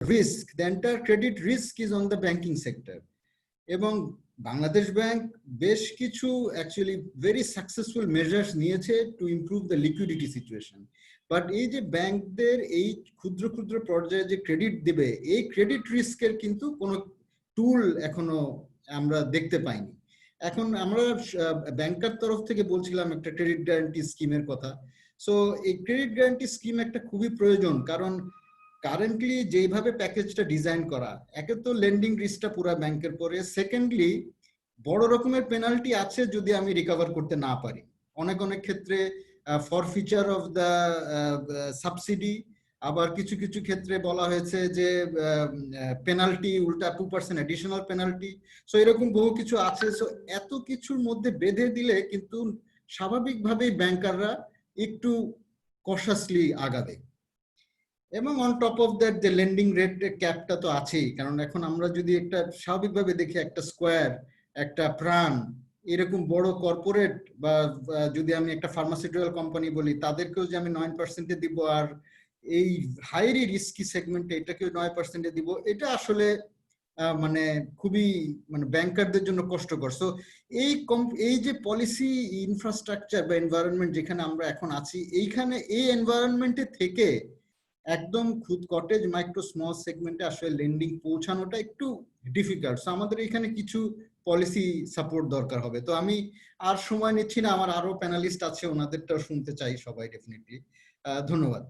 risk, the entire credit risk is on the banking sector. এবং Bangladesh bank বেশ কিছু actually very successful measures নিয়েছে to improve the liquidity situation. But এই যে ব্যাংকদের এই ক্ষুদ্র ক্ষুদ্র পর্যায়ে যে ক্রেডিট দেবে, এই ক্রেডিট রিস্কের কিন্তু কোনো টুল এখনো আমরা দেখতে পাইনি। এখন আমরা ব্যাংকার তরফ থেকে বলছিলাম একটা ক্রেডিট গ্যারান্টি স্কিমের কথা। সো এই ক্রেডিট গ্যারান্টি স্কিম একটা খুবই প্রয়োজন, কারণ কারেন্টলি যেভাবে প্যাকেজটা ডিজাইন করা, একে তো লেন্ডিং রিস্কটা পুরো ব্যাংকের পরে, সেকেন্ডলি বড় রকমের পেনাল্টি আছে যদি আমি রিকভার করতে না পারি। অনেক অনেক ক্ষেত্রে ফরফিচার অফ দ্য সাবসিডি, আবার কিছু কিছু ক্ষেত্রে বলা হয়েছে যে পেনাল্টি উল্টা 2% অ্যাডিশনাল পেনাল্টি। সো এরকম বহু কিছু আছে। সো এত কিছুর মধ্যে বেঁধে দিলে কিন্তু স্বাভাবিকভাবেই ব্যাংকাররা একটু কশাসলি আগাবে। এবং অন টপ অফ দ্যাট যে লেন্ডিং রেট ক্যাপটা তো আছেই, কারণ এখন আমরা যদি একটা স্বাভাবিকভাবে দেখি একটা স্কোয়ার, একটা প্রাণ, এরকম বড় কর্পোরেট বা যদি আমি একটা ফার্মাসিউটিক্যাল কোম্পানি বলি, তাদেরকেও যে আমি 9% দিব আর এই হাইলি রিস্কি সেগমেন্টে এটাকেও 9% দিব, এটা আসলে মানে খুবই মানে ব্যাংকারদের জন্য কষ্টকর। সো এই যে পলিসি ইনফ্রাস্ট্রাকচার বা এনভায়রনমেন্ট যেখানে আমরা এখন আছি, এইখানে এই এনভায়রনমেন্টে থেকে একদম খুদ কটেজ মাইক্রো স্মল সেগমেন্টে আসলে লেন্ডিং পৌঁছানোটা একটু ডিফিকাল্ট। সো আমাদের এখানে কিছু পলিসি সাপোর্ট দরকার হবে। তো আমি আর সময় নিচ্ছি না, আমার আরো প্যানেলিস্ট আছে, ওনাদেরটাও শুনতে চাই সবাই ডেফিনেটলি। ধন্যবাদ।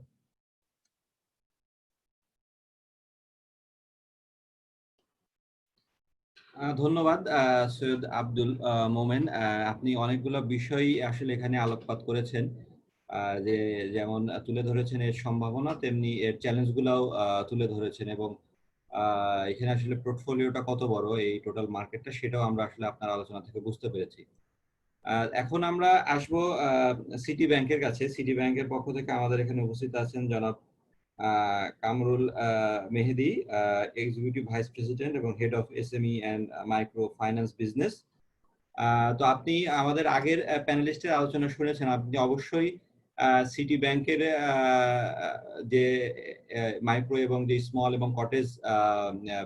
ধন্যবাদ সৈয়দ আব্দুল মোমেন। আপনি অনেকগুলো বিষয় আসলে এখানে আলোকপাত করেছেন, যে যেমন তুলে ধরেছেন এর সম্ভাবনা, তেমনি এর চ্যালেঞ্জগুলোও তুলে ধরেছেন, এবং এখানে আসলে পোর্টফোলিওটা কত বড় এই টোটাল মার্কেটটা, সেটাও আমরা আসলে আপনার আলোচনা থেকে বুঝতে পেরেছি। এখন আমরা আসব সিটি ব্যাংকের কাছে। সিটি ব্যাংকের পক্ষ থেকে আমাদের এখানে উপস্থিত আছেন জনাব কামরুল মেহেদি, এক্সিকিউটিভ ভাইস প্রেসিডেন্ট এবং head of SME and micro finance business. তো আপনি আমাদের আগের প্যানেলিস্টের আলোচনা শুনেছেন, আপনি অবশ্যই সিটি ব্যাংকের যে মাইক্রো এবং যে স্মল এবং কটেজ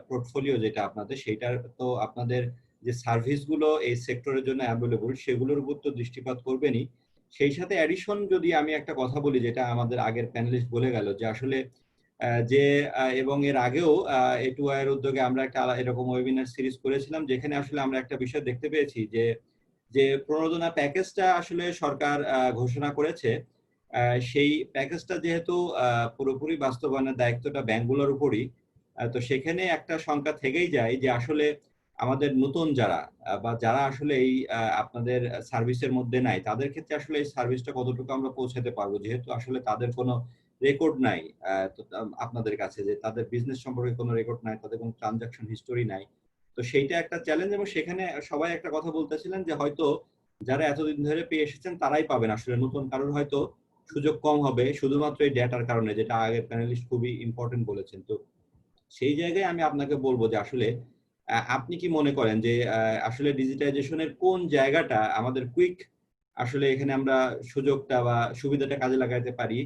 পোর্টফোলিও যেটা আপনাদের, সেইটার তো আপনাদের যে সার্ভিসগুলো এই সেক্টরের জন্য অ্যাভেলেবল, সেগুলোর উপর তো দৃষ্টিপাত করবেনই। সেই সাথে অ্যাডিশন যদি আমি একটা কথা বলি, যেটা আমাদের আগের প্যানেলিস্ট বলে গেল, যে আসলে যে এবং এর আগেও A2I এর উদ্যোগে আমরা একটা এরকম ওয়েবিনার সিরিজ করেছিলাম, যেখানে আসলে আমরা একটা বিষয় দেখতে পেয়েছি যে যে প্রণোদনা প্যাকেজটা আসলে সরকার ঘোষণা করেছে, সেই প্যাকেজটা যেহেতু পুরোপুরি বাস্তবায়নের দায়িত্বটা ব্যাংকগুলোর উপরই, তো সেখানে একটা শঙ্কা থেকেই যায় যে আসলে আমাদের নতুন যারা বা যারা আসলে এই আপনাদের সার্ভিসের মধ্যে নাই, তাদের ক্ষেত্রে আসলে এই সার্ভিসটা কতটুকু আমরা পৌঁছাতে পারবো, যেহেতু আসলে তাদের কোনো রেকর্ড নাই আপনাদের কাছে, যে তাদের বিজনেস সম্পর্কে কোনো রেকর্ড নাই, তাদের কোনো ট্রানজাকশন হিস্টোরি নাই। তো সেইটা একটা চ্যালেঞ্জ, এবং সেখানে সবাই একটা কথা বলতেছিলেন যে হয়তো যারা এতদিন ধরে পেয়ে এসেছেন তারাই পাবেন, আসলে নতুন কারোর হয়তো সুযোগ কম হবে, শুধুমাত্র এই ডেটার কারণে, যেটা আগের প্যানেলিস্ট খুবই ইম্পর্টেন্ট বলেছেন। তো সেই জায়গায় আমি আপনাকে বলবো যে আসলে আপনি কি মনে করেন যে আসলে ডিজিটাইজেশনের কোন জায়গাটা আমাদের কুইক আসলে এখানে আমরা সুযোগটা বা সুবিধাটা কাজে লাগাইতে পারি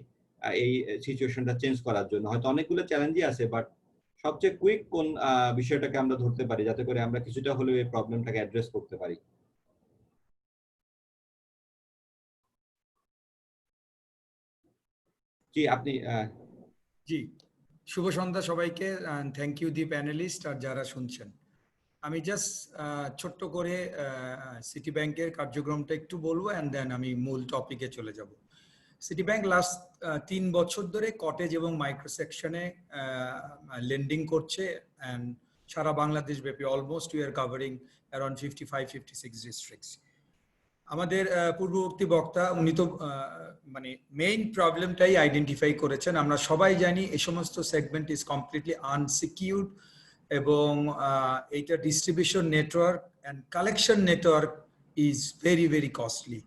এই সিচুয়েশনটা চেঞ্জ করার জন্য? হয়তো অনেকগুলো চ্যালেঞ্জই আছে, বাট সবচেয়ে কুইক কোন বিষয়টাকে আমরা ধরতে পারি যাতে করে আমরা কিছুটা হলেও এই প্রবলেমটাকে অ্যাড্রেস করতে পারি? জি, আপনি। জি, শুভ সন্ধ্যা সবাইকে, থ্যাংক ইউ দি প্যানেলিস্ট আর যারা শুনছেন। আমি জাস্ট ছোট্ট করে সিটি ব্যাংকের কার্যক্রমটা একটু বলবো, অ্যান্ড দেন আমি মূল টপিকে চলে যাব। সিটি ব্যাংক লাস্ট 3 বছর ধরে কটেজ এবং মাইক্রো সেকশনে লেন্ডিং করছে, অ্যান্ড সারা বাংলাদেশ ব্যাপী almost we are covering around 55-56 districts. আমাদের পূর্ববর্তী বক্তা উনি তো মানে মেইন প্রবলেমটাই আইডেন্টিফাই করেছেন। আমরা সবাই জানি এই সমস্ত সেগমেন্ট ইজ কমপ্লিটলি আনসিকিউরড, এবং এইটা distribution network and collection network is very very costly.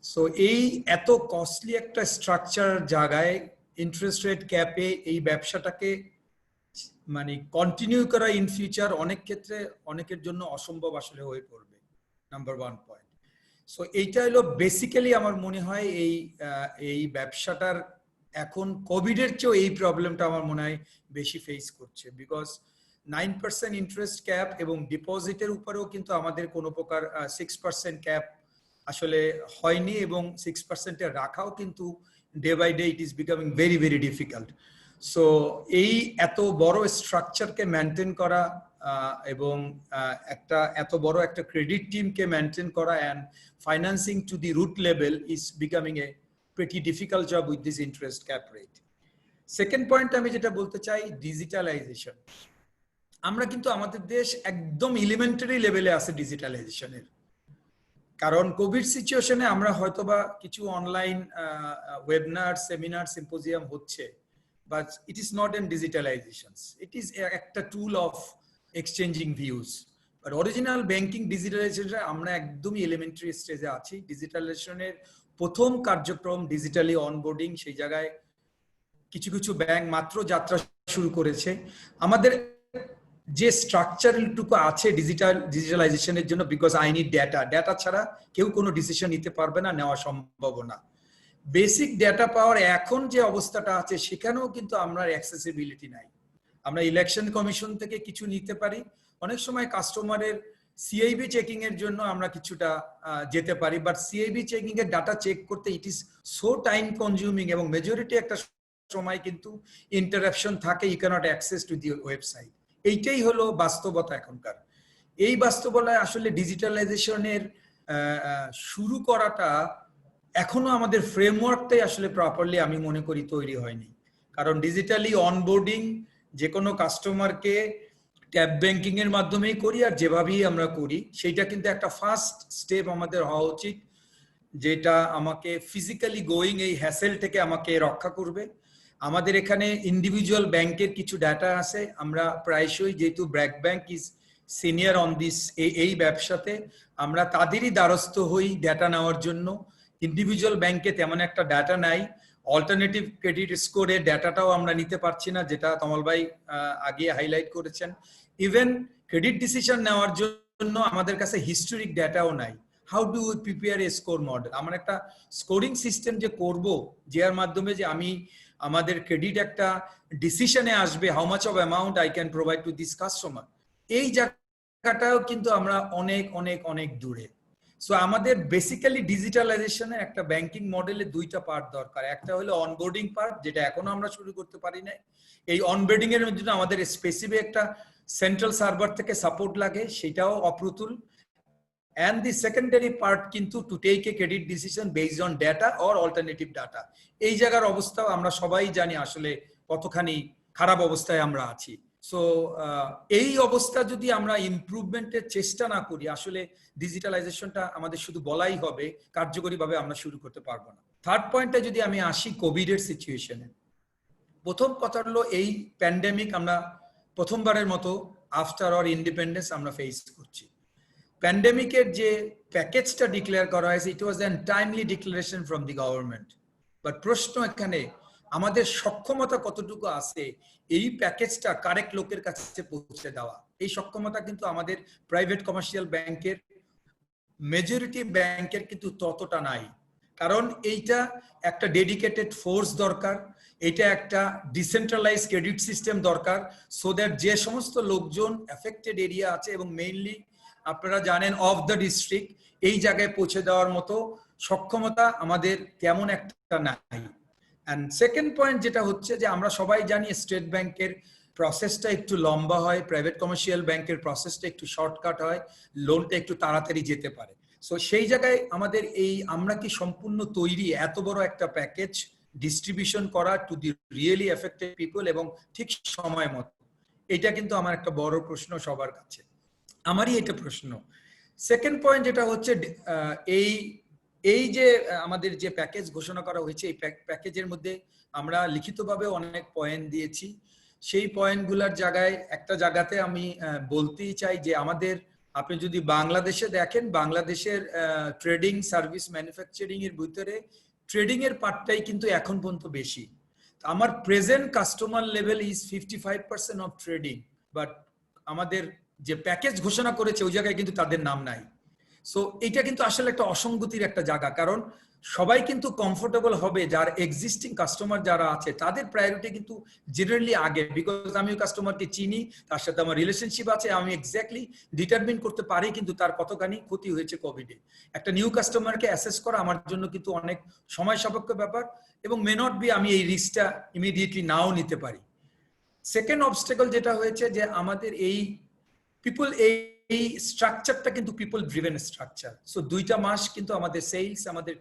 So এই এত কস্টলি একটা স্ট্রাকচার জায়গায় ইন্টারেস্ট রেট ক্যাপে এই ব্যবসাটাকে মানে কন্টিনিউ করা ইন ফিউচার অনেক ক্ষেত্রে অনেকের জন্য অসম্ভব আসলে হয়ে পড়বে, নাম্বার 1 পয়েন্ট। সো এইটা হলো বেসিক্যালি আমার মনে হয় এই ব্যবসাটার এখন কোভিডের চেয়েও এই প্রবলেমটা আমার মনে হয় বেশি ফেস করছে, বিকজ 9% ইন্টারেস্ট ক্যাপ এবং ডিপোজিটের উপরেও কিন্তু আমাদের কোনো প্রকার 6% ক্যাপ আসলে হয়নি, এবং 6% রাখাও কিন্তু day by day it is becoming very very difficult. So এই এত বড় স্ট্রাকচারকে মেনটেন করা এবং একটা এত বড় একটা ক্রেডিট টিমকে মেনটেন করা and financing to the root level is becoming a pretty difficult job with this interest cap rate. Second point আমি যেটা বলতে চাই, ডিজিটালাইজেশন। আমরা কিন্তু আমাদের দেশ একদম এলিমেন্টারি লেভেলে আছে ডিজিটালাইজেশনের, কারণ কোভিড সিচুয়েশনে আমরা হয়তোবা কিছু অনলাইন ওয়েবিনার, সেমিনার, সিম্পোজিয়াম হচ্ছে, but it is not an digitalization, it is একটা tool of exchanging views. But original banking ডিজিটালাইজেশনে আমরা একদমই এলিমেন্টারি স্টেজে আছি। ডিজিটালাইজেশনের প্রথম কার্যক্রম ডিজিটালি অনবোর্ডিং, সেই জায়গায় কিছু কিছু ব্যাংক মাত্র যাত্রা শুরু করেছে। আমাদের যে স্ট্রাকচারটুকু আছে ডিজিটালাইজেশনের জন্য, বিকজ আই নিড ডেটা ছাড়া কেউ কোনো ডিসিশন নিতে পারবে না, নেওয়া সম্ভব না। বেসিক ডেটা পাওয়ার এখন যে অবস্থাটা আছে সেখানেও কিন্তু আমরা অ্যাক্সেসিবিলিটি নাই। আমরা ইলেকশন কমিশন থেকে কিছু নিতে পারি, অনেক সময় কাস্টমারের সিআইবি চেকিং এর জন্য আমরা কিছুটা যেতে পারি, বাট সিআইবি চেকিং এর ডাটা চেক করতে it is so time consuming, এবং মেজরিটি একটা সময় কিন্তু ইন্টারাপশন থাকে, you cannot access to the website. এইটাই হলো বাস্তবতা এখনকার। এই বাস্তবতায় আসলে ডিজিটালাইজেশনের শুরু করাটা এখনো আমাদের ফ্রেমওয়ার্কটাই আসলে প্রপারলি আমি মনে করি তৈরি হয়নি। কারণ ডিজিটালি অনবোর্ডিং যে কোনো কাস্টমারকে ট্যাব ব্যাংকিং এর মাধ্যমেই করি, আর যেভাবেই আমরা করি সেইটা কিন্তু একটা ফার্স্ট স্টেপ আমাদের হওয়া উচিত, যেটা আমাকে ফিজিক্যালি গোয়িং এই হ্যাসেল থেকে আমাকে রক্ষা করবে। আমাদের এখানে ইন্ডিভিজুয়াল ব্যাংকের কিছু ডাটা আছে, আমরা প্রায়শই, যেহেতু BRAC bank is senior on this, এই ব্যবসাতে আমরা তাদেরই দ্বারস্থ হই ডাটা নেওয়ার জন্য। ইন্ডিভিজুয়াল ব্যাংকে তেমন একটা ডাটা নাই, অল্টারনেটিভ ক্রেডিট স্কোরের ডাটাটাও আমরা নিতে পারছি না, যেটা তমল ভাই আগে হাইলাইট করেছেন। ইভেন ক্রেডিট ডিসিশন নেওয়ার জন্য আমাদের কাছে হিস্টোরিক ডাটাও নাই। How do we prepare a score model? আমরা একটা স্কোরিং সিস্টেম যে করব, যার মাধ্যমে যে আমি আমাদের ক্রেডিট একটা ডিসিশনে আসবে, how much of amount I can provide to this customer, এই জায়গাটাও কিন্তু আমরা অনেক অনেক অনেক দূরে। সো আমাদের বেসিক্যালি ডিজিটালাইজেশনের একটা ব্যাংকিং মডেলে দুইটা পার্ট দরকার। একটা হলো অনবোর্ডিং পার্ট, যেটা এখনো আমরা শুরু করতে পারি না। এই অনবোর্ডিং এর জন্য আমাদের স্পেসিফিক একটা সেন্ট্রাল সার্ভার থেকে সাপোর্ট লাগে, সেটাও অপ্রতুল। And the secondary part কিন্তু to take a credit decision based on data or alternative data, এই জায়গার অবস্থাও আমরা সবাই জানি আসলে কতখানি খারাপ অবস্থায় আমরা আছি। সো এই অবস্থা যদি আমরা ইমপ্রুভমেন্টের চেষ্টা না করি, আসলে ডিজিটালাইজেশনটা আমাদের শুধু বলাই হবে, কার্যকরীভাবে আমরা শুরু করতে পারবো না। থার্ড পয়েন্টে যদি আমি আসি কোভিডের সিচুয়েশনে, প্রথম কথা হলো এই প্যান্ডেমিক আমরা প্রথমবারের মতো আফটার অর ইন্ডিপেন্ডেন্স আমরা ফেস করছি। প্যান্ডেমিকের যে প্যাকেজটা ডিক্লেয়ার করা হয়েছে, it was an timely declaration from the government, but প্রশ্ন এখানে আমাদের সক্ষমতা কতটুকু আছে এই প্যাকেজটা কারেক্ট লোকের কাছে পৌঁছে দেওয়া। এই সক্ষমতা কিন্তু আমাদের প্রাইভেট কমার্শিয়াল ব্যাংকের, মেজরিটি ব্যাংকের কিন্তু ততটা নাই। কারণ এইটা একটা ডেডিকেটেড ফোর্স দরকার, এটা একটা ডিসেন্ট্রালাইজ ক্রেডিট সিস্টেম দরকার, সো দ্যাট যে সমস্ত লোকজন এফেক্টেড এরিয়া আছে, এবং মেইনলি আপনারা জানেন অফ দ্য ডিস্ট্রিক্ট, এই জায়গায় পৌঁছে দেওয়ার মতো সক্ষমতা আমাদের তেমন একটা নাই। অ্যান্ড সেকেন্ড পয়েন্ট যেটা হচ্ছে যে আমরা সবাই জানি স্টেট ব্যাংকের প্রসেসটা একটু লম্বা হয়, প্রাইভেট কমার্শিয়াল ব্যাংকের প্রসেসটা একটু শর্টকাট হয়, লোনটা একটু তাড়াতাড়ি যেতে পারে। সো সেই জায়গায় আমাদের আমরা কি সম্পূর্ণ তৈরি এত বড় একটা প্যাকেজ ডিস্ট্রিবিউশন করা to the really affected people এবং ঠিক সময় মতো? এটা কিন্তু আমার একটা বড় প্রশ্ন সবার কাছে, আমারই এটা প্রশ্ন। সেকেন্ড পয়েন্ট যেটা হচ্ছে এই যে আমাদের যে প্যাকেজ ঘোষণা করা হয়েছে, এই প্যাকেজের মধ্যে আমরা লিখিতভাবে অনেক পয়েন্ট দিয়েছি। সেই পয়েন্টগুলোর জায়গায় একটা জায়গাতে আমি বলতেই চাই যে আমাদের, আপনি যদি বাংলাদেশে দেখেন, বাংলাদেশের ট্রেডিং, সার্ভিস, ম্যানুফ্যাকচারিং এর ভিতরে ট্রেডিং এর পার্টটাই কিন্তু এখন পর্যন্ত বেশি। আমার present customer level is 55% of trading, but আমাদের যে প্যাকেজ ঘোষণা করেছে ওই জায়গায় কিন্তু তাদের নাম নাই। সো এটা কিন্তু আসলে একটা অসঙ্গতির একটা জায়গা, কারণ সবাই কিন্তু কমফোর্টেবল হবে যার এক্সিস্টিং কাস্টমার যারা আছে তাদের প্রায়োরিটি কিন্তু জেনারেলি আগে, বিকজ আমি ওই কাস্টমারকে চিনি, তার সাথে আমার রিলেশনশিপ আছে, আমি এক্স্যাক্টলি ডিটারমিন করতে পারি কিন্তু তার কতখানি ক্ষতি হয়েছে কোভিডে। একটা নিউ কাস্টমারকে অ্যাসেস করা আমার জন্য কিন্তু অনেক সময় সাপেক্ষ ব্যাপার, এবং মে নট বি আমি এই রিস্কটা ইমিডিয়েটলি নাও নিতে পারি। সেকেন্ড অবস্টেকল যেটা হয়েছে যে আমাদের এই পিপল এই স্ট্রাকচারটা কিন্তু পিপল ড্রিভেন স্ট্রাকচার। সো 2টা মাস কিন্তু আমাদের সেলস, আমাদের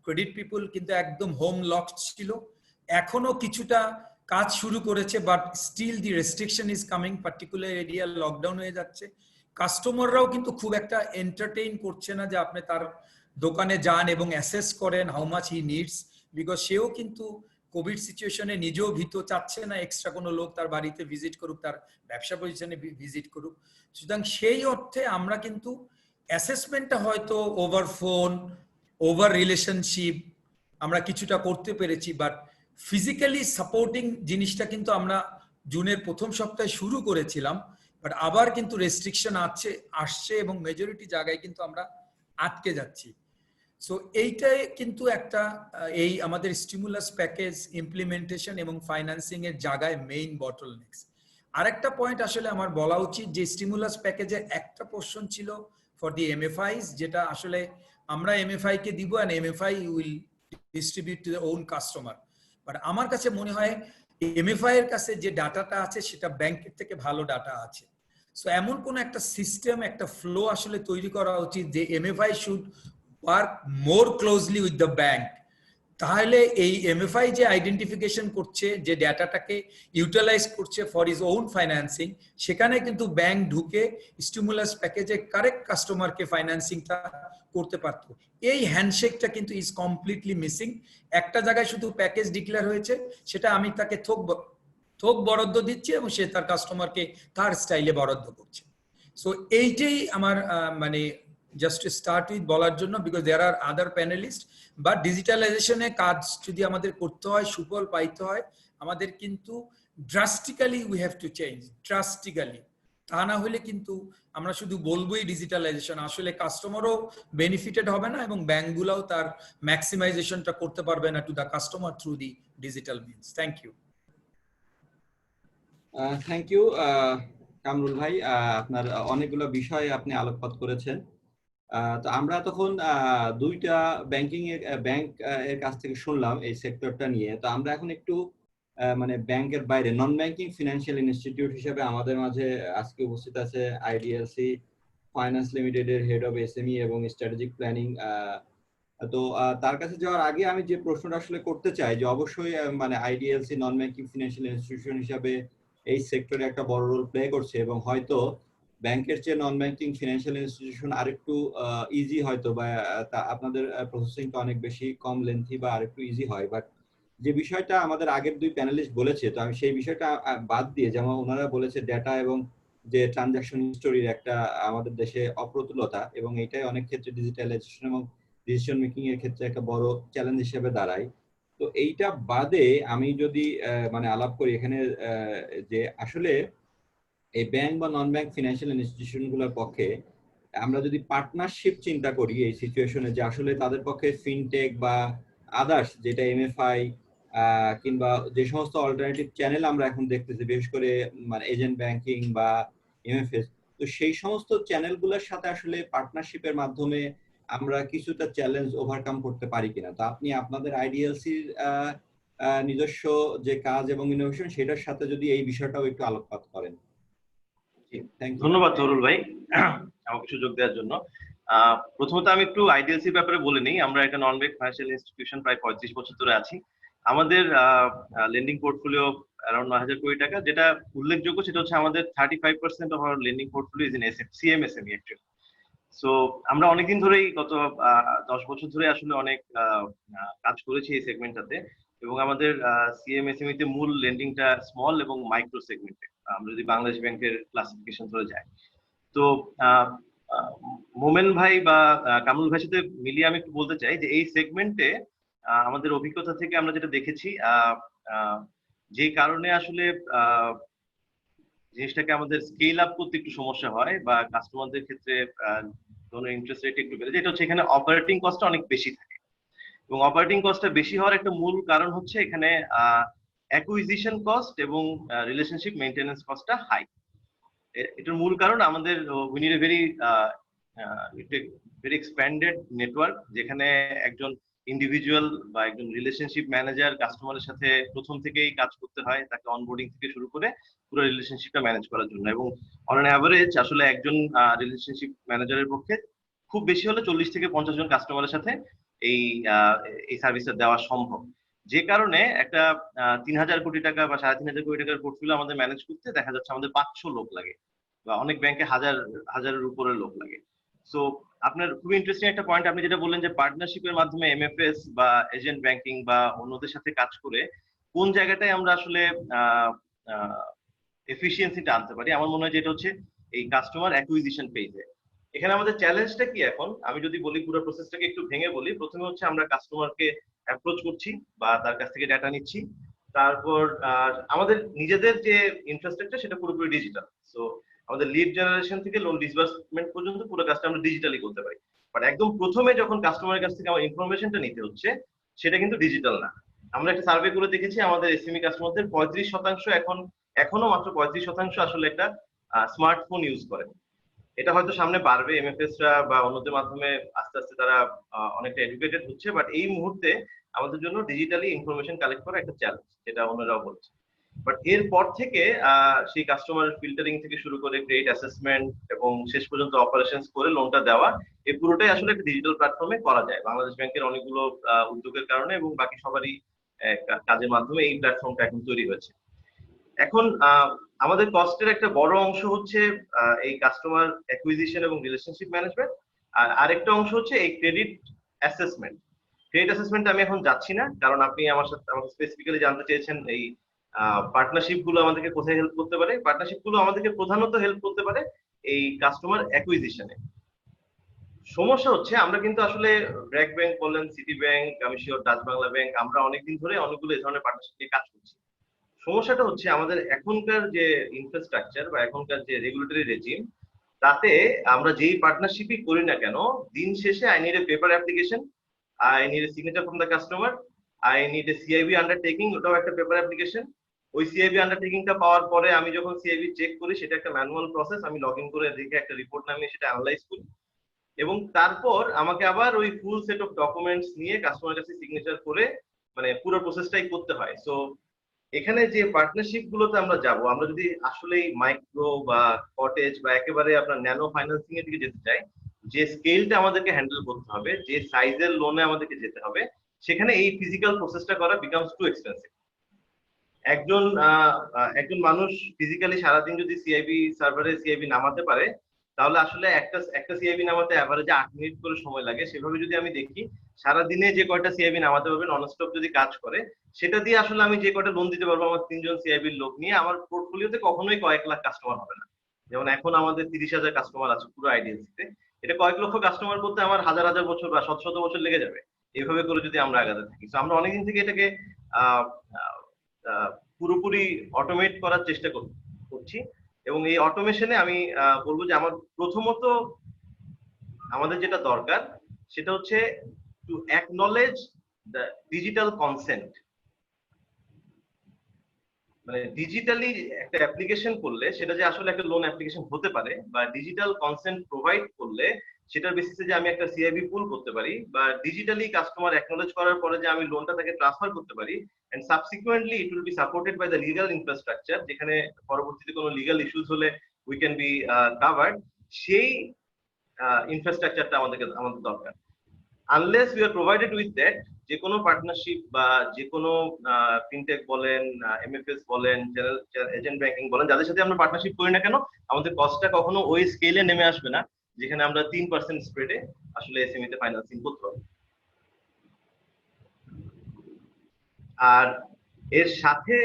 ক্রেডিট পিপল কিন্তু একদম হোম লক ছিল। এখনো কিছুটা কাজ শুরু করেছে, but still the restriction is coming, particular area lockdown হয়ে যাচ্ছে। কাস্টমাররাও কিন্তু খুব একটা এন্টারটেইন করছে না যে আপনি তার দোকানে যান এবং অ্যাসেস করেন how much he needs, because সেও কিন্তু কোভিড সিচুয়েশনে নিজেও ভীত, চাচ্ছে না এক্সট্রা কোনো লোক তার বাড়িতে ভিজিট করুক, তার ব্যবসা প্রতিষ্ঠানে ভিজিট করুক। সুতরাং সেই অর্থে আমরা কিন্তু অ্যাসেসমেন্টটা হয়তো ওভার ফোন, ওভার রিলেশনশিপ আমরা কিছুটা করতে পেরেছি, বাট ফিজিক্যালি সাপোর্টিং জিনিসটা কিন্তু আমরা জুনের প্রথম সপ্তাহে শুরু করেছিলাম, বাট আবার কিন্তু রেস্ট্রিকশন আসছে এবং মেজরিটি জায়গায় কিন্তু আমরা আটকে যাচ্ছি। সো এইটাই কিন্তু একটা এই আমাদের স্টিমুলাস প্যাকেজ ইমপ্লিমেন্টেশন এবং ফাইন্যান্সিং এর জায়গায় মেইন বটলনেক্স। আরেকটা পয়েন্ট আসলে আমার বলা উচিত যে স্টিমুলাস প্যাকেজের একটা পোর্শন ছিল ফর দি এমএফআইস, যেটা আসলে আমরা এমএফআই কে দিব and MFI will distribute to the own customer. But আমার কাছে মনে হয় এমএফআই এর কাছে যে ডাটাটা আছে সেটা ব্যাংকের থেকে ভালো ডাটা আছে। সো এমন কোন একটা সিস্টেম, একটা ফ্লো আসলে তৈরি করা উচিত যে MFI should work more closely with the bank. তাহলে এই এমএফআই যে আইডেন্টিফিকেশন করছে, যে ডেটাটাকে ইউটিলাইজ করছে ফর ইজ ওন ফাইন্যান্সিং, সেখানে কিন্তু ব্যাংক ঢুকে স্টিমুলাস প্যাকেজে কারেক্ট কাস্টমারকে ফাইন্যান্সিংটা করতে পারতো। এই হ্যান্ডশেকটা কিন্তু ইজ কমপ্লিটলি মিসিং। একটা জায়গায় শুধু প্যাকেজ ডিক্লেয়ার হয়েছে, সেটা আমি তাকে থোক বরাদ্দ দিচ্ছি এবং সে তার কাস্টমারকে তার স্টাইলে বরাদ্দ করছে। সো এইটাই আমার মানে জাস্ট স্টার্ট উইথ বলার জন্য, because there R other panelist. বা ডিজিটালাইজেশনে কাজ যদি আমাদের করতে হয়, সুফল পাইতে হয়, আমাদের কিন্তু drastically we have to change, drastically. তা না হলে কিন্তু আমরা শুধু বলবোই ডিজিটালাইজেশন, আসলে কাস্টমারও বেনিফিটেড হবে না এবং ব্যাংকগুলোও তার ম্যাক্সিমাইজেশনটা করতে পারবে না to the customer through the digital means. Thank you. Thank you Kamrul ভাই, আপনার অনেকগুলো বিষয় আপনি আলোকপাত করেছেন। তো আমরা তখন 2টা ব্যাংক এর কাছ থেকে শুনলাম এই সেক্টরটা নিয়ে। তো আমরা এখন একটু মানে ব্যাংকের বাইরে নন ব্যাংকিং ফিনান্সিয়াল ইনস্টিটিউট হিসেবে আমাদের মাঝে আজকে উপস্থিত আছে আইডিএলসি ফাইন্যান্স লিমিটেডের হেড অফ এসএমই এবং স্ট্র্যাটেজিক প্ল্যানিং। তো তার কাছে যাওয়ার আগে আমি যে প্রশ্নটা আসলে করতে চাই যে অবশ্যই মানে IDLC non banking financial institution হিসাবে এই সেক্টরে একটা বড় রোল প্লে করছে, এবং হয়তো ব্যাংকের চেয়ে নন ব্যাংকিং ফিনান্সিয়াল ইনস্টিটিউশন আরেকটু ইজি হয়তো, বা আপনাদের প্রসেসিংটা অনেক বেশি কম লেন্থি বা আরেকটু ইজি হয়। বাট যে বিষয়টা আমাদের আগের 2 প্যানেলিস্ট বলেছে, তো আমি সেই বিষয়টা বাদ দিয়ে, যেমন ওনারা বলেছে ডেটা এবং যে ট্রানজাকশন হিস্টোরির একটা আমাদের দেশে অপ্রতুলতা, এবং এটাই অনেক ক্ষেত্রে ডিজিটালাইজেশন এবং ডিসিশন মেকিং এর ক্ষেত্রে একটা বড় চ্যালেঞ্জ হিসেবে দাঁড়ায়। তো এইটা বাদে আমি যদি মানে আলাপ করি এখানে যে আসলে এই ব্যাংক বা নন ব্যাংক ফিনান্সিয়াল ইনস্টিটিউশন গুলোর পক্ষে আমরা যদি পার্টনারশিপ চিন্তা করি এই সিচুয়েশনে, যে আসলে তাদের পক্ষে ফিনটেক বা আদার্স যেটা এমএফআই কিংবা যে সমস্ত অল্টারনেটিভ চ্যানেল আমরা এখন দেখতেছি, বিশেষ করে মানে এজেন্ট ব্যাংকিং বা এমএফএস, তো সেই সমস্ত চ্যানেলগুলোর সাথে আসলে পার্টনারশিপের মাধ্যমে আমরা কিছুটা চ্যালেঞ্জ ওভারকাম করতে পারি কিনা। তো আপনি আপনাদের আইডিএলসির নিজস্ব যে কাজ এবং ইনোভেশন সেটার সাথে যদি এই বিষয়টাও একটু আলোকপাত করেন। ধন্যবাদ তরুল ভাই আমাকে সুযোগ দেওয়ার জন্য। প্রথমত আমি একটু আইডিএলসির ব্যাপারে বলে নিই। আমরা একটা নন ব্যাংক ফাইন্যান্সিয়াল ইনস্টিটিউশন প্রায় 35 বছর ধরে আছি। আমাদের লেন্ডিং পোর্টফোলিও অ্যারাউন্ড 9,000 কোটি টাকা। যেটা উল্লেখযোগ্য সেটা হচ্ছে আমাদের 35% of our lending portfolio is in CMSME actually. So আমরা অনেকদিন ধরেই গত 10 বছর ধরে আসলে অনেক কাজ করেছি এই সেগমেন্টটাতে, এবং আমাদের সিএমএসএমই তে মূল লেন্ডিংটা স্মল এবং মাইক্রো সেগমেন্টে, আমরা যদি বাংলাদেশ ব্যাংকের ক্লাসিফিকেশন ধরে যাই। তো মোমেন ভাই বা কামরুল ভাইয়ের সাথে মিলিয়ে আমি একটু বলতে চাই যে এই সেগমেন্টে আমাদের অভিজ্ঞতা থেকে আমরা যেটা দেখেছি, যে কারণে আসলে জিনিসটাকে আমাদের স্কেল আপ করতে একটু সমস্যা হয় বা কাস্টমারদের ক্ষেত্রে লোনের ইন্টারেস্ট রেট একটু বেড়ে যায়, এটা হচ্ছে এখানে অপারেটিং কস্টটা অনেক বেশি থাকে। এবং অপারেটিং কস্টটা বেশি হওয়ার একটা মূল কারণ হচ্ছে এখানে অ্যাকুইজিশন কস্ট এবং রিলেশনশিপ মেইনটেনেন্স কস্টটা হাই। এটার মূল কারণ আমাদের we need a very expanded network, যেখানে একজন ইন্ডিভিজুয়াল বা একজন রিলেশনশিপ ম্যানেজার কাস্টমারের সাথে প্রথম থেকেই কাজ করতে হয়, তাকে অনবোর্ডিং থেকে শুরু করে পুরো রিলেশনশিপটা ম্যানেজ করার জন্য। এবং অন অ্যান অ্যাভারেজ আসলে একজন রিলেশনশিপ ম্যানেজারের পক্ষে খুব বেশি হলে 40 থেকে 50 জন কাস্টমারের সাথে এই সার্ভিসটা দেওয়া সম্ভব। যে কারণে একটা 3000 কোটি টাকা বা 3500 কোটি টাকার পোর্টফোলিও আমাদের ম্যানেজ করতে দেখা যাচ্ছে আমাদের 500 লোক লাগে, বা অনেক ব্যাংকে হাজারের উপরে লোক লাগে। সো আপনার খুবই ইন্টারেস্টিং একটা পয়েন্ট আপনি যেটা বললেন যে পার্টনারশিপের মাধ্যমে এমএফএস বা এজেন্ট ব্যাংকিং বা অন্যদের সাথে কাজ করে কোন জায়গাটায় আমরা আসলে এফিসিয়েন্সিটা আনতে পারি। আমার মনে হয় যে এটা হচ্ছে এই কাস্টমার অ্যাকুইজিশন পেজে। এখানে আমাদের চ্যালেঞ্জটা কি এখন, আমি যদি বলি পুরো প্রসেসটাকে একটু ভেঙে বলি। প্রথমে হচ্ছে আমরা কাস্টমারকে অ্যাপ্রোচ করছি বা তার কাছ থেকে ডেটা নিচ্ছি। তারপর আমাদের নিজেদের যে ইনফ্রাস্ট্রাকচার সেটা পুরোপুরি ডিজিটাল। সো আমাদের লিড জেনারেশন থেকে লোন ডিসবার্সমেন্ট পর্যন্ত পুরো কাজটা আমরা ডিজিটালি করতে পারি। বাট একদম প্রথমে যখন কাস্টমারের কাছ থেকে আমার ইনফরমেশনটা নিতে হচ্ছে সেটা কিন্তু ডিজিটাল না। আমরা একটা সার্ভে করে দেখেছি আমাদের এসএমই কাস্টমারদের 35% এখনো মাত্র 35% আসলে একটা স্মার্টফোন ইউজ করে। এটা হয়তো সামনে বাড়বে, এমএফএসরা বা অন্যদের মাধ্যমে আস্তে আস্তে তারা অনেকটা এডুকেটেড হচ্ছে, বাট এই মুহূর্তে আমাদের জন্য ডিজিটালি ইনফরমেশন কালেক্ট করা একটা চ্যালেঞ্জ, যেটা অন্যরাও বলছে। বাট এরপর থেকে সেই কাস্টমার ফিল্টারিং থেকে শুরু করে ক্রেডিট অ্যাসেসমেন্ট এবং শেষ পর্যন্ত অপারেশনস করে লোনটা দেওয়া, এই পুরোটাই আসলে একটা ডিজিটাল প্ল্যাটফর্মে করা যায়। বাংলাদেশ ব্যাংকের অনেকগুলো উদ্যোগের কারণে এবং বাকি সবারই কাজের মাধ্যমে এই প্ল্যাটফর্মটা এখন তৈরি হয়েছে। এখন আমাদের কস্টের একটা বড় অংশ হচ্ছে এই কাস্টমার অ্যাকুইজিশন এবং রিলেশনশিপ ম্যানেজমেন্ট, আর আরেকটা অংশ হচ্ছে এই ক্রেডিট অ্যাসেসমেন্ট। ক্রেডিট অ্যাসেসমেন্ট আমি এখন যাচ্ছি না, কারণ আপনি আমাকে স্পেসিফিক্যালি জানতে চেয়েছেন এই পার্টনারশিপ গুলো আমাদেরকে কোথায় হেল্প করতে পারে। পার্টনারশিপ গুলো আমাদেরকে প্রধানত হেল্প করতে পারে এই কাস্টমার অ্যাকুইজিশনে। সমস্যা হচ্ছে আমরা কিন্তু আসলে ব্র্যাক ব্যাংক বলেন, সিটি ব্যাংক, আমি শিওর ডাচ বাংলা ব্যাংক, আমরা অনেকদিন ধরে অনেকগুলো এই ধরনের পার্টনারশিপ নিয়ে কাজ করছি। সমস্যাটা হচ্ছে আমাদের এখনকার যে ইনফ্রাস্ট্রাকচার বা এখনকার যে রেগুলেটরি রেজিম, তাতে আমরা যেই পার্টনারশিপই করি না কেন, দিন শেষে I need a paper application, I need a signature from the customer, I need a CIB undertaking, ওটাও একটা পেপার অ্যাপ্লিকেশন। ওই সিআইবি আন্ডারটেকিংটা পাওয়ার পরে আমি যখন সিআইবি চেক করি সেটা একটা ম্যানুয়াল প্রসেস, আমি লগ ইন করে দেখে একটা রিপোর্ট নামিয়ে সেটা অ্যানালাইজ করি, এবং তারপর আমাকে আবার ওই ফুল সেট অফ ডকুমেন্টস নিয়ে কাস্টমারের কাছে সিগনেচার করে মানে পুরো প্রসেসটাই করতে হয়। সো এখানে যে পার্টনারশিপ গুলোতে আমরা যাব, আমরা যদি আসলেই মাইক্রো বা কটেজ বা একেবারে আপনার ন্যানো ফাইন্যান্সিং এর দিকে যেতে চাই, যে স্কেলটা আমাদেরকে হ্যান্ডেল করতে হবে, যে সাইজের লোনে আমাদেরকে যেতে হবে, সেখানে এই ফিজিক্যাল প্রসেসটা করা বিকামস টু এক্সপেন্সিভ। একজন মানুষ ফিজিক্যালি সারাদিন যদি সিআইবি সার্ভারে সিআইবি নামাতে পারে, তাহলে আসলে একটা সিআইবি নামাতে অ্যাভারেজে 8 মিনিট করে সময় লাগে। সেভাবে যদি আমি দেখি সারাদিনে যে কয়টা সিআইবি নামাতে পারবে ননস্টপ যদি কাজ করে, সেটা দিয়ে আসলে আমি যে কয়টা লোন দিতে পারবো আমার 3 জন সিআইবির লোক নিয়ে, আমার পোর্টফোলিওতে কখনোই কয়েক লাখ কাস্টমার হবে না। যেমন এখন আমাদের 30,000 কাস্টমার আছে পুরো আইডিএলসিতে, এটা কয়েক লক্ষ কাস্টমার বলতে আমার হাজার হাজার বছর বা শত শত বছর লেগে যাবে এইভাবে করে যদি আমরা আগাতে থাকি। তো আমরা অনেকদিন থেকে এটাকে পুরোপুরি অটোমেট করার চেষ্টা করছি, এবং এই অটোমেশনে আমি বলবো যে আমার প্রথমত আমাদের যেটা দরকার সেটা হচ্ছে to acknowledge the digital consent. মানে ডিজিটালি একটা অ্যাপ্লিকেশন করলে সেটা যে আসলে একটা লোন অ্যাপ্লিকেশন হতে পারে, বা ডিজিটাল কনসেন্ট প্রোভাইড করলে সেটার বেসিসে যে আমি একটা সিআইবি পুল করতে পারি, বা ডিজিটালি কাস্টমার অ্যাকনলেজ করার পরে যে আমি লোনটা তাকে ট্রান্সফার করতে পারি, and subsequently it will be supported by the legal infrastructure, যেখানে পরবর্তীতে কোনো লিগ্যাল ইস্যুস হলে উই ক্যান বি কাভার্ড, সেই ইনফ্রাস্ট্রাকচারটা আমাদের দরকার। Unless we are provided with that, যে কোনো পার্টনারশিপ বা যে কোনো ফিনটেক বলেন, এমএফএস বলেন, এজেন্ট ব্যাংকিং বলেন, যাদের সাথে আমরা পার্টনারশিপ করি না কেন, আমাদের কস্টটা কখনো ওই স্কেলে নেমে আসবে না যেখানে আমরা 3% স্প্রেডে আসলে এসএমই তে ফাইন্যান্সিং করতে পারবো। আর এর সাথে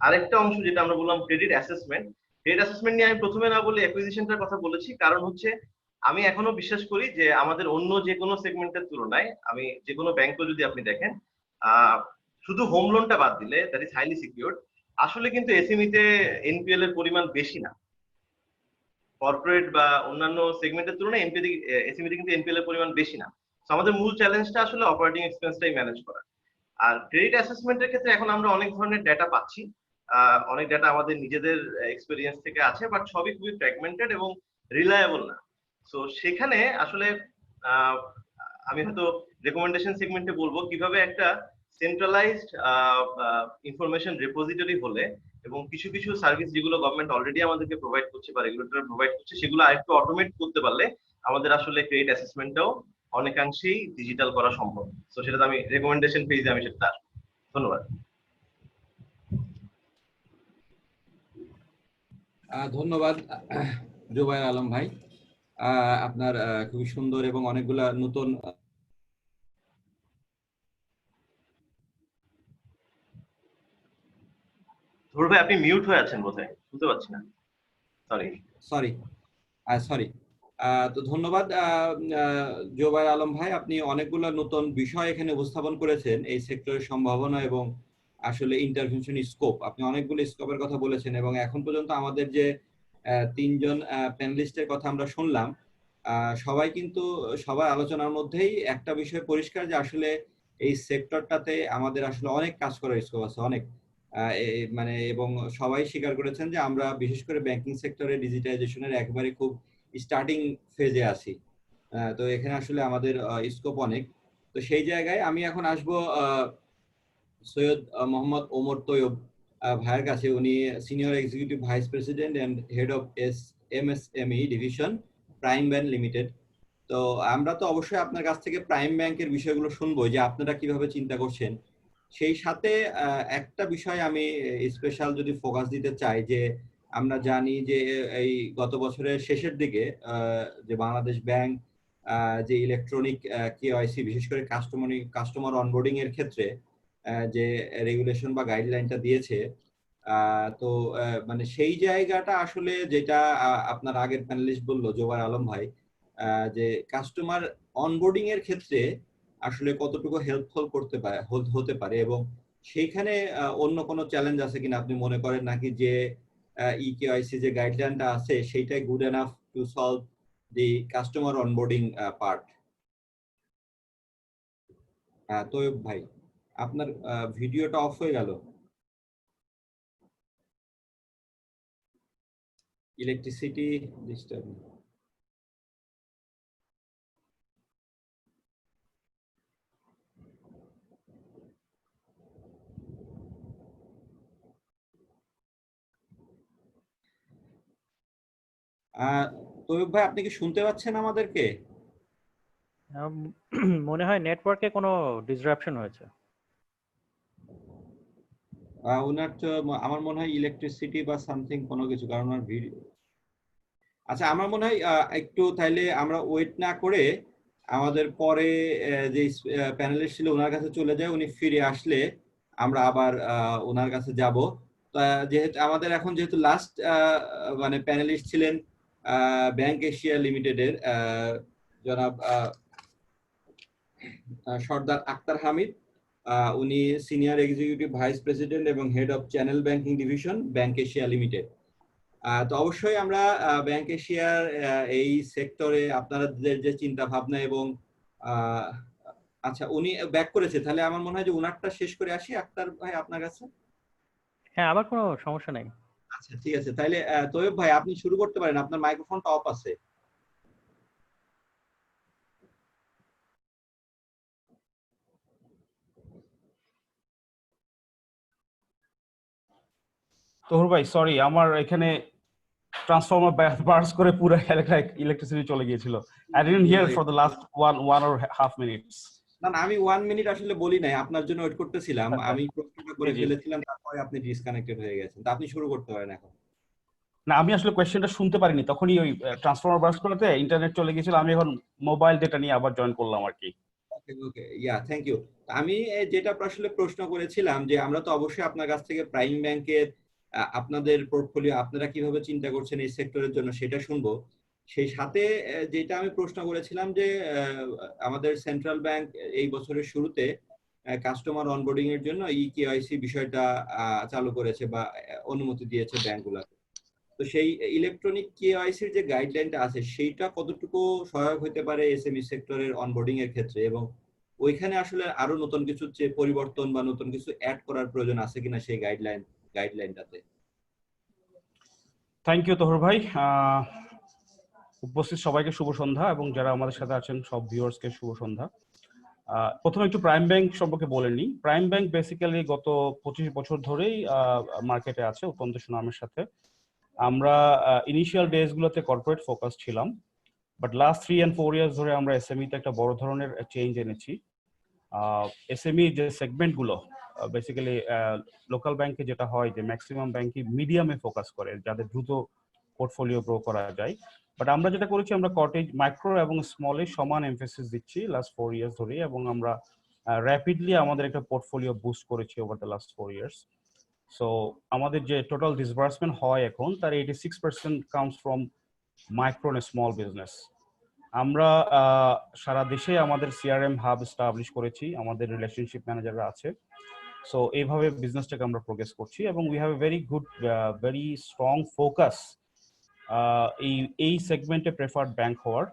আরেকটা অংশ যেটা আমরা বললাম ক্রেডিট অ্যাসেসমেন্ট। ক্রেডিট অ্যাসেসমেন্ট নিয়ে আমি প্রথমে না বলে অ্যাকুইজিশনটার কথা বলেছি, কারণ হচ্ছে আমি এখনো বিশ্বাস করি যে আমাদের অন্য যে কোনো সেগমেন্টের তুলনায়, আমি যে কোনো ব্যাংকও যদি আপনি দেখেন, শুধু হোম লোনটা বাদ দিলে দ্যাট ইজ হাইলি সিকিউরড, আসলে কিন্তু এসএমই তে এনপিএল এর পরিমাণ বেশি না। কর্পোরেট বা অন্যান্য সেগমেন্টের তুলনায় এসএমইতে কিন্তু এনপিএল এর পরিমাণ বেশি না। তো আমাদের মূল চ্যালেঞ্জটা আসলে অপারেটিং এক্সপেন্সটাই ম্যানেজ করা। আর ক্রেডিট অ্যাসেসমেন্টের ক্ষেত্রে এখন আমরা অনেক ধরনের ডেটা পাচ্ছি, অনেক ডেটা আমাদের নিজেদের এক্সপেরিয়েন্স থেকে আছে, বাট সবই খুবই ফ্র্যাগমেন্টেড এবং রিলায়েবল না। সো সেখানে আসলে আমি হয়তো রেকমেন্ডেশন সেগমেন্টে বলবো কিভাবে একটা সেন্ট্রালাইজড ইনফরমেশন রিপোজিটরি হলে এবং কিছু কিছু সার্ভিস যেগুলো গভর্নমেন্ট অলরেডি আমাদেরকে প্রোভাইড করছে বা রেগুলেটর প্রোভাইড করছে সেগুলো আরেকটু অটোমেট করতে পারলে আমাদের আসলে ক্রেডিট অ্যাসেসমেন্টটাও অনেকাংশেই ডিজিটাল করা সম্ভব। তো সেটা আমি রেকমেন্ডেশন পেজে আমি সেটা আসবো। ধন্যবাদ। ধন্যবাদ জুবায়ের আলম ভাই, আপনার খুবই সুন্দর এবং অনেকগুলা নতুন ধরুন ভাই আপনি মিউট হয়ে আছেন বোধহয়, শুনতে পাচ্ছি না। সরি। তো ধন্যবাদ জুবায়ের আলম ভাই, আপনি অনেকগুলো নতুন বিষয় এখানে উপস্থাপন করেছেন, এই সেক্টরের সম্ভাবনা এবং আসলে ইন্টারভেনশন স্কোপ। আপনি অনেকগুলো স্কোপের কথা বলেছেন এবং এখন পর্যন্ত আমাদের যে তিনজন প্যানেলিস্টের কথা আমরা শুনলাম, সবাই কিন্তু সবার আলোচনার মধ্যেই একটা বিষয় পরিষ্কার যে আসলে এই সেক্টরটাতে আমাদের আসলে অনেক কাজ করার স্কোপ আছে, অনেক মানে, এবং সবাই স্বীকার করেছেন যে আমরা বিশেষ করে ব্যাংকিং সেক্টরে ডিজিটাইজেশনের একবারে খুব স্টার্টিং ফেজে আছি। তো এখানে আসলে আমাদের স্কোপ অনেক। তো সেই জায়গায় আমি এখন আসবো সৈয়দ মোহাম্মদ ওমর তৈয়ব ভাইয়ের কাছে। উনি senior executive vice president and head of MSME division, Prime Bank Limited. তো আমরা তো অবশ্যই আপনার কাছ থেকে প্রাইম ব্যাংকের বিষয়গুলো শুনবো যে আপনারা কিভাবে চিন্তা করছেন। সেই সাথে একটা বিষয় আমি স্পেশাল যদি ফোকাস দিতে চাই, যে আমরা জানি যে এই গত বছরের শেষের দিকে যে বাংলাদেশ ব্যাংক যে ইলেকট্রনিক কেওয়াইসি, বিশেষ করে কাস্টমার অনবোর্ডিং এর ক্ষেত্রে যে রেগুলেশন বা গাইডলাইনটা দিয়েছে, তো মানে সেই জায়গাটা আসলে যেটা আপনার আগের প্যানেলিস্ট বললো জুবায়ের আলম ভাই, যে কাস্টমার অনবোর্ডিং এর ক্ষেত্রে আসলে কতটুকু হেল্পফুল হতে পারে এবং সেইখানে অন্য কোনো চ্যালেঞ্জ আছে কিনা আপনি মনে করেন, নাকি যে ইকেওয়াইসি যে গাইডলাইনটা আছে সেইটাই good enough to solve the customer onboarding part? Taiyab ভাই, আপনার ভিডিওটা অফ হয়ে গেল। Electricity disturb. তৈয়ব ভাই, আপনি কি শুনতে পাচ্ছেন আমাদেরকে? মনে হয় নেটওয়ার্কে কোনো ডিসরাপশন হয়েছে। ওনার তো আমার মনে হয় ইলেকট্রিসিটি বা সামথিং কোনো কিছু, কারণ ওনার ভিডিও। আচ্ছা, আমার মনে হয় একটু তাইলে আমরা ওয়েট না করে আমাদের পরে যে প্যানেলিস্ট ছিল ওনার কাছে চলে যায়। উনি ফিরে আসলে আমরা আবার ওনার কাছে যাব। যেহেতু আমাদের এখন যেহেতু লাস্ট মানে প্যানেলিস্ট ছিলেন ব্যাংক এশিয়া লিমিটেডের জনাব সর্দার আক্তার হামিদ, উনি সিনিয়র এক্সিকিউটিভ ভাইস প্রেসিডেন্ট এবং head of channel banking division, bank Asia limited. তো অবশ্যই আমরা ব্যাংক এশিয়ার এই সেক্টরে আপনাদের যে চিন্তা ভাবনা এবং আচ্ছা, উনি ব্যাক করেছে, তাহলে আমার মনে হয় যে উনারটা শেষ করে আসি আক্তার ভাই আপনার কাছে। হ্যাঁ, আমার কোনো সমস্যা নাই। আচ্ছা, ঠিক আছে, তাহলে তৈয়ব ভাই আপনি শুরু করতে পারেন, আপনার মাইক্রোফোনটা অফ আছে। তোহর ভাই সরি, আমার এখানে ট্রান্সফর্মার বার্স্ট করে পুরো এলাকায় ইলেকট্রিসিটি চলে গিয়েছিল। I didn't here for the last 1.5 minutes. না, আমি 1 মিনিট আসলে বলি নাই, আপনার জন্য ওয়েট করতেছিলাম। আমি প্রশ্নটা করে ফেলেছিলাম, তারপরে আপনি ডিসকানেক্টেড হয়ে গেছেন। তা আপনি শুরু করতে পারেন এখন। না, আমি আসলে কোয়েশ্চেনটা শুনতে পারিনি, তখনই ওই ট্রান্সফর্মার বার্স্ট করতে ইন্টারনেট চলে গিয়েছিল। আমি এখন মোবাইল ডেটা নিয়ে আবার জয়েন করলাম আর কি। ওকে, থ্যাংক ইউ। আমি যেটা আসলে প্রশ্ন করেছিলাম যে আমরা তো অবশ্যই আপনার কাছ থেকে প্রাইম ব্যাংকের আপনাদের পোর্টফোলিও আপনারা কিভাবে চিন্তা করছেন এই সেক্টরের জন্য সেটা শুনবো। সেই সাথে যেটা আমি প্রশ্ন করেছিলাম যে আমাদের সেন্ট্রাল ব্যাংক এই বছরের শুরুতে কাস্টমার অনবোর্ডিং এর জন্য ইকেওয়াইসি বিষয়টা চালু করেছে বা অনুমতি দিয়েছে ব্যাংকগুলোকে। তো সেই ইলেকট্রনিক কেওয়াইসির যে গাইডলাইনটা আছে সেইটা কতটুকু সহায়ক হতে পারে এসএমই সেক্টরের অনবোর্ডিং এর ক্ষেত্রে, এবং ওইখানে আসলে আরো নতুন কিছু যে পরিবর্তন বা নতুন কিছু অ্যাড করার প্রয়োজন আছে কিনা সেই গাইডলাইনটাতে? থ্যাংক ইউ তোহর ভাই। উপস্থিত সবাইকে শুভ সন্ধ্যা, এবং যারা আমাদের সাথে আছেন সব ভিউয়ার্সকে শুভ সন্ধ্যা। প্রথমে একটু প্রাইম ব্যাংক সম্পর্কে বলে নিই। প্রাইম ব্যাংক বেসিক্যালি গত 25 বছর ধরেই মার্কেটে আছে অত্যন্ত সুনামের সাথে। আমরা ইনিশিয়াল ডেজ গুলোতে কর্পোরেট ফোকাস ছিলাম, বাট লাস্ট 3 and 4 ইয়ার্স ধরে আমরা এসএমই তে একটা বড় ধরনের চেঞ্জ এনেছি। এসএমই যে সেগমেন্ট গুলো বেসিক্যালি লোকাল ব্যাংকে যেটা হয় যে ম্যাক্সিমাম ব্যাংকই মিডিয়ামে ফোকাস করে, যাদের দ্রুত পোর্টফোলিও গ্রো করা যায়। বাট আমরা যেটা করেছি, আমরা কটেজ, মাইক্রো এবং স্মলে সমান এমফেসিস দিচ্ছি লাস্ট 4 ইয়ার্স ধরে, এবং আমরা র্যাপিডলি আমাদের একটা পোর্টফোলিও বুস্ট করেছি over the last 4 years. So আমাদের যে টোটাল ডিসবার্সমেন্ট হয় এখন, তার 86% comes from micro and small business. আমরা সারা দেশে আমাদের সিআরএম হাব এস্টাবলিশ করেছি, আমাদের রিলেশনশিপ ম্যানেজাররা আছে। সো এইভাবে বিজনেসটাকে আমরা প্রোগ্রেস করছি, এবং we have a very good, very strong focus এই সেগমেন্টে প্রেফার্ড ব্যাংক হওয়ার।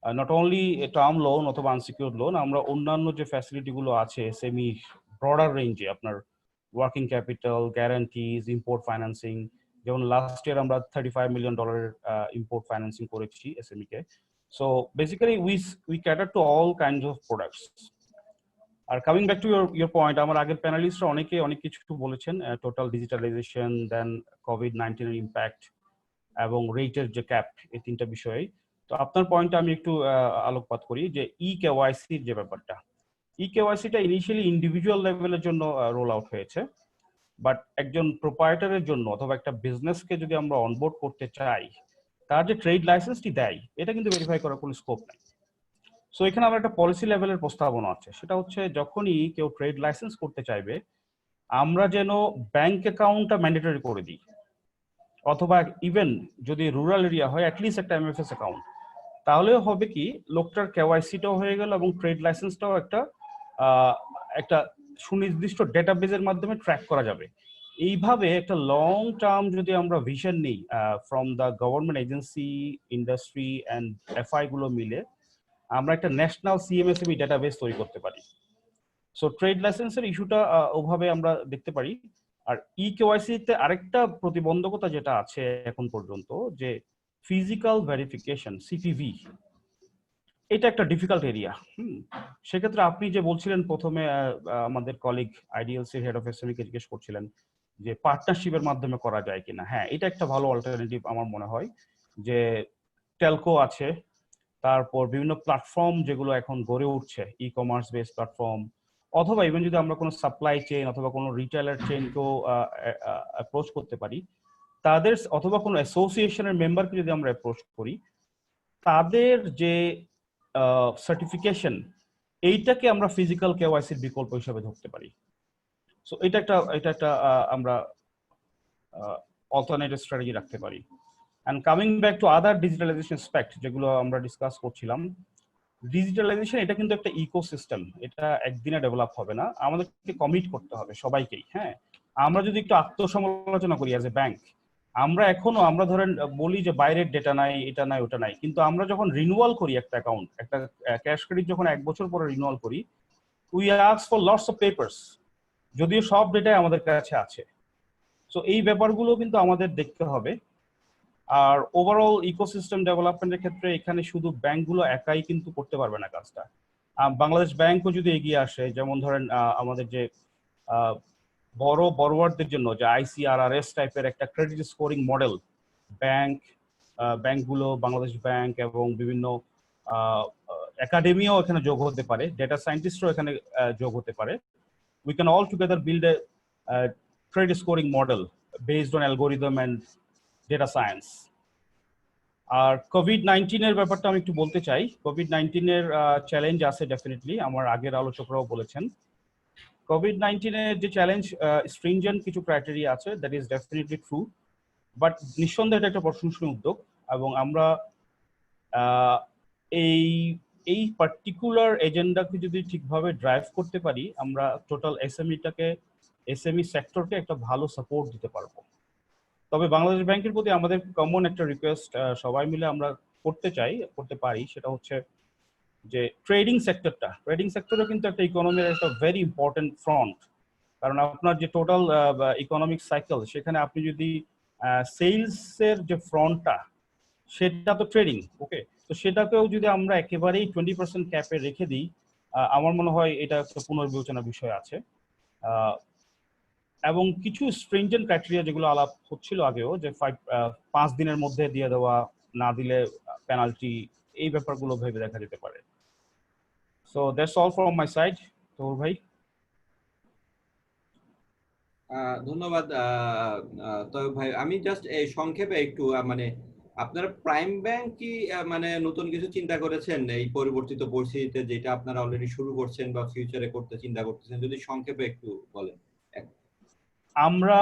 নট অনলি টার্ম লোন অথবা আনসিকিউর্ড লোন, আমরা অন্যান্য যে ফ্যাসিলিটিগুলো আছে সেমি ব্রডার রেঞ্জে, আপনার working capital, guarantees, import financing, যেমন লাস্ট ইয়ার আমরা $35 million ইম্পোর্ট ফাইন্যান্সিং করেছি SME K. So basically we cater to all kinds of products. Are coming back to your point, আমার আগের প্যানেলিস্টরা অনেক কিছু বলেছেন, টোটাল ডিজিটালাইজেশন, দেন COVID-19 এর ইম্প্যাক্ট এবং রেটের যে ক্যাপ, এই তিনটা বিষয়ে। তো আপনার পয়েন্টটা আমি একটু আলোকপাত করি যে কেওয়াইসির যে ব্যাপারটা। কেওয়াইসিটা ইনিশিয়ালি ইন্ডিভিজুয়াল লেভেলের জন্য রোল আউট হয়েছে, বাট একজন প্রোপাইটারের জন্য অথবা একটা বিজনেসকে যদি আমরা অনবোর্ড করতে চাই, তার যে ট্রেড লাইসেন্সটি দেয় এটা কিন্তু ভেরিফাই করার কোনো স্কোপ নাই। সো এখানে আমরা একটা পলিসি লেভেলের প্রস্তাবনা আছে, সেটা হচ্ছে যখনই কেউ ট্রেড লাইসেন্স করতে চাইবে, আমরা যেন ব্যাংক অ্যাকাউন্টটা ম্যান্ডেটরি করে দিই, অথবা ইভেন যদি রুরাল এরিয়া হয় অ্যাটলিস্ট একটা এমএফএস অ্যাকাউন্ট। তাহলেও হবে কি, লোকটার কেওয়াইসিটাও হয়ে গেল এবং ট্রেড লাইসেন্সটাও একটা সুনির্দিষ্ট ডেটাবেজের মাধ্যমে ট্র্যাক করা যাবে। এইভাবে একটা লং টার্ম যদি আমরা ভিশন নিই from the government agency, industry and FI গুলো মিলে, আমরা একটা ন্যাশনাল সিএমএসএমই ডেটাবেস তৈরি করতে পারি। সো ট্রেড লাইসেন্সের ইস্যুটা ওভাবে আমরা দেখতে পারি। আর কেওয়াইসিতে আরেকটা প্রতিবন্ধকতা যেটা আছে এখন পর্যন্ত, যে ফিজিক্যাল ভেরিফিকেশন, সিপিভি, এটা একটা ডিফিকাল্ট এরিয়া। সেক্ষেত্রে আপনি যে বলছিলেন প্রথমে, আমাদের কলিগ আইডিএলসির হেড অফ এসএমই কে জিজ্ঞেস করছিলেন যে পার্টনারশিপের মাধ্যমে করা যায় কিনা। হ্যাঁ, এটা একটা ভালো অল্টারনেটিভ আমার মনে হয়। যে টেলকো আছে, তারপর বিভিন্ন প্ল্যাটফর্ম যেগুলো এখন গড়ে উঠছে, ই কমার্স বেসড প্ল্যাটফর্ম, অথবা ইভেন যদি আমরা কোনো সাপ্লাই চেইন অথবা কোনো রিটেলার চেইনকেও অ্যাপ্রোচ করতে পারি, তাদের অথবা কোনো অ্যাসোসিয়েশনের মেম্বারকে যদি আমরা অ্যাপ্রোচ করি, তাদের যে সার্টিফিকেশন, এইটাকে আমরা ফিজিক্যাল কেওয়াইসির বিকল্প হিসেবে ধরতে পারি। সো এটা একটা আমরা অল্টারনেটিভ স্ট্র্যাটেজি রাখতে পারি। And coming back to other digitalization aspect যেগুলো আমরা ডিসকাস করছিলাম, ডিজিটালাইজেশন এটা কিন্তু একটা ইকোসিস্টেম, এটা একদিনে ডেভেলপ হবে না, আমাদেরকে কমিট করতে হবে সবাইকেই। হ্যাঁ, আমরা যদি একটু আত্মসমালোচনা করি অ্যাজ এ ব্যাংক, আমরা ধরেন বলি যে বাইরের ডেটা নাই, এটা নাই, ওটা নাই, কিন্তু আমরা যখন রিনিউয়াল করি একটা অ্যাকাউন্ট, একটা ক্যাশ ক্রেডিট যখন 1 বছর পরে রিনিউয়াল করি, we ask for lots of papers, যদিও সব ডেটাই আমাদের কাছে আছে। সো এই ব্যাপারগুলো কিন্তু আমাদের দেখতে হবে। আর ওভারঅল ইকোসিস্টেম ডেভেলপমেন্টের ক্ষেত্রে এখানে শুধু ব্যাংকগুলো একাই কিন্তু করতে পারবে না কাজটা। বাংলাদেশ ব্যাংকও যদি এগিয়ে আসে, যেমন ধরেন আমাদের যে বড় বড়ওয়ারদের জন্য যে ICRRS টাইপের একটা ক্রেডিট স্কোরিং মডেল, ব্যাংকগুলো, বাংলাদেশ ব্যাংক এবং বিভিন্ন একাডেমিও এখানে যোগ হতে পারে, ডেটা সায়েন্টিস্টও এখানে যোগ হতে পারে। We can all together build a credit scoring model based on algorithm and data science. আর COVID-19 এর ব্যাপারটা আমি একটু বলতে চাই। COVID-19 এর চ্যালেঞ্জ আছে ডেফিনেটলি, আমার আগের আলোচকরাও বলেছেন। COVID-19 এর যে চ্যালেঞ্জ, স্ট্রিনজেন্ট কিছু ক্রাইটেরিয়া আছে, that is definitely true, but নিঃসন্দেহে এটা একটা প্রশংসনীয় উদ্যোগ, এবং আমরা এই পার্টিকুলার এজেন্ডাকে যদি ঠিকভাবে ড্রাইভ করতে পারি, আমরা টোটাল এসএমই সেক্টরকে একটা ভালো সাপোর্ট দিতে পারবো। তবে বাংলাদেশ ব্যাংকের প্রতি আমাদের কমন একটা রিকোয়েস্ট সবাই মিলে আমরা করতে পারি, সেটা হচ্ছে যে ট্রেডিং সেক্টরও কিন্তু একটা ইকোনমির একটা ভেরি ইম্পর্টেন্ট ফ্রন্ট। কারণ আপনার যে টোটাল ইকোনমিক সাইকেল, সেখানে আপনি যদি সেলসের যে ফ্রন্টটা সেটা তো ট্রেডিং, ওকে, তো সেটাকেও যদি আমরা একেবারেই 20% ক্যাপে রেখে দিই, আমার মনে হয় এটা একটা পুনর্বিবেচনার বিষয় আছে। এবং কিছু স্ট্রিনজেন্ট ক্রাইটেরিয়া যেগুলো আলাপ হচ্ছিল আগেও, যে 5 দিনের মধ্যে দিয়ে দেওয়া, না দিলে পেনাল্টি, এই ব্যাপারগুলো ভেবে দেখা যেতে পারে। So that's all from my side. তো ভাই ধন্যবাদ তবে ভাই, আমি জাস্ট এই সংক্ষেপে একটু মানে আপনারা প্রাইম ব্যাংক কি মানে নতুন কিছু চিন্তা করেছেন এই পরিবর্তিত পরিস্থিতিতে, যেটা আপনারা অলরেডি শুরু করছেন বা ফিউচারে করতে চিন্তা করতেছেন, যদি সংক্ষেপে একটু বলেন। আমরা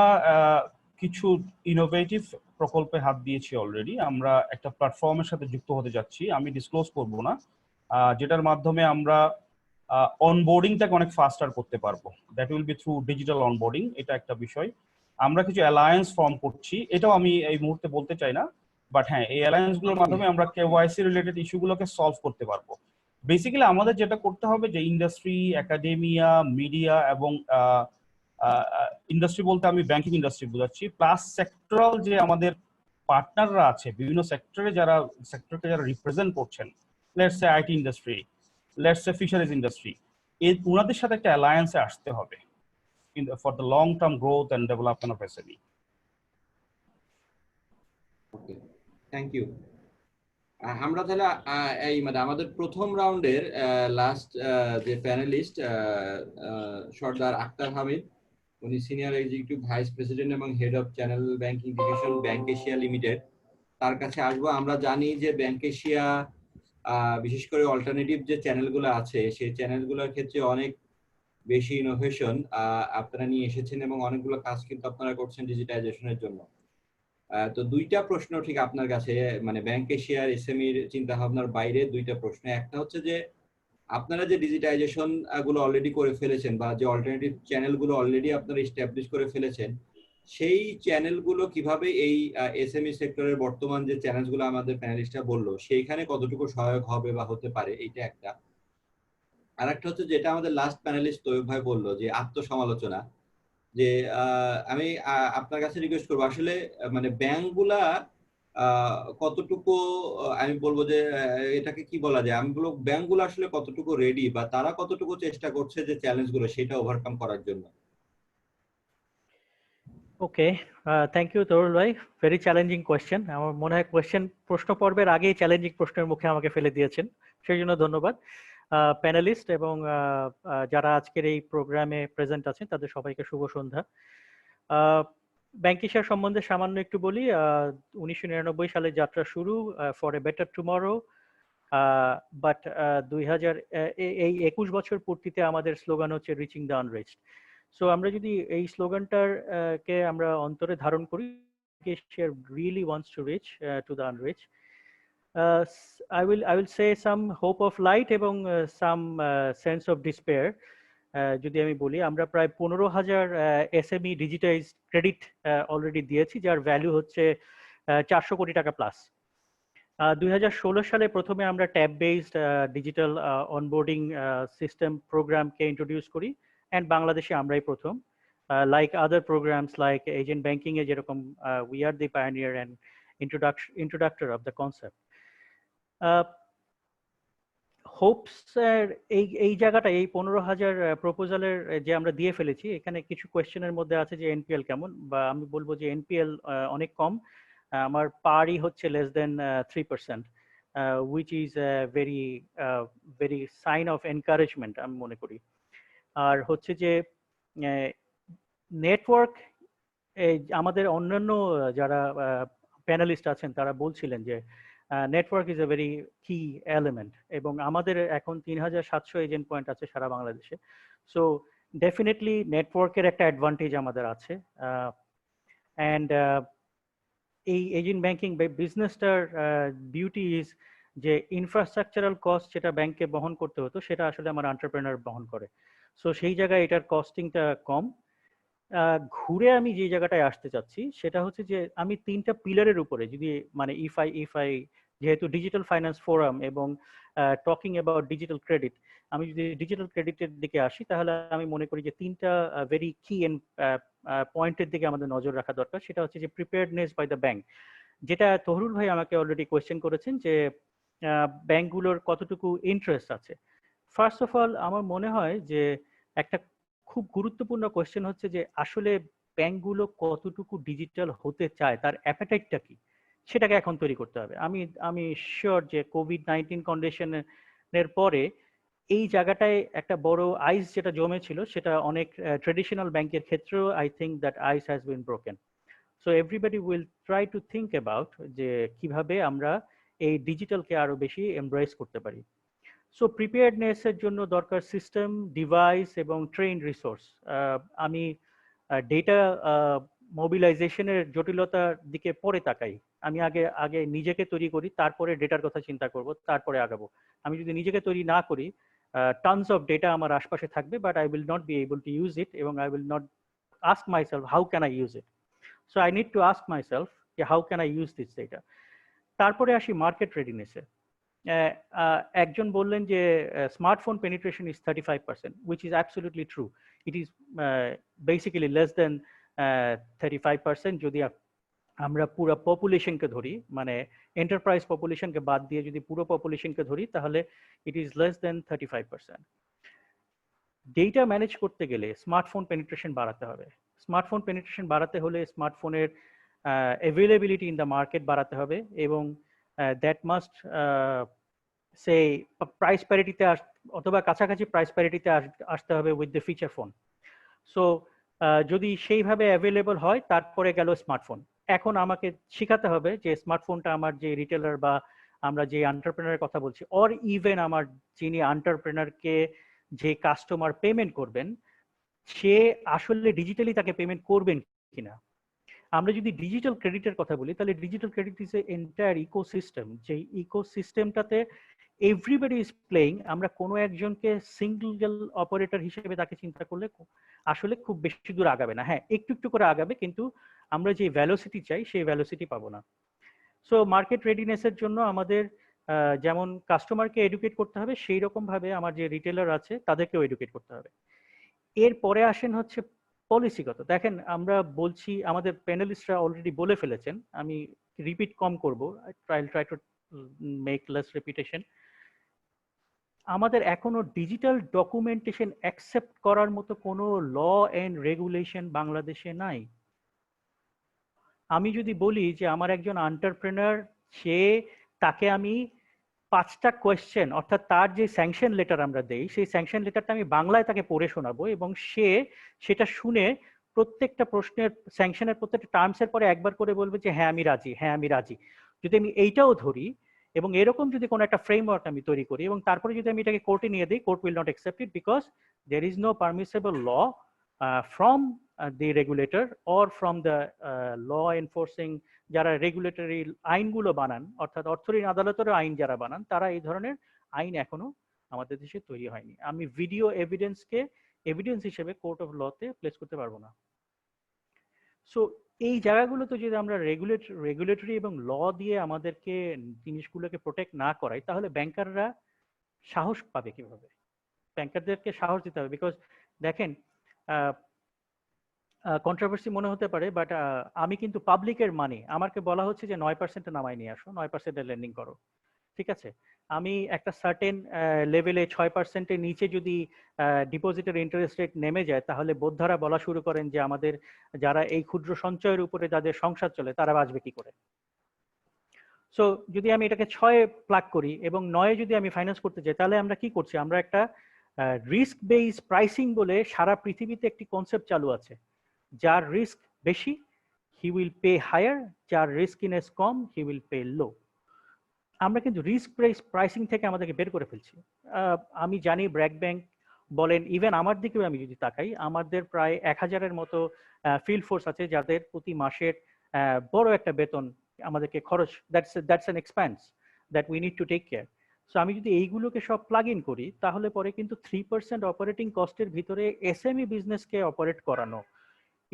কিছু ইনোভেটিভ প্রকল্পে হাত দিয়েছি অলরেডি। আমরা একটা প্ল্যাটফর্মের সাথে যুক্ত হতে যাচ্ছি, আমি ডিসক্লোজ করব না, যেটার মাধ্যমে আমরা অনবোর্ডিংটাকে অনেক ফাস্টার করতে পারবো। That will be through digital onboarding, এটা একটা বিষয়। আমরা কিছু অ্যালায়েন্স ফর্ম করছি, এটাও আমি এই মুহূর্তে বলতে চাই না, বাট হ্যাঁ, এই অ্যালায়েন্সগুলোর মাধ্যমে আমরা কেওয়াইসি রিলেটেড ইস্যুগুলোকে সলভ করতে পারবো। বেসিক্যালি আমাদের যেটা করতে হবে, যে ইন্ডাস্ট্রি, একাডেমিয়া, মিডিয়া এবং ইন্ডাস্ট্রি বলতে আমি ব্যাংকিং ইন্ডাস্ট্রি বোঝাচ্ছি, প্লাস সেক্টরাল যে আমাদের পার্টনাররা আছে বিভিন্ন সেক্টরকে যারা রিপ্রেজেন্ট করছেন, let's say IT industry, let's say fisheries industry, ওনাদের সাথে একটা অ্যালায়েন্সে আসতে হবে for the long term growth and development of SME. Okay, thank you. আমরা তাহলে এই মানে আমাদের প্রথম রাউন্ডের লাস্ট যে প্যানেলিস্ট সর্দার আক্তার হামিদ, উনি সিনিয়র এক্সিকিউটিভ ভাইস প্রেসিডেন্ট এবং head of channel banking division bank Asia limited, তার কাছে আসবো। আমরা জানি যে ব্যাংক এশিয়া বিশেষ করে অল্টারনেটিভ যে চ্যানেলগুলো আছে, সেই চ্যানেলগুলোর ক্ষেত্রে অনেক বেশি ইনোভেশন আপনারা নিয়ে এসেছেন এবং অনেকগুলো কাজ কিন্তু আপনারা করছেন ডিজিটাইজেশনের জন্য। তো দুইটা প্রশ্ন ঠিক আপনার কাছে, মানে ব্যাংক এশিয়ার এসএমইর চিন্তা ভাবনার বাইরে দুইটা প্রশ্ন। একটা হচ্ছে যে আপনারা যে ডিজিটাইজেশন গুলো অলরেডি করে ফেলেছেন বা যে অল্টারনেটিভ চ্যানেলগুলো অলরেডি আপনারা এস্টাবলিশ করে ফেলেছেন, সেই চ্যানেলগুলো কিভাবে এই এসএমই সেক্টরের বর্তমান যে চ্যালেঞ্জগুলো আমাদের প্যানেলিস্টরা বললো সেইখানে কতটুকু সহায়ক হবে বা হতে পারে, এইটা একটা। আর একটা হচ্ছে যেটা আমাদের লাস্ট প্যানেলিস্ট তৈয়ব ভাই বললো, যে আত্মসমালোচনা, যে আমি আপনার কাছে রিকোয়েস্ট করবো, আসলে মানে ব্যাংকগুলা কতটুকু, আমি বলবো যে এটাকে কি বলা যায়, আমি বলবো ব্যাংকগুলো আসলে কতটুকু রেডি বা তারা কতটুকু চেষ্টা করছে যে চ্যালেঞ্জগুলো সেটা ওভারকাম করার জন্য। ওকে, থ্যাংক ইউ তরুল ভাই, ভেরি চ্যালেঞ্জিং কোয়েশ্চেন। আমার মনে হয় প্রশ্ন পর্বের আগেই চ্যালেঞ্জিং প্রশ্নের মুখে আমাকে ফেলে দিয়েছেন, সেই জন্য ধন্যবাদ। প্যানেলিস্ট এবং যারা আজকের এই প্রোগ্রামে প্রেজেন্ট আছেন তাদের সবাইকে শুভ সন্ধ্যা। ব্যাংক এশিয়া সম্বন্ধে সামান্য একটু বলি। 1999 সালে যাত্রা শুরু, for a better tomorrow, but 21 বছর পূর্তিতে আমাদের স্লোগান হচ্ছে রিচিং দ্য আনরিচড। সো আমরা যদি এই স্লোগানটার কে আমরা অন্তরে ধারণ করি, Asia really wants to reach to the unreached, I will say some hope of light এবং some sense of despair. যদি আমি বলি, আমরা প্রায় 15,000 এসএমই ডিজিটাইজ ক্রেডিট অলরেডি দিয়েছি, যার ভ্যালু হচ্ছে 400 কোটি টাকা প্লাস। 2016 সালে প্রথমে আমরা tab based digital onboarding system প্রোগ্রামকে ইন্ট্রোডিউস করি, অ্যান্ড বাংলাদেশে আমরাই প্রথম। Like other programs like agent banking এ যেরকম we are the pioneer and introductor of the concept. হোপস এই জায়গাটা, এই 15,000 প্রপোজালের যে আমরা দিয়ে ফেলেছি, এখানে কিছু কোয়েশ্চেনের মধ্যে আছে যে এনপিএল কেমন, বা আমি বলবো যে এনপিএল অনেক কম। আমার পারই হচ্ছে less than 3%, which is very sign of encouragement আমি মনে করি। আর হচ্ছে যে নেটওয়ার্ক, আমাদের অন্যান্য যারা প্যানেলিস্ট আছেন তারা বলছিলেন যে নেটওয়ার্ক ইজ এ ভেরি কি এলিমেন্ট, এবং আমাদের এখন 3,700 এজেন্ট পয়েন্ট আছে সারা বাংলাদেশে। সো ডেফিনেটলি নেটওয়ার্কের একটা অ্যাডভান্টেজ আমাদের আছে। অ্যান্ড এই এজেন্ট ব্যাংকিং বিজনেসটার বিউটি ইজ যে ইনফ্রাস্ট্রাকচারাল কস্ট যেটা ব্যাংকে বহন করতে হতো, সেটা আসলে আমার এন্টারপ্রেনার বহন করে। সো সেই জায়গায় এটার কস্টিংটা কম। ঘুরে আমি যে জায়গাটায় আসতে চাচ্ছি সেটা হচ্ছে যে আমি তিনটা পিলারের উপরে যদি মানে ইফআই যেহেতু ডিজিটাল ফাইন্যান্স ফোরাম এবং টকিং অ্যাবাউট ডিজিটাল ক্রেডিট, আমি যদি ডিজিটাল ক্রেডিটের দিকে আসি তাহলে আমি মনে করি যে তিনটা ভেরি কি এন্ড পয়েন্টের দিকে আমাদের নজর রাখা দরকার। সেটা হচ্ছে যে প্রিপেয়ারনেস বাই দ্য ব্যাংক, যেটা তহরুল ভাই আমাকে অলরেডি কোয়েশ্চেন করেছেন যে ব্যাংকগুলোর কতটুকু ইন্টারেস্ট আছে। ফার্স্ট অফ অল আমার মনে হয় যে একটা খুব গুরুত্বপূর্ণ কোয়েশ্চেন হচ্ছে যে আসলে ব্যাংকগুলো কতটুকু ডিজিটাল হতে চায়, তার অ্যাপেটাইটটা কি, সেটাকে এখন তৈরি করতে হবে। আমি শিওর যে কোভিড-19 কন্ডিশনের পরে এই জায়গাটায় একটা বড় আইস যেটা জমেছিল সেটা অনেক ট্রেডিশনাল ব্যাংকের ক্ষেত্রেও I think that ice has been broken. So everybody will try to think about যে কিভাবে আমরা এই ডিজিটালকে আরো বেশি এমব্রেস করতে পারি। সো প্রিপেয়ারনেসের জন্য দরকার সিস্টেম, ডিভাইস এবং ট্রেন রিসোর্স। আমি ডেটা মোবিলাইজেশনের জটিলতার দিকে পরে তাকাই। আমি আগে নিজেকে তৈরি করি, তারপরে ডেটার কথা চিন্তা করব, তারপরে আগাবো। আমি যদি নিজেকে তৈরি না করি, টনস অফ ডেটা আমার আশপাশে থাকবে, but I will not be able to use it, এবং I will not ask myself how can I use it. So I need to ask myself যে how can I use this data. তারপরে আসি market রেডিনেসে। একজন বললেন যে smartphone penetration is 35%, which is absolutely true. It is basically less than 35% যদি আমরা পুরো পপুলেশনকে ধরি, মানে এন্টারপ্রাইজ পপুলেশনকে বাদ দিয়ে যদি পুরো পপুলেশনকে ধরি তাহলে it is less than 35%. Data manage করতে গেলে স্মার্টফোন পেনিট্রেশন বাড়াতে হবে। স্মার্টফোন পেনিট্রেশন বাড়াতে হলে স্মার্টফোনের অ্যাভেলেবিলিটি ইন দ্য মার্কেট বাড়াতে হবে, এবং দ্যাট মাস্ট সে প্রাইস প্যারিটিতে অথবা কাছাকাছি প্রাইস প্যারিটিতে আসতে হবে with the feature phone. So যদি সেইভাবে অ্যাভেলেবল হয় তারপরে গেল স্মার্টফোন। এখন আমাকে শেখাতে হবে যে স্মার্টফোনটা আমার যে রিটেলার বা আমরা যে এন্টারপ্রেনারের কথা বলছি, অর ইভেন আমার যিনি এন্টারপ্রেনারকে যে কাস্টমার পেমেন্ট করবেন সে আসলে ডিজিটালি তাকে পেমেন্ট করবেন কিনা। আমরা যদি ডিজিটাল ক্রেডিটের কথা বলি তাহলে digital credit is a entire ecosystem, যে ইকোসিস্টেমটাতে এভরিবডি ইজ প্লেইং। আমরা কোনো একজনকে সিঙ্গল অপারেটর হিসেবে তাকে চিন্তা করলে আসলে খুব বেশি দূর আগাবে না। হ্যাঁ, একটু একটু করে আগাবে, কিন্তু আমরা যে ভ্যালোসিটি চাই সেই ভ্যালোসিটি পাবো না। সো মার্কেট রেডিনেসের জন্য আমাদের যেমন কাস্টমারকে এডুকেট করতে হবে, সেই রকম ভাবে আমার যে রিটেলার আছে তাদেরকেও এডুকেট করতে হবে। এরপরে আসেন হচ্ছে পলিসিগত। দেখেন আমরা বলছি, আমাদের প্যানেলিস্টরা অলরেডি বলে ফেলেছেন, আমি রিপিট কম করব, try to make less repetition. আমাদের এখনো ডিজিটাল ডকুমেন্টেশন অ্যাকসেপ্ট করার মতো কোনো ল এন্ড রেগুলেশন বাংলাদেশে নাই। আমি যদি বলি যে আমার একজন এন্টারপ্রেনার, তাকে আমি 5টা কোয়েশ্চেন, অর্থাৎ তার যে স্যাংশন লেটার আমরা দেই সেই স্যাংশন লেটারটা আমি বাংলায় তাকে পড়ে শোনাবো, এবং সে সেটা শুনে প্রত্যেকটা প্রশ্নের স্যাংশনের প্রত্যেকটা টার্মসের পরে একবার করে বলবে যে হ্যাঁ আমি রাজি, হ্যাঁ আমি রাজি। যদি আমি এইটাও ধরি এবং এরকম যদি কোনো একটা ফ্রেমওয়ার্ক আমি তৈরি করি এবং তারপরে যদি আমি এটাকে কোর্টে নিয়ে দিই, court will not accept it, because there is no permissible law from the regulator or from the law enforcing যারা রেগুলেটরি আইনগুলো বানান, অর্থাৎ অর্থঋণ আদালতের আইন যারা বানান, তারা এই ধরনের আইন এখনো আমাদের দেশে তৈরি হয়নি। আমি ভিডিও এভিডেন্সকে এভিডেন্স হিসেবে কোর্ট অফ লতে প্লেস করতে পারবো না। সো এই জায়গাগুলোতে যদি আমরা রেগুলেটরি এবং ল দিয়ে আমাদেরকে জিনিসগুলোকে প্রোটেক্ট না করাই তাহলে ব্যাংকাররা সাহস পাবে কিভাবে? ব্যাংকারদেরকে সাহস দিতে হবে, বিকজ দেখেন কন্ট্রোভার্সি মনে হতে পারে, বাট আমি কিন্তু পাবলিকের মানি আমাকে বলা হচ্ছে যে 9% নামাই নিয়ে আসো, 9% লেন্ডিং করো, ঠিক আছে। আমি একটা সার্টেন লেভেলে 6% নিচে যদি ডিপোজিটের ইন্টারেস্ট রেট নেমে যায় তাহলে বোদ্ধারা বলা শুরু করেন যে আমাদের যারা এই ক্ষুদ্র সঞ্চয়ের উপরে যাদের সংসার চলে তারা বাঁচবে কি করে। সো যদি আমি এটাকে 6-এ প্লাগ করি এবং 9-এ যদি আমি ফাইন্যান্স করতে যাই তাহলে আমরা কি করছি? আমরা একটা রিস্ক বেস প্রাইসিং বলে সারা পৃথিবীতে একটি কনসেপ্ট চালু আছে। যার রিস্ক বেশি হি উইল পে হায়ার, যার রিস্কিনেস কম হি উইল পে লো। আমরা কিন্তু রিস্ক প্রাইসিং থেকে আমাদেরকে বের করে ফেলছি। আমি জানি ব্র্যাক ব্যাংক বলেন, ইভেন আমার দিকেও আমি যদি তাকাই, আমাদের প্রায় 1000-এর মতো ফিল্ড ফোর্স আছে যাদের প্রতি মাসের বড় একটা বেতন আমাদেরকে খরচ, that's an expense that we need to take care. So আমি যদি এইগুলোকে সব প্লাগ ইন করি তাহলে পরে কিন্তু 3% অপারেটিং কস্টের ভিতরে এসএমই বিজনেসকে অপারেট করানো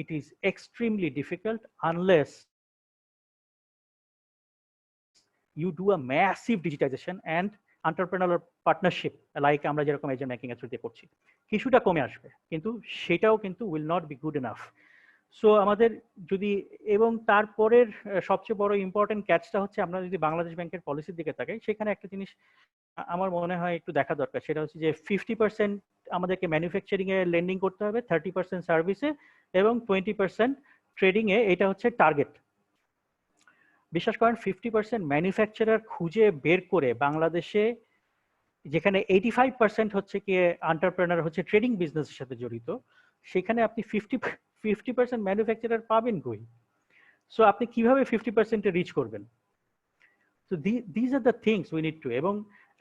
it is extremely difficult unless you do a massive digitization and entrepreneurial partnership like আমরা যেরকম এজেন্ট ব্যাংকিং এর থ্রুতে করছি কিছুটা কমে আসবে কিন্তু সেটাও কিন্তু will not be good enough. So আমাদের যদি এবং তারপরের সবচেয়ে বড় ইম্পর্টেন্ট ক্যাচটা হচ্ছে আমরা যদি বাংলাদেশ ব্যাংকের পলিসির দিকে তাকাই সেখানে একটা জিনিস আমার মনে হয় একটু দেখা দরকার, সেটা হচ্ছে যে 50% আমাদেরকে ম্যানুফ্যাকচারিং এ লেন্ডিং করতে হবে, 30% সার্ভিসে এবং 20% ট্রেডিং এ। এটা হচ্ছে টার্গেট। বিশ্বাস করেন 50% ম্যানুফ্যাকচারার খুঁজে বের করে বাংলাদেশে, যেখানে 85% হচ্ছে কি এন্টারপ্রেনার হচ্ছে ট্রেডিং বিজনেসের সাথে জড়িত, সেখানে আপনি 50% ম্যানুফ্যাকচারার পাবেন কই? সো আপনি কিভাবে 50% এ রিচ করবেন? So this are the things we need two. এবং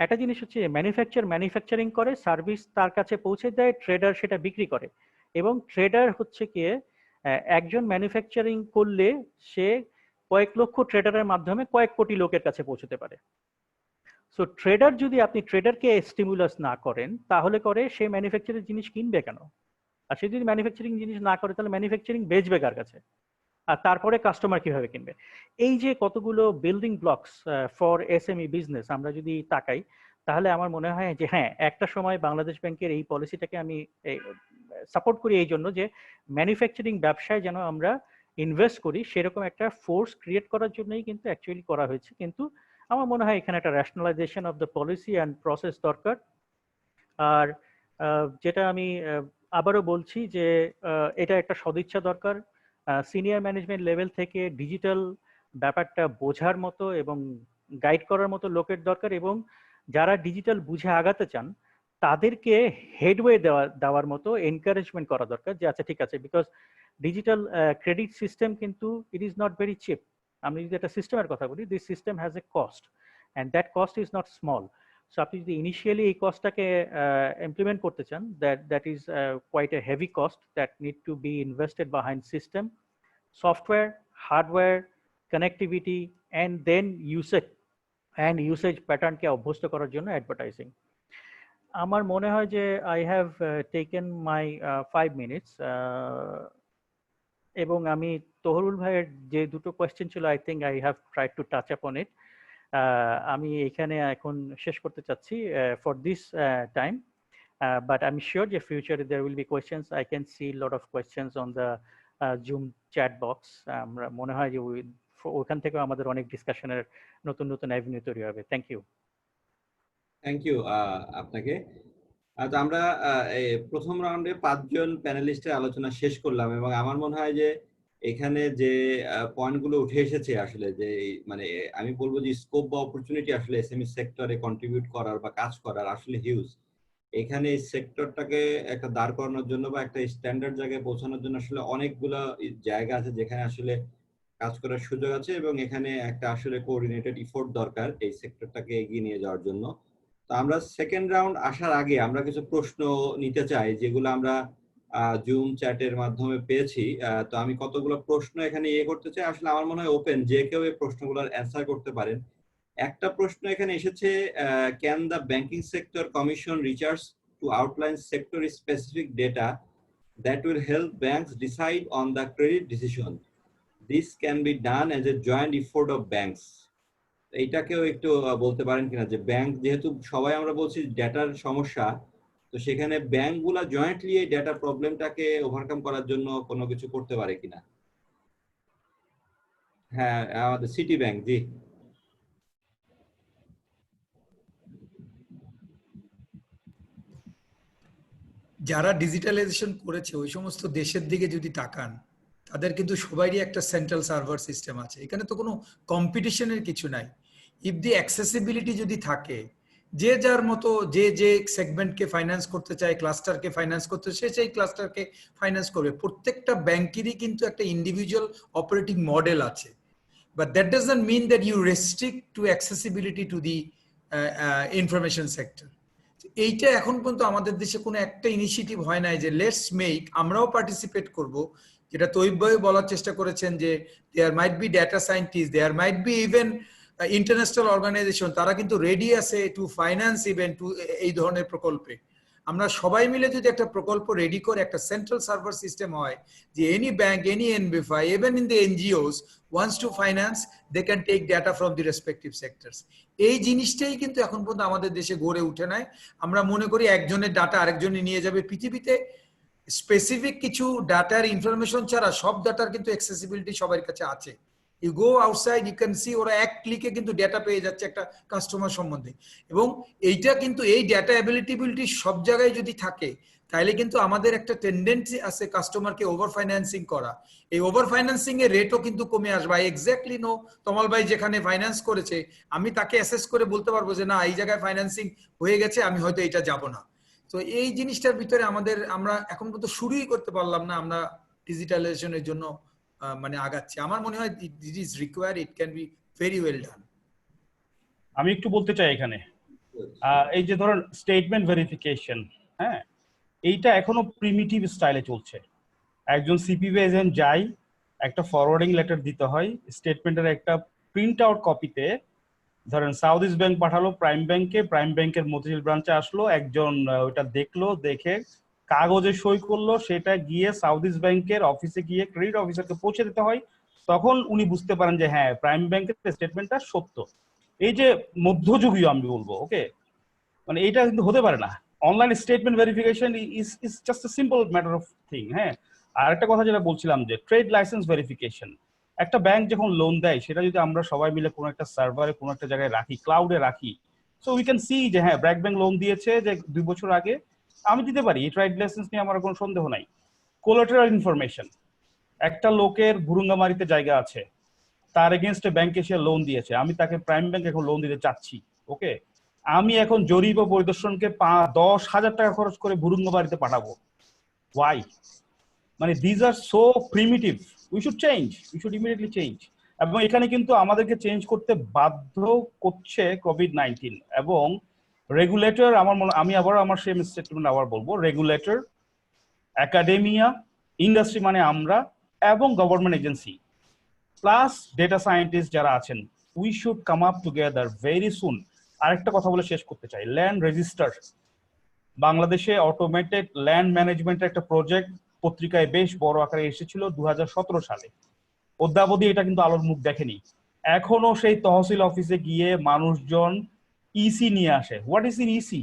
একটা জিনিস হচ্ছে ম্যানুফ্যাকচারিং করে, সার্ভিস তার কাছে পৌঁছে দেয়, ট্রেডার সেটা বিক্রি করে। এবং ট্রেডার হচ্ছে কি একজন ম্যানুফ্যাকচারিং করলে সে কয়েক লক্ষ ট্রেডারের মাধ্যমে কয়েক কোটি লোকের কাছে পৌঁছতে পারে। সো ট্রেডার যদি আপনি ট্রেডারকে স্টিমুলাস না করেন তাহলে করে সে ম্যানুফ্যাকচারিং জিনিস কিনবে কেন? আর সে যদি ম্যানুফ্যাকচারিং জিনিস না করে তাহলে ম্যানুফ্যাকচারিং বেচবে কার কাছে? আর তারপরে কাস্টমার কিভাবে কিনবে? এই যে কতগুলো building blocks for SME business আমরা যদি তাকাই তাহলে আমার মনে হয় যে হ্যাঁ, একটা সময় বাংলাদেশ ব্যাংকের এই পলিসিটাকে আমি সাপোর্ট করি এই জন্য যে ম্যানুফ্যাকচারিং ব্যবসায় যেন আমরা ইনভেস্ট করি সেরকম একটা ফোর্স ক্রিয়েট করার জন্যই কিন্তু অ্যাকচুয়ালি করা হয়েছে। কিন্তু আমার মনে হয় এখানে একটা rationalisation of the policy and process দরকার। আর যেটা আমি আবারও বলছি যে এটা একটা সদিচ্ছা দরকার, সিনিয়র ম্যানেজমেন্ট লেভেল থেকে ডিজিটাল ব্যাপারটা বোঝার মতো এবং গাইড করার মতো লোকের দরকার, এবং যারা ডিজিটাল বুঝে আগাতে চান তাদেরকে হেডওয়ে দেওয়ার মতো এনকারেজমেন্ট করা দরকার যে আচ্ছা ঠিক আছে, বিকজ ডিজিটাল ক্রেডিট সিস্টেম কিন্তু it is not very cheap. আমি যদি একটা সিস্টেমের কথা বলি, this system has a cost and that cost is not small. So আপনি যদি ইনিশিয়ালি এই কস্টটাকে ইমপ্লিমেন্ট করতে চান, that is quite a heavy cost that need to be invested behind system, software, hardware, connectivity and then usage প্যাটার্নকে অভ্যস্ত করার জন্য অ্যাডভার্টাইজিং। আমার মনে হয় যে I have taken my 5 minutes, এবং আমি তহরুল ভাইয়ের যে দুটো কোয়েশ্চেন ছিল I think I have tried to touch upon it. আমি এখানে এখন শেষ করতে চাচ্ছি for this time, but I am sure যে ফিউচারে there will be questions. I can see lot of questions on the Zoom chat box. আমরা মনে হয় যে ওখান থেকেও আমাদের অনেক ডিসকাশনের নতুন নতুন অ্যাভিনিউ তৈরি হবে। থ্যাংক ইউ আপনাকে। আচ্ছা, আমরা প্রথম রাউন্ডে 5 জন প্যানেলিস্টের আলোচনা শেষ করলাম এবং আমার মনে হয় যে এখানে যে পয়েন্টগুলো উঠে এসেছে আসলে যে মানে আমি বলবো যে স্কোপ বা অপরচুনিটি আসলে এসএমই সেক্টরে কন্ট্রিবিউট করার বা কাজ করার আসলে হিউজ। এখানে এই সেক্টরটাকে একটা দাঁড় করানোর জন্য বা একটা স্ট্যান্ডার্ড জায়গায় পৌঁছানোর জন্য আসলে অনেকগুলো জায়গা আছে যেখানে আসলে কাজ করার সুযোগ আছে এবং এখানে একটা আসলে কোঅর্ডিনেটেড এফোর্ট দরকার এই সেক্টরটাকে এগিয়ে নিয়ে যাওয়ার জন্য। তো আমরা সেকেন্ড রাউন্ড আসার আগে আমরা কিছু প্রশ্ন নিতে চাই যেগুলো আমরা জুম চ্যাটের মাধ্যমে পেয়েছি। তো আমি কতগুলো প্রশ্ন এখানে করতে চাই, আসলে আমার মনে হয় ওপেন, যে কেউ এই প্রশ্নগুলোর অ্যান্সার করতে পারেন। একটা প্রশ্ন এখানে এসেছে, can the banking sector commission recharge to outline sector specific data that will help banks decide on the credit decision? This can be done as a joint effort of banks. এইটাকেও একটু বলতে পারেন কিনা যে ব্যাংক, যেহেতু সবাই আমরা বলছি ডেটার সমস্যা, তো সেখানে ব্যাংকগুলা জয়েন্টলি এই ডেটা প্রবলেমটাকে ওভারকাম করার জন্য কোনো কিছু করতে পারে কিনা? হ্যাঁ, আমাদের সিটি ব্যাংক। জি, যারা ডিজিটালাইজেশন করেছে ওই সমস্ত দেশের দিকে যদি তাকান, তাদের কিন্তু সবারই একটা সেন্ট্রাল সার্ভার সিস্টেম আছে। এখানে তো কোনো কম্পিটিশনের কিছু নাই। ইফ দি অ্যাক্সেসিবিলিটি যদি থাকে, যে যার মতো যে সেগমেন্টকে ফাইন্যান্স করতে চায়, ক্লাস্টারকে ফাইন্যান্স করতে চায়, সেই ক্লাস্টারকে ফাইন্যান্স করবে। প্রত্যেকটা ব্যাংকেরই কিন্তু একটা ইন্ডিভিজুয়াল অপারেটিং মডেল আছে, but that doesn't mean that you restrict to accessibility to the information sector. এইটা এখন পর্যন্ত আমাদের দেশে কোনো একটা ইনিশিয়েটিভ হয় নাই যে লেটস মেক, আমরাও পার্টিসিপেট করব, যেটা তৈব ভাই বলার চেষ্টা করেছেন যে there might be data scientist, there might be even international organization, তারা কিন্তু রেডি আছে টু ফাইন্যান্স ইভেন টু এই ধরনের প্রকল্পে। আমরা সবাই মিলে যদি একটা প্রকল্প রেডি করে একটা সেন্ট্রাল সার্ভার সিস্টেম হয় যে any bank, any NBFI, even in the NGOs wants to finance, they can take data from the respective sectors. এই জিনিসটাই কিন্তু এখন পর্যন্ত আমাদের দেশে গড়ে উঠে নাই। আমরা মনে করি একজনের ডাটা আরেকজনে নিয়ে যাবে। পৃথিবীতে স্পেসিফিক কিছু ডাটার ইনফরমেশন ছাড়া সব ডাটার কিন্তু অ্যাক্সেসিবিলিটি সবার কাছে আছে। You go outside, you can see, ওরা এক ক্লিকে কিন্তু ডেটা পেয়ে যাচ্ছে একটা কাস্টমার সম্বন্ধে। এবং এইটা কিন্তু এই ডেটা অ্যাবিলিটিবিলিটি সব জায়গায় যদি থাকে, তাহলে কিন্তু আমাদের একটা টেন্ডেন্সি আছে কাস্টমারকে ওভার ফাইন্যান্সিং করা। এই ওভার ফাইন্যান্সিং এর রেটও কিন্তু কমে আসবে। আই এক্স্যাক্টলি নো তমাল ভাই যেখানে ফাইন্যান্স করেছে, আমি তাকে অ্যাসেস করে বলতে পারবো যে না, এই জায়গায় ফাইন্যান্সিং হয়ে গেছে, আমি হয়তো এটা যাব না। তো এই জিনিসটার ভিতরে আমরা এখন পর্যন্ত শুরুই করতে পারলাম না। আমরা ডিজিটালাইজেশনের জন্য মানে আগাচ্ছি। আমার মনে হয় it is required, it can be very well done. আমি একটু বলতে চাই এখানে, এই যে ধরুন স্টেটমেন্ট ভেরিফিকেশন, হ্যাঁ, এইটা এখনো প্রিমিটিভ স্টাইলে চলছে। একজন সিপিবি এজেন্ট যাই, একটা ফরওয়ার্ডিং লেটার দিতে হয়, স্টেটমেন্টের একটা প্রিন্ট আউট কপিতে ধরেন সাউথ ইস্ট ব্যাংক পাঠালো প্রাইম ব্যাংকে, প্রাইম ব্যাংকের মতিঝিল ব্রাঞ্চে আসলো, একজন ওইটা দেখলো, দেখে কাগজে সই করলো, সেটা গিয়ে সাউথ ইস্ট ব্যাংকের অফিসে গিয়ে ক্রেডিট অফিসারকে পৌঁছে দিতে হয়। তখন উনি বুঝতে পারেন যে হ্যাঁ, প্রাইম ব্যাংকের স্টেটমেন্টটা সত্য। এই যে মধ্যযুগীয় আমি বলবো, ওকে, মানে এটা কিন্তু হতে পারে না। Online statement verification is just a simple matter of thing. হ্যাঁ, আর একটা কথা যেটা বলছিলাম যে ট্রেড লাইসেন্স ভেরিফিকেশন, একটা ব্যাংক যখন লোন দেয় সেটা যদি আমরা সবাই মিলে কোনো একটা সার্ভারে কোনো একটা জায়গায় রাখি, ক্লাউডে রাখি, সো উই ক্যান সি যে হ্যাঁ, ব্র্যাক ব্যাংক লোন দিয়েছে যে 2 বছর আগে, আমি দিতে পারি, এই ট্রেড লাইসেন্স নিয়ে আমার কোনো সন্দেহ নাই। কোলাটেরাল ইনফরমেশন, একটা লোকের ভুরুঙ্গামারিতে জায়গা আছে, তার এগেনস্টে ব্যাংকে সে লোন দিয়েছে, আমি তাকে প্রাইম ব্যাংক এখন লোন দিতে চাচ্ছি, ওকে, আমি এখন জরিপ ও পরিদর্শনকে 10,000 টাকা খরচ করে ভুরুঙ্গামারিতে পাঠাবো। ওয়াই? মানে these are so primitive, we should change, we should immediately change. এবং এখানে কিন্তু আমাদেরকে চেঞ্জ করতে বাধ্য করছে কোভিড-19 এবং রেগুলেটর। আমি আবার আমার সেম স্টেটমেন্ট আবার বলবো, রেগুলেটর, একাডেমিয়া, ইন্ডাস্ট্রি মানে আমরা, এবং government agency plus data scientist যারা আছেন, we should come up together very soon. আরেকটা কথা বলে শেষ করতে চাই, ল্যান্ড রেজিস্টার। বাংলাদেশে অটোমেটেড ল্যান্ড ম্যানেজমেন্টের একটা প্রজেক্ট পত্রিকায় বেশ বড় আকারে এসেছিল 2017 সালে। অদ্যাবধি এটা কিন্তু আলোর মুখ দেখেনি। এখনো সেই তহসিল অফিসে গিয়ে মানুষজন ইসি নিয়ে আসে। What is in EC?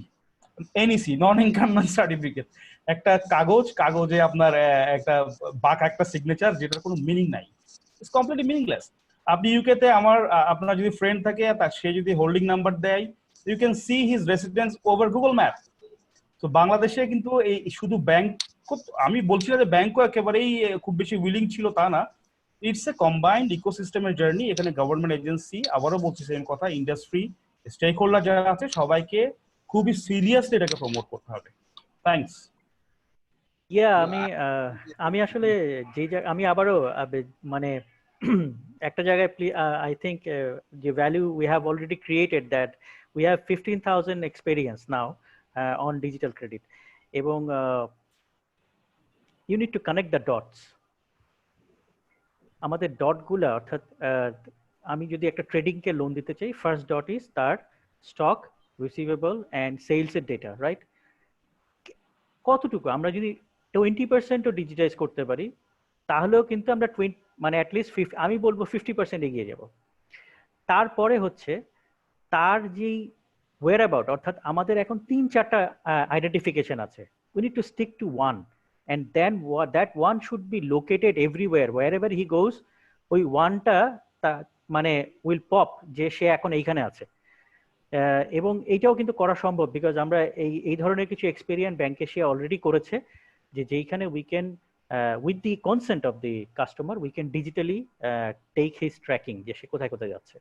NEC, non ইনকামমেন্ট certificate, একটা কাগজে আপনার একটা বাঁকা একটা সিগনেচার, যেটার কোনো মিনিং নাই, ইটস কমপ্লিটলি মিনিংলেস। আপনি ইউকেতে আপনার যদি ফ্রেন্ড থাকে, সে যদি হোল্ডিং নাম্বার দেয়, you can see his residence over Google map. তো বাংলাদেশে কিন্তু এই শুধু ব্যাংক, আমি বলছি না যে ব্যাংকও একেবারেই খুব বেশি উইলিং ছিল, তা না। ইটস এ কম্বাইন্ড ইকোসিস্টেমের জার্নি। এখানে গভর্নমেন্ট এজেন্সি, আবারও বলছি সেম কথা, ইন্ডাস্ট্রি, স্টেক হোল্ডার যারা আছে, সবাইকে খুবই সিরিয়াসলি এটাকে প্রমোট করতে হবে। থ্যাঙ্কস। আমি আসলে আমি আবারও মানে একটা জায়গায় আই থিঙ্ক যে value we have already created, that we have 15,000 experience now on digital credit, এবং you need to connect the dots. আমাদের ডটগুলো, অর্থাৎ আমি যদি একটা ট্রেডিংকে লোন দিতে চাই, ফার্স্ট ডট ইজ তার স্টক, রিসিভেবল অ্যান্ড সেলসের ডেটা, রাইট? কতটুকু আমরা যদি 20%ও ডিজিটাইজ করতে পারি, তাহলেও কিন্তু আমরা মানে অ্যাটলিস্ট আমি বলবো 50% এগিয়ে যাব। তারপরে হচ্ছে তার যেই ওয়্যার অ্যাবাউট, অর্থাৎ আমাদের এখন 3-4টা আইডেন্টিফিকেশন আছে, we need to stick to one, and then that one should be located everywhere, wherever he goes. ওই ওয়ানটা মানে উইল পপ যে সে এখন এইখানে আছে। এবং এইটাও কিন্তু করা সম্ভব, বিকজ আমরা এই ধরনের কিছু এক্সপেরিয়েন্স ব্যাংক এশিয়া অলরেডি করেছে, যেইখানে we can with the consent of the customer we can digitally take his tracking, যে সে কোথায় কোথায় যাচ্ছে,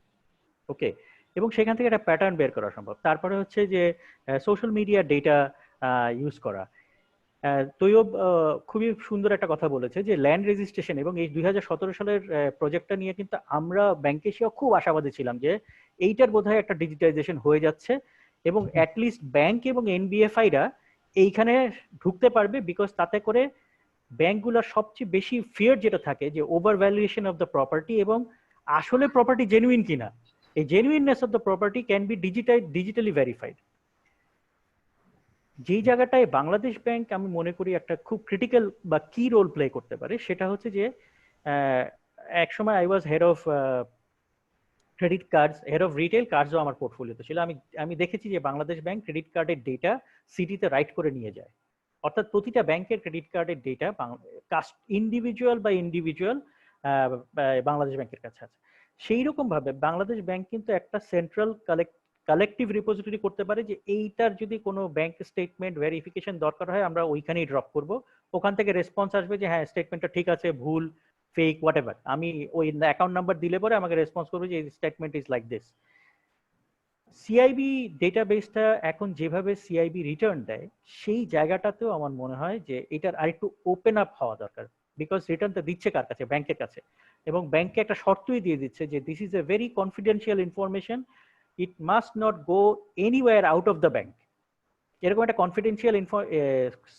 ওকে, এবং সেখান থেকে একটা প্যাটার্ন বের করা সম্ভব। তারপরে হচ্ছে যে সোশ্যাল মিডিয়া ডেটা ইউজ করা। তৈয়ব খুবই সুন্দর একটা কথা বলেছে যে ল্যান্ড রেজিস্ট্রেশন, এবং এই 2017 সালের প্রজেক্টটা নিয়ে কিন্তু আমরা ব্যাংকে এসেও খুব আশাবাদী ছিলাম যে এইটার বোধহয় একটা ডিজিটাইজেশন হয়ে যাচ্ছে, এবং অ্যাটলিস্ট ব্যাংক এবং এনবিএফআইরা এইখানে ঢুকতে পারবে, বিকজ তাতে করে ব্যাংকগুলোর সবচেয়ে বেশি ফিয়ার যেটা থাকে যে over valuation of the property, এবং আসলে প্রপার্টি জেনুইন কিনা, এই genuineness of the property can be digitally verified. যেই জায়গাটায় বাংলাদেশ ব্যাংক আমি মনে করি একটা খুব ক্রিটিক্যাল বা কি রোল প্লে করতে পারে, সেটা হচ্ছে যে এক সময় I was head of credit cards, head of retail কার্ডসও আমার পোর্টফোলিওতে ছিল। আমি দেখেছি যে বাংলাদেশ ব্যাংক ক্রেডিট কার্ডের ডেটা সিটিতে রাইট করে নিয়ে যায়, অর্থাৎ প্রতিটা ব্যাংকের ক্রেডিট কার্ডের ডেটা ইন্ডিভিজুয়াল বাংলাদেশ ব্যাংকের কাছে আছে। সেই রকম ভাবে বাংলাদেশ ব্যাংক কিন্তু একটা সেন্ট্রাল কালেকটিভ রিপোজিটরি করতে পারে যে এইটার যদি কোনো ব্যাংক স্টেটমেন্ট ভেরিফিকেশন দরকার হয় আমরা ওইখানেই ড্রপ করব, ওখান থেকে রেসপন্স আসবে যে হ্যাঁ স্টেটমেন্টটা ঠিক আছে, ভুল, ফেক, হোয়াট এভার। আমি ওই অ্যাকাউন্ট নাম্বার দিলে পরে আমাকে রেসপন্স করবে যে statement is like this. CIB ডেটাবেসটা এখন যেভাবে সিআইবি রিটার্ন দেয় সেই জায়গাটাতেও আমার মনে হয় যে এটার আরেকটু ওপেন আপ হওয়া দরকার, বিকজ রিটার্নটা দিচ্ছে কার কাছে? ব্যাংকের কাছে, এবং ব্যাংকে একটা শর্তই দিয়ে দিচ্ছে যে this is a very confidential information, it must not go anywhere out of the bank. এরকম একটা কনফিডেন্সিয়াল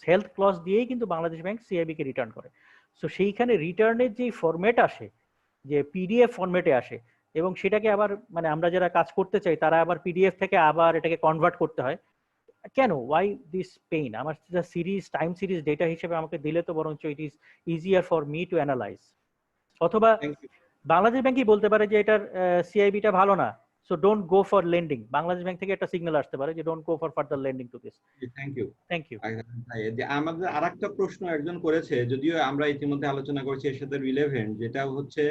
হেলথ ক্লজ দিয়েই কিন্তু বাংলাদেশ ব্যাংক সিআইবি কে রিটার্ন করে। সো সেইখানে রিটার্নের যে ফরম্যাট আসে, যে পিডিএফ ফরম্যাটে আসে, এবং সেটাকে আবার মানে আমরা যারা কাজ করতে চাই তারা আবার পিডিএফ থেকে আবার এটাকে কনভার্ট করতে হয় কেন? Why this pain? আমার সিরিজ টাইম সিরিজ ডেটা হিসেবে আমাকে দিলে তো বরঞ্চ it is easier for me to analyse. অথবা বাংলাদেশ ব্যাংকই বলতে পারে যে এটার সিআইবিটা ভালো না, so don't go for lending. Bangladesh Bank থেকে একটা সিগন্যাল আসতে পারে যে don't go for further lending to this. Thank you. Thank you. আমাদের আরেকটা প্রশ্ন একজন করেছে, যদিও আমরা ইতিমধ্যে আলোচনা করেছি এর সাথে রিলেভেন্ট, যেটা হচ্ছে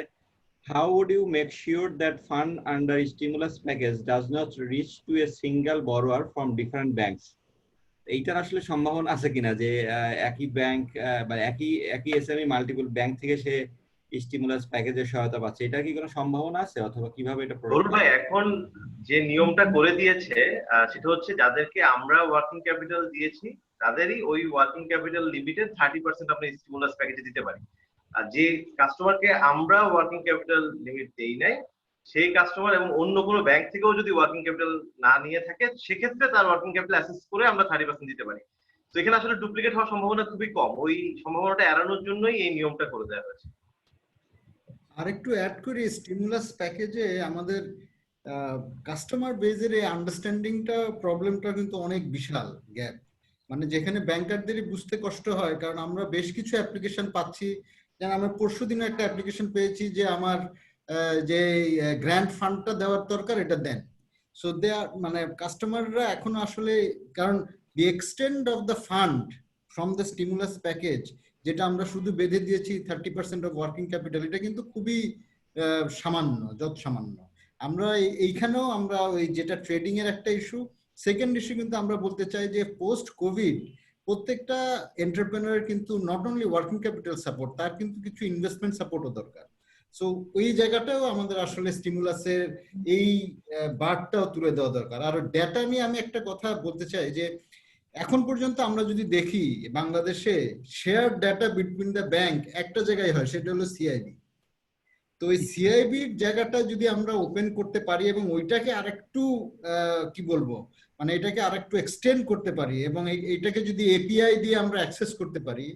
how would you make sure that fund under stimulus package does not reach to a single borrower from different banks? এইটার আসলে সম্ভাবনা আছে কিনা যে একই ব্যাংক বা একই এসএমই মাল্টিপল ব্যাংক থেকে সে স্টিমুলাস প্যাকেজের সহায়তা পাচ্ছে, এটা কি কোনো সম্ভাবনা আছে, অথবা কিভাবে এটা ধরুন ভাই এখন যে নিয়মটা করে দিয়েছে সেটা হচ্ছে যাদেরকে আমরা ওয়ার্কিং ক্যাপিটাল দিয়েছি তাদেরই ওই ওয়ার্কিং ক্যাপিটাল লিমিটের 30% আপনি স্টিমুলাস প্যাকেজে দিতে পারি। আর যে কাস্টমারকে আমরা ওয়ার্কিং ক্যাপিটাল লিমিট দেই নাই সেই কাস্টমার এবং অন্য কোনো ব্যাংক থেকেও যদি ওয়ার্কিং ক্যাপিটাল না নিয়ে থাকে সেক্ষেত্রে তার ওয়ার্কিং ক্যাপিটাল অ্যাসেস করে আমরা 30% দিতে পারি। তো এখানে আসলে ডুপ্লিকেট হওয়ার সম্ভাবনা খুবই কম, ওই সম্ভাবনাটা এড়ানোর জন্যই এই নিয়মটা করে দেওয়া হয়েছে। আরেকটু অ্যাড করি, স্টিমুলাস প্যাকেজে আমাদের কাস্টমার বেজের এই আন্ডারস্ট্যান্ডিংটা প্রবলেমটা কিন্তু অনেক বিশাল গ্যাপ, মানে যেখানে ব্যাংকারদেরই বুঝতে কষ্ট হয়, কারণ আমরা বেশ কিছু অ্যাপ্লিকেশন পাচ্ছি। যেমন আমরা পরশুদিনও একটা অ্যাপ্লিকেশন পেয়েছি যে আমার যে গ্র্যান্ট ফান্ডটা দেওয়ার দরকার এটা দেন। সো দে আর মানে কাস্টমাররা এখনো আসলে, কারণ the extend of the fund from the stimulus package যেটা আমরা শুধু বেঁধে দিয়েছি 30% অফ ওয়ার্কিং ক্যাপিটাল, এটা কিন্তু খুবই সামান্য, যত সামান্য। আমরা এইখানেও আমরা ওই যেটা ট্রেডিং এর একটা ইস্যু, সেকেন্ড ইস্যু কিন্তু আমরা বলতে চাই যে পোস্ট কোভিড প্রত্যেকটা এন্টারপ্রেনার কিন্তু not only working capital support, তার কিন্তু কিছু ইনভেস্টমেন্ট সাপোর্টও দরকার। সো ওই জায়গাটাও আমাদের আসলে স্টিমুলাসের এই বার্ডটাও তুলে দেওয়া দরকার। আর ডেটা নিয়ে আমি একটা কথা বলতে চাই যে এখন পর্যন্ত আমরা যদি দেখি বাংলাদেশে share data between the bank একটা জায়গায় হয়, সেটা হলো সিআইবি। তো ওই সিআইবির জায়গাটা যদি আমরা ওপেন করতে পারি এবং ওইটাকে আরেকটু কি বলবো মানে এটাকে আরেকটু এক্সটেন্ড করতে পারি এবং এইটাকে যদি এপিআই দিয়ে আমরা অ্যাক্সেস করতে পারি,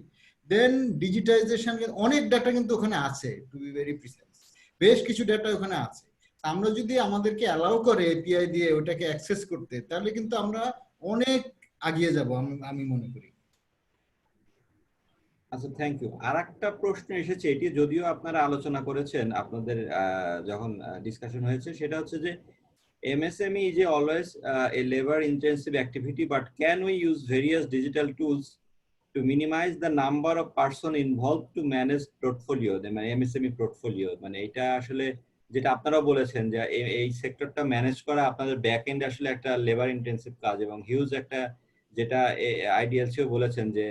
দেন ডিজিটাইজেশন, অনেক ডাটা কিন্তু ওখানে আছে, টু বি ভেরি প্রিসাইজ, বেশ কিছু ডাটা ওখানে আছে। আমরা যদি আমাদেরকে অ্যালাউ করে এপিআই দিয়ে ওটাকে অ্যাক্সেস করতে, তাহলে কিন্তু আমরা অনেক আগিয়ে যাব আমি মনে করি। আচ্ছা, থ্যাংক ইউ। আর একটা প্রশ্ন এসেছে, এটি যদিও আপনারা আলোচনা করেছেন আপনাদের যখন ডিসকাশন হয়েছে, সেটা হচ্ছে যে MSME is always a labor intensive activity, but can we use various digital tools to minimize the number of person involved to manage portfolio, মানে MSME portfolio? মানে এটা আসলে যেটা আপনারাও বলেছেন যে এই সেক্টরটা ম্যানেজ করা আপনাদের ব্যাক এন্ড আসলে একটা লেবার ইন্টেন্সিভ কাজ এবং হিউজ একটা, যেটা আইডিএলসিও বলেছেন যে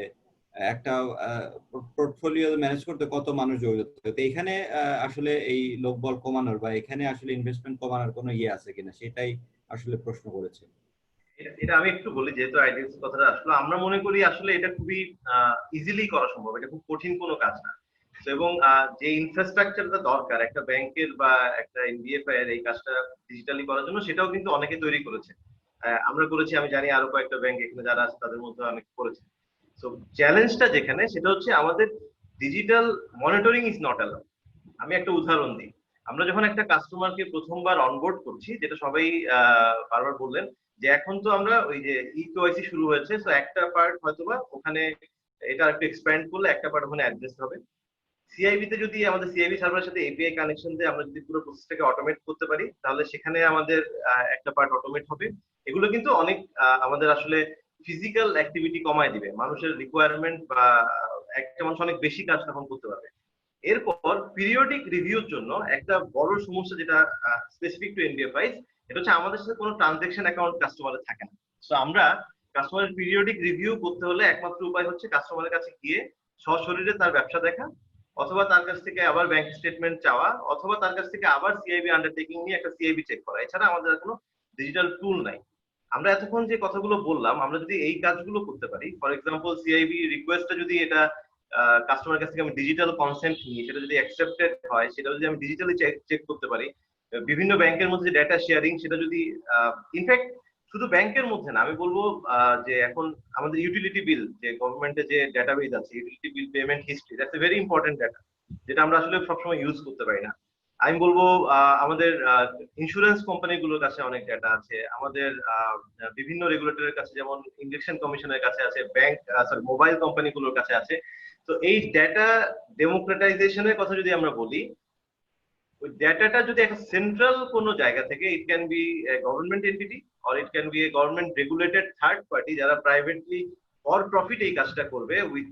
একটা পোর্টফোলিও ম্যানেজ করতে কত মানুষ জড়িত। তো এখানে আসলে এই লোকবল কমানোর বা এখানে আসলে ইনভেস্টমেন্ট কমানোর কোনো ইয়ে আছে কিনা, সেটাই আসলে প্রশ্ন করেছে। এটা আমি একটু বলি, যেহেতু আইডিয়াস কথাটা আসলে আমরা মনে করি আসলে এটা খুবই ইজিলি করা সম্ভব, এটা খুব কঠিন কোনো কাজ না। এবং যে ইনফ্রাস্ট্রাকচারটা দরকার একটা ব্যাংকের বা একটা এনবিএফআই এর এই কাজটা ডিজিটালি করার জন্য, সেটাও কিন্তু অনেকে তৈরি করেছে। আমরা করেছি, আমি জানি আরো কয়েকটা ব্যাংক এখানে যারা আছে তাদের মধ্যে অনেক করেছে। সো চ্যালেঞ্জটা যেখানে সেটা হচ্ছে আমাদের digital monitoring is not allowed. আমি একটা উদাহরণ দিই, আমরা যখন একটা কাস্টমারকে প্রথমবার অনবোর্ড করছি, যেটা সবাই বারবার বললেন যে এখন তো আমরা ওই যে ইকেওয়াইসি শুরু হয়েছে, তো একটা পার্ট হয়তোবা ওখানে এটা একটু এক্সপ্যান্ড করলে একটা পার্ট ওখানে অ্যাড্রেস হবে। সিআইবি তে যদি আমাদের সিআইবি সার্ভারের সাথে এপিআই কানেকশন দিয়ে আমরা যদি পুরো প্রসেসটাকে অটোমেট করতে পারি, তাহলে সেখানে আমাদের একটা পার্ট অটোমেট হবে। এগুলো কিন্তু অনেক আমাদের আসলে ফিজিক্যাল অ্যাক্টিভিটি কমায় দিবে, মানুষের রিকোয়ারমেন্ট বা একটা মানুষ অনেক বেশি কাজ তখন করতে পারবে। এরপর পিরিয়ডিক রিভিউর জন্য একটা বড় সমস্যা যেটা স্পেসিফিক টু এনবিএফআইস, এটা হচ্ছে আমাদের সাথে কোনো ট্রানজাকশন অ্যাকাউন্ট কাস্টমারের থাকে না। তো আমরা কাস্টমারের পিরিয়ডিক রিভিউ করতে হলে একমাত্র উপায় হচ্ছে কাস্টমারের কাছে গিয়ে সশরীরে তার ব্যবসা দেখা, অথবা তার কাছ থেকে আবার ব্যাংক স্টেটমেন্ট চাওয়া, অথবা তার কাছ থেকে আবার সিআইবি আন্ডারটেকিং নিয়ে একটা সিআইবি চেক করা। এছাড়া আমাদের কোনো ডিজিটাল টুল নাই। আমরা এতক্ষণ যে কথাগুলো বললাম, আমরা যদি এই কাজগুলো করতে পারি, ফর এক্সাম্পল সিআইবি রিকোয়েস্টটা যদি এটা কাস্টমার কাছ থেকে আমি ডিজিটাল কনসেন্ট নিই, সেটা যদি অ্যাকসেপ্টেড হয়, সেটা যদি আমি ডিজিটালি চেক করতে পারি, বিভিন্ন ব্যাংকের মধ্যে ডেটা শেয়ারিং, সেটা যদি ইনফ্যাক্ট শুধু ব্যাংকের মধ্যে না, আমি বলবো যে এখন আমাদের ইউটিলিটি বিল, যে গভর্নমেন্টের যে ডেটাবেজ আছে, utility bill payment history, that's a very important data, যেটা আমরা আসলে সবসময় ইউজ করতে পারি না। আমি বলবো আমাদের ইন্স্যুরেন্স কোম্পানিগুলোর কাছে অনেক ডেটা আছে, আমাদের বিভিন্ন রেগুলেটরের কাছে যেমন ইলেকশন কমিশনের কাছে আছে, ব্যাংক সরি মোবাইল কোম্পানিগুলোর কাছে আছে। তো এই ডেটা ডেমোক্রেটাইজেশনের কথা যদি আমরা বলি, ওই ডেটাটা যদি একটা সেন্ট্রাল কোনো জায়গা থেকে, it can be government entity or it can B a government regulated third party, যারা প্রাইভেটলি ফর প্রফিট এই কাজটা করবে উইথ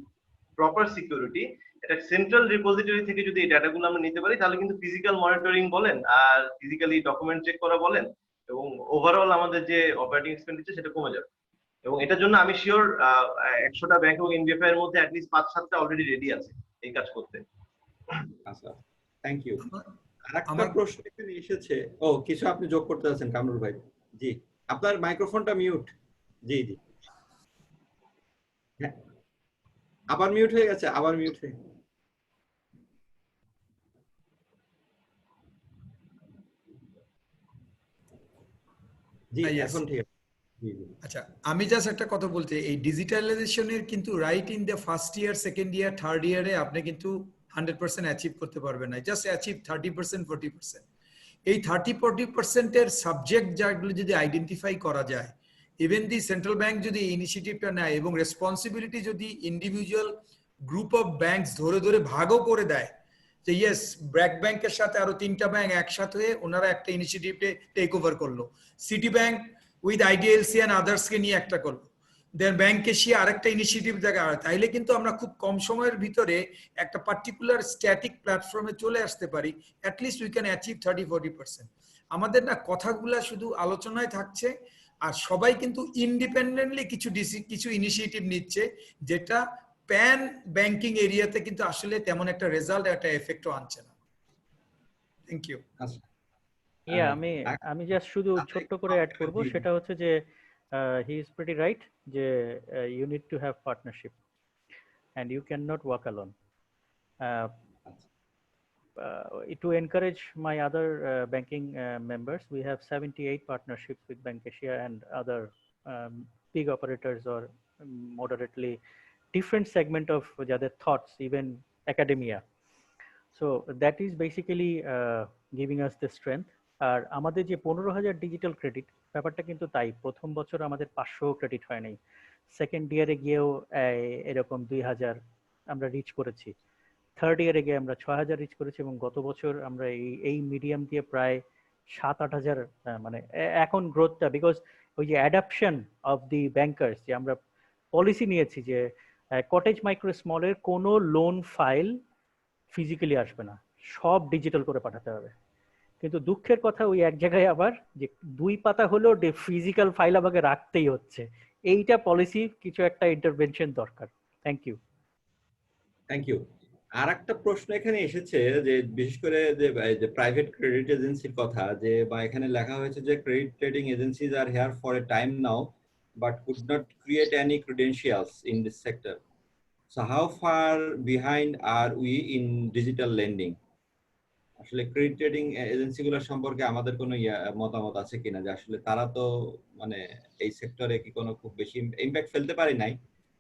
প্রপার সিকিউরিটি, এটা সেন্ট্রাল রিপোজিটরি থেকে যদি এই ডাটাগুলো আমরা নিতে পারি, তাহলে কিন্তু ফিজিক্যাল মনিটরিং বলেন আর ফিজিক্যালি ডকুমেন্ট চেক করা বলেন, এবং ওভারঅল আমাদের যে অপারেটিং এক্সপেন্ডিচার সেটা কমে যাবে। এবং এটার জন্য আমি শিওর 100টা ব্যাংক এবং এনবিএফআই এর মধ্যে অ্যাটলিস্ট 5-7টা অলরেডি রেডি আছে এই কাজ করতে। আচ্ছা, থ্যাংক ইউ। আরেকটা আমার প্রশ্ন এখানে এসেছে। ও, কিছু আপনি যোগ করতে যাচ্ছেন কামরুল ভাই? জি, আপনার মাইক্রোফোনটা মিউট। জি জি, হ্যাঁ, আবার মিউট হয়ে গেছে, আবার মিউট হয়ে। জি, yes. এখন ঠিক আছে। জি জি, আচ্ছা, আমি জাস্ট একটা কথা বলতে, এই ডিজিটালাইজেশনের কিন্তু right in the first year, second year, third ইয়ারে আপনি কিন্তু 100% অ্যাচিভ করতে পারবেন না, জাস্ট অ্যাচিভ 30%, 40%। এই 30-40%-এর সাবজেক্ট যেগুলো যদি আইডেন্টিফাই করা যায়, ইভেন দি সেন্ট্রাল ব্যাংক যদি এই ইনিশিয়েটিভটা নেয় এবং রেসপন্সিবিলিটি যদি ইন্ডিভিজুয়াল গ্রুপ অফ ব্যাংকস ধরে ধরে ভাগও করে দেয়, যে ইয়েস ব্র্যাক ব্যাংকের সাথে আরো 3টা ব্যাংক একসাথে হয়ে ওনারা একটা ইনিশিয়েটিভে টেক ওভার করলো, City Bank with IDLC and আদার্সকে নিয়ে একটা করলো, দেন ব্যাংক এশিয়া আরেকটা ইনিশিয়েটিভ দেখা হয়, তাইলে কিন্তু আমরা খুব কম সময়ের ভিতরে একটা পার্টিকুলার স্ট্যাটিক প্ল্যাটফর্মে চলে আসতে পারি। At least we can achieve 30-40%। আমাদের না কথাগুলা শুধু আলোচনায় থাকছে, আর সবাই কিন্তু ইন্ডিপেন্ডেন্টলি কিছু ইনিশিয়েটিভ নিচ্ছে, যেটা প্যান ব্যাংকিং এরিয়াতে কিন্তু আসলে তেমন একটা রেজাল্ট, একটা এফেক্টও আনছে না। Thank you. আচ্ছা, আমি জাস্ট শুধু ছোট্ট করে অ্যাড করব, সেটা হচ্ছে যে হি ইজ প্রিটি রাইট, যে you need to have partnership and you cannot walk alone. To encourage my other banking members, we have 78 partnerships with Bank Asia and other big operators or moderately different segment of their thoughts, even academia. So that is basically giving us the strength. আর আমাদের যে 15,000 digital credit ব্যাপারটা কিন্তু তাই, প্রথম বছর আমাদের 500 credit হয় নাই, সেকেন্ড ইয়ারে গিয়েও এরকম 2,000 আমরা রিচ করেছি, থার্ড ইয়ারে গিয়ে আমরা 6,000 রিচ করেছি, এবং গত বছর আমরা এই মিডিয়াম দিয়ে প্রায় 7-8,000, মানে এখন গ্রোথটা বিকজ ওই যে অ্যাডাপশন অফ দি ব্যাংকার্স, যে আমরা পলিসি নিয়েছি যে কটেজ মাইক্রো স্মলের কোনো লোন ফাইল ফিজিক্যালি আসবে না, সব ডিজিটাল করে পাঠাতে হবে। কিন্তু দুঃখের কথা, ওই এক জায়গায় আবার যে 2 পাতা হলেও ফিজিক্যাল ফাইল আমাকে রাখতেই হচ্ছে। এইটা পলিসি কিছু একটা ইন্টারভেনশন দরকার। Thank you. Thank you. আর একটা প্রশ্ন এখানে এসেছে, যে বিশেষ করে যে প্রাইভেট ক্রেডিট এজেন্সির কথা, যে বা এখানে লেখা হয়েছে যে credit trading agencies are here for a time now but could not create any credentials in this sector. So how far behind are we in digital lending? আসলে ক্রেডিট ট্রেডিং এজেন্সিগুলোর সম্পর্কে আমাদের কোনো মতামত আছে কিনা, যে আসলে তারা তো মানে এই সেক্টরে কি কোনো খুব বেশি ইম্প্যাক্ট ফেলতে পারে নাই,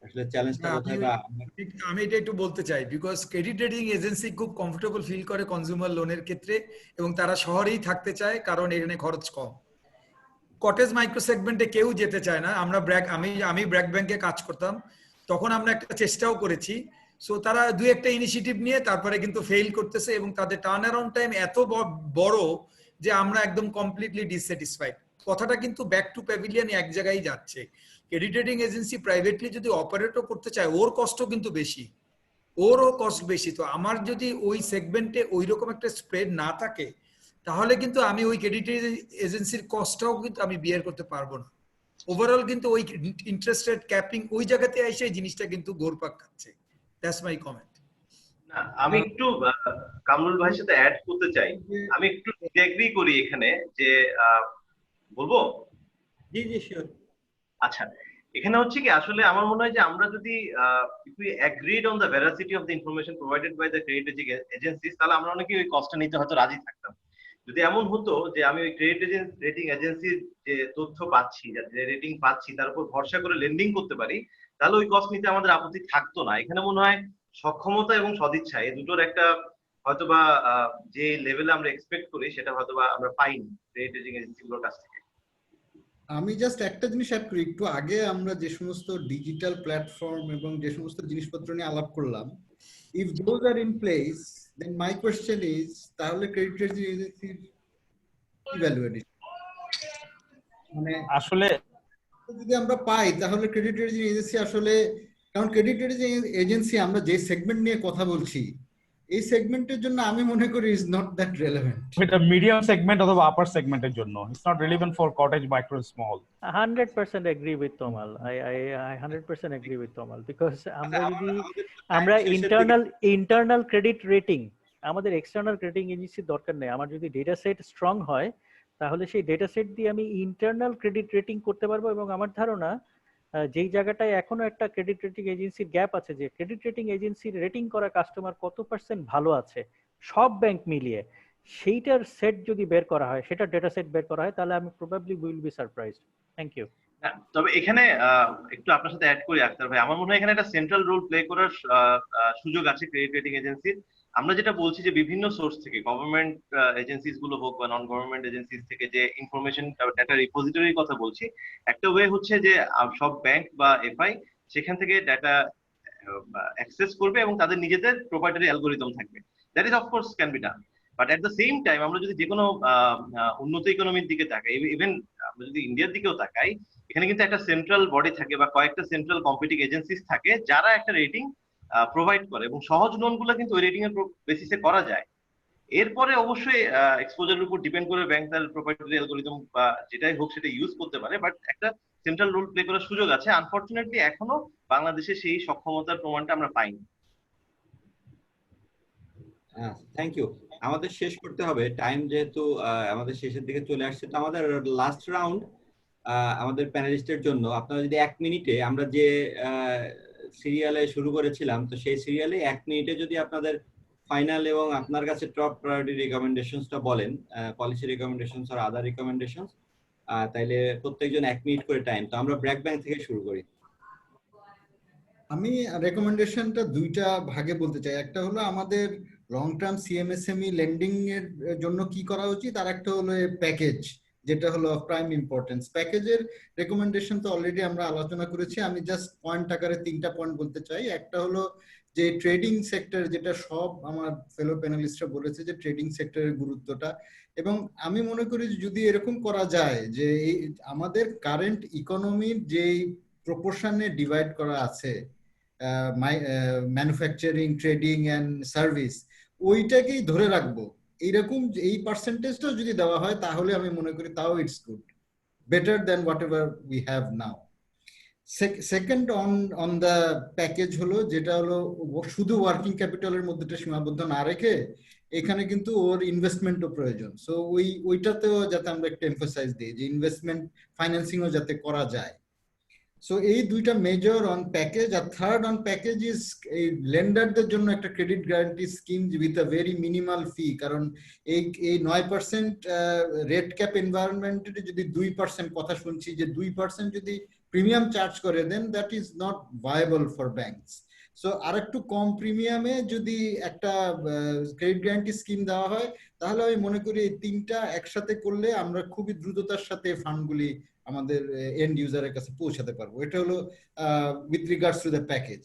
আসলে চ্যালেঞ্জটা কোথায় বা আমি এটা একটু বলতে চাই, বিকজ ক্রেডিট রেটিং এজেন্সি খুব কমফোর্টেবল ফিল করে কনজিউমার লোনের ক্ষেত্রে, এবং তারা শহরেই থাকতে চায় কারণ এখানে খরচ কম। কটেজ মাইক্রো সেগমেন্টে কেউ যেতে চায় না। আমরা আমি ব্র্যাক ব্যাংকে কাজ করতাম, তখন আমরা একটা চেষ্টাও করেছি। সো তারা দুই একটা ইনিশিয়েটিভ নিয়ে তারপরে কিন্তু ফেল করতেছে, এবং তাদের টার্ন অ্যারাউন্ড টাইম এত বড় যে আমরা একদম কমপ্লিটলি ডিসস্যাটিসফাইড। কথাটা কিন্তু ব্যাক টু প্যাভিলিয়ন এক জায়গায় যাচ্ছে। ক্রেডিট রেটিং এজেন্সি প্রাইভেটলি যদি অপারেটও করতে চায়, ওর কষ্ট কিন্তু বেশি, ওরও কস্ট বেশি। তো আমার যদি ওই সেগমেন্টে ওই রকম একটা স্প্রেড না থাকে, তাহলে কিন্তু আমি ওই ক্রেডিট এজেন্সির কস্টটাও কিন্তু আমি বিয়ার করতে পারবো না। ওভারঅল কিন্তু ওই ইন্টারেস্ট রেট ক্যাপিং ওই জায়গাতে এসে এই জিনিসটা কিন্তু ঘুরপাক খাচ্ছে। That's my comment. না, আমি একটু কামরুল ভাইয়ের সাথে অ্যাড করতে চাই। আমি একটু এগ্রি করি এখানে যে বলবো। জি জি শিওর। আচ্ছা, এখানে হচ্ছে কি আসলে আমার মনে হয় যে আমরা যদি if we agreed on the veracity of the information provided by the credit rating agencies, তাহলে আমরা অনেকেই ওই কস্টটা নিতে হয়তো রাজি থাকতাম। যদি এমন হতো যে আমি ওই ক্রেডিট রেটিং এজেন্সির যে তথ্য পাচ্ছি, যে রেটিং পাচ্ছি, তার উপর ভরসা করে লেন্ডিং করতে পারি, তাহলে ওই কস্ট নিতে আমাদের আপত্তি থাকতো না। এখানে মনে হয় সক্ষমতা এবং সদিচ্ছা এই দুটোর একটা হয়তোবা যে লেভেলে আমরা এক্সপেক্ট করি সেটা হয়তোবা আমরা পাইনি ক্রেডিট রেটিং এজেন্সিগুলোর কাছ থেকে। আমি জাস্ট একটা জিনিস অ্যাড করি। একটু আগে আমরা যে সমস্ত ডিজিটাল প্ল্যাটফর্ম এবং যে সমস্ত জিনিসপত্র নিয়ে আলাপ করলাম, if those are in place, then my question is, তাহলে ক্রেডিট রেটিং এজেন্সির কি ভ্যালু এডিশন? মানে আসলে যদি আমরা পাই তাহলে ক্রেডিট রেটিং এজেন্সি আসলে, কারণ ক্রেডিট রেটিং এজেন্সি আমরা যে সেগমেন্ট নিয়ে কথা বলছি, এই সেগমেন্টের জন্য আমি মনে করি ইজ নট দ্যাট রেলেভেন্ট। এটা মিডিয়াম সেগমেন্ট অথবা আপার সেগমেন্টের জন্য, it's not relevant for cottage micro small. 100% agree with Tomal. I 100% agree with Tomal, because আমরা internal credit rating, আমাদের external credit agency দরকার নেই। আমার যদি ডেটা সেট স্ট্রং হয়, তাহলে সেই ডেটা সেট দিয়ে আমি ইন্টারনাল ক্রেডিট রেটিং করতে পারবো। এবং আমার ধারণা যেই জায়গাটায় এখনো একটা ক্রেডিট রেটিং এজেন্সির গ্যাপ আছে, যে ক্রেডিট রেটিং এজেন্সির রেটিং করা কাস্টমার কত পার্সেন্ট ভালো আছে সব ব্যাংক মিলিয়ে, সেইটার সেট যদি বের করা হয়, সেটা ডেটা সেট বের করা হয়, তাহলে আমি probably will be surprised. Thank you. তবে এখানে একটু আপনার সাথে অ্যাড করি আক্তার ভাই, আমার মনে হয় এখানে একটা সেন্ট্রাল রোল প্লে করার সুযোগ আছে ক্রেডিট রেটিং এজেন্সির। আমরা যেটা বলছি যে বিভিন্ন সোর্স থেকে, গভর্নমেন্ট এজেন্সিস গুলো হোক বা নন গভর্নমেন্ট এজেন্সিস থেকে যে ইনফরমেশন ডাটা রিপোজিটরির কথা বলছি, একটা ওয়ে হচ্ছে যে সব ব্যাংক বা এফআই সেখান থেকে ডাটা অ্যাক্সেস করবে এবং তাদের নিজেদের প্রোপ্রাইটারি অ্যালগোরিদম থাকবে। That is of course can be done, but at the same time আমরা যদি যে কোনো উন্নত ইকোনমির দিকে তাকাই, ইভেন আমরা যদি ইন্ডিয়ার দিকেও তাকাই, এখানে কিন্তু একটা সেন্ট্রাল বডি থাকে বা কয়েকটা সেন্ট্রাল কম্পিটিং এজেন্সিস থাকে যারা একটা রেটিং প্রোভাইড করে, এবং সহজ লোনগুলো কিন্তু ওই রেটিং এর বেসিসে করা যায়। এরপরে অবশ্যই এক্সপোজারের উপর ডিপেন্ড করে ব্যাংক তার প্রোপ্রাইটারি অ্যালগোরিদম বা যেটাই হোক সেটা ইউজ করতে পারে, বাট একটা সেন্ট্রাল রোল প্লে করার সুযোগ আছে। আনফরচুনেটলি এখনো বাংলাদেশে সেই সক্ষমতার প্রমাণটা আমরা পাইনি। Thank you. আমাদের শেষ করতে হবে, টাইম যেহেতু আমাদের শেষের দিকে চলে আসছে। তো আমাদের লাস্ট রাউন্ড আমাদের প্যানেলিস্টের জন্য, আপনারা যদি 1 মিনিটে, আমরা যে সিরিয়ালে শুরু করেছিলাম, তো সেই সিরিয়ালে 1 মিনিটে যদি আপনাদের ফাইনাল এবং আপনার কাছে টপ প্রায়োরিটি রিকমেন্ডেশনসটা বলেন, পলিসি রিকমেন্ডেশনস আর আদার রিকমেন্ডেশনস, তাইলে প্রত্যেকজন 1 মিনিট করে টাইম। তো আমরা ব্র্যাক ব্যাংক থেকে শুরু করি। আমি রেকমেন্ডেশনটা দুইটা ভাগে বলতে চাই। একটা হলো আমাদের লং টার্ম সিএমএসএমই লেন্ডিং এর জন্য কি করা উচিত, আর একটা হলো প্যাকেজ, যেটা হলো প্রাইম ইম্পর্টেন্স। প্যাকেজের রেকমেন্ডেশন তো অলরেডি আমরা আলোচনা করেছি। আমি জাস্ট পয়েন্ট আকারে 3টা পয়েন্ট বলতে চাই। একটা হলো যে ট্রেডিং সেক্টর, যেটা সব আমার ফেলো প্যানেলিস্টরা বলেছে যে ট্রেডিং সেক্টরের গুরুত্বটা, এবং আমি মনে করি যদি এরকম করা যায় যে আমাদের কারেন্ট ইকোনমির যে প্রপোর্শনে ডিভাইড করা আছে ম্যানুফ্যাকচারিং, ট্রেডিং এন্ড সার্ভিস, ওইটাকেই ধরে রাখবো, এইরকম এই পার্সেন্টেজটাও যদি দেওয়া হয়, তাহলে আমি মনে করি তাও it's good, better then what ever we have now. Second on the package হলো, যেটা হলো শুধু ওয়ার্কিং ক্যাপিটালের মধ্যে সীমাবদ্ধ না রেখে এখানে কিন্তু ওর ইনভেস্টমেন্টও প্রয়োজন। সো ওইটাতেও যাতে আমরা একটু এমফাসাইজ দিই যে ইনভেস্টমেন্ট ফাইন্যান্সিংও যাতে করা যায়। সো এই দুইটা মেজর অন প্যাকেজ। আর থার্ড অন প্যাকেজ ইজ এই লেন্ডারদের জন্য একটা credit guarantee scheme with a very minimal fee. কারণ এই 9% রেট ক্যাপ এনভায়রনমেন্টে যদি 2% কথা শুনছি, যে 2% যদি প্রিমিয়াম চার্জ করে, then that is not viable for banks. So আর একটু কম প্রিমিয়ামে যদি একটা ক্রেডিট গ্যারান্টি স্কিম দেওয়া হয়, তাহলে আমি মনে করি এই তিনটা একসাথে করলে আমরা খুবই দ্রুততার সাথে ফান্ডগুলি আমাদের এন্ড ইউজারের কাছে পৌঁছাতে পারবো। এটা হলো with regards to the package.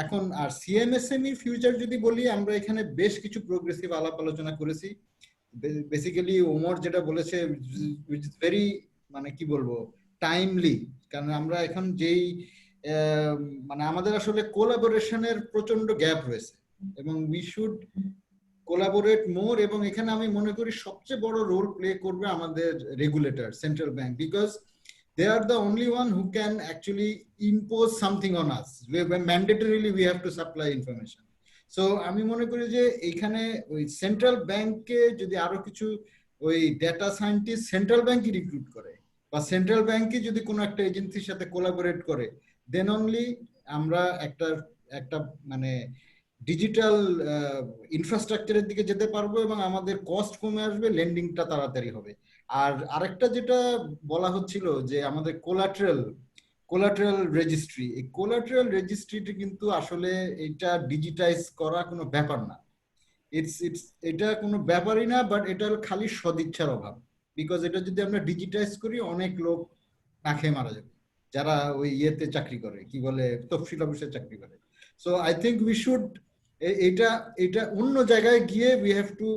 এখন আর সিএমএসএমই ফিউচার যদি বলি, আমরা এখানে বেশ কিছু প্রোগ্রেসিভ আলাপ আলোচনা করেছি। বেসিক্যালি ওমর যেটা বলেছে ভেরি, মানে কি বলবো, টাইমলি, কারণ আমরা এখন যেই মানে আমাদের আসলে কোলাবোরেশনের প্রচন্ড গ্যাপ রয়েছে এবং উই শুড কোলাবোরেট মোর। এবং এখানে আমি মনে করি সবচেয়ে বড় রোল প্লে করবে আমাদের regulator, central bank, because they are the only one who can actually impose something on us. Mandatorily we have to supply information. So আমি মনে করি যে এখানে ওই সেন্ট্রাল ব্যাংকে যদি আরো কিছু ওই ডেটা সায়েন্টিস্ট সেন্ট্রাল ব্যাংকই রিক্রুট করে, বা সেন্ট্রাল ব্যাংকই যদি কোনো একটা এজেন্সির সাথে কোলাবোরেট করে, দেন অনলি আমরা একটা মানে ডিজিটাল ইনফ্রাস্ট্রাকচারের দিকে যেতে পারবো এবং আমাদের কস্ট কমে আসবে, লেন্ডিংটা তাড়াতাড়ি হবে। আর আরেকটা যেটা বলা হচ্ছিল যে আমাদের কোলাট্রাল রেজিস্ট্রি, এই কোলাট্রাল রেজিস্ট্রিটা কিন্তু আসলে এটা ডিজিটাইজ করা কোনো ব্যাপার না। এটা কোনো ব্যাপারই না, বাট এটা খালি সদিচ্ছার অভাব। বিকজ এটা যদি আমরা ডিজিটাইজ করি, অনেক লোক না খেয়ে মারা যাবে যারা ওই ইয়েতে চাকরি করে, কি বলে, তফসিল অফিসে চাকরি করে। So I think we should এটা অন্য জায়গায় গিয়ে উই হ্যাভ টু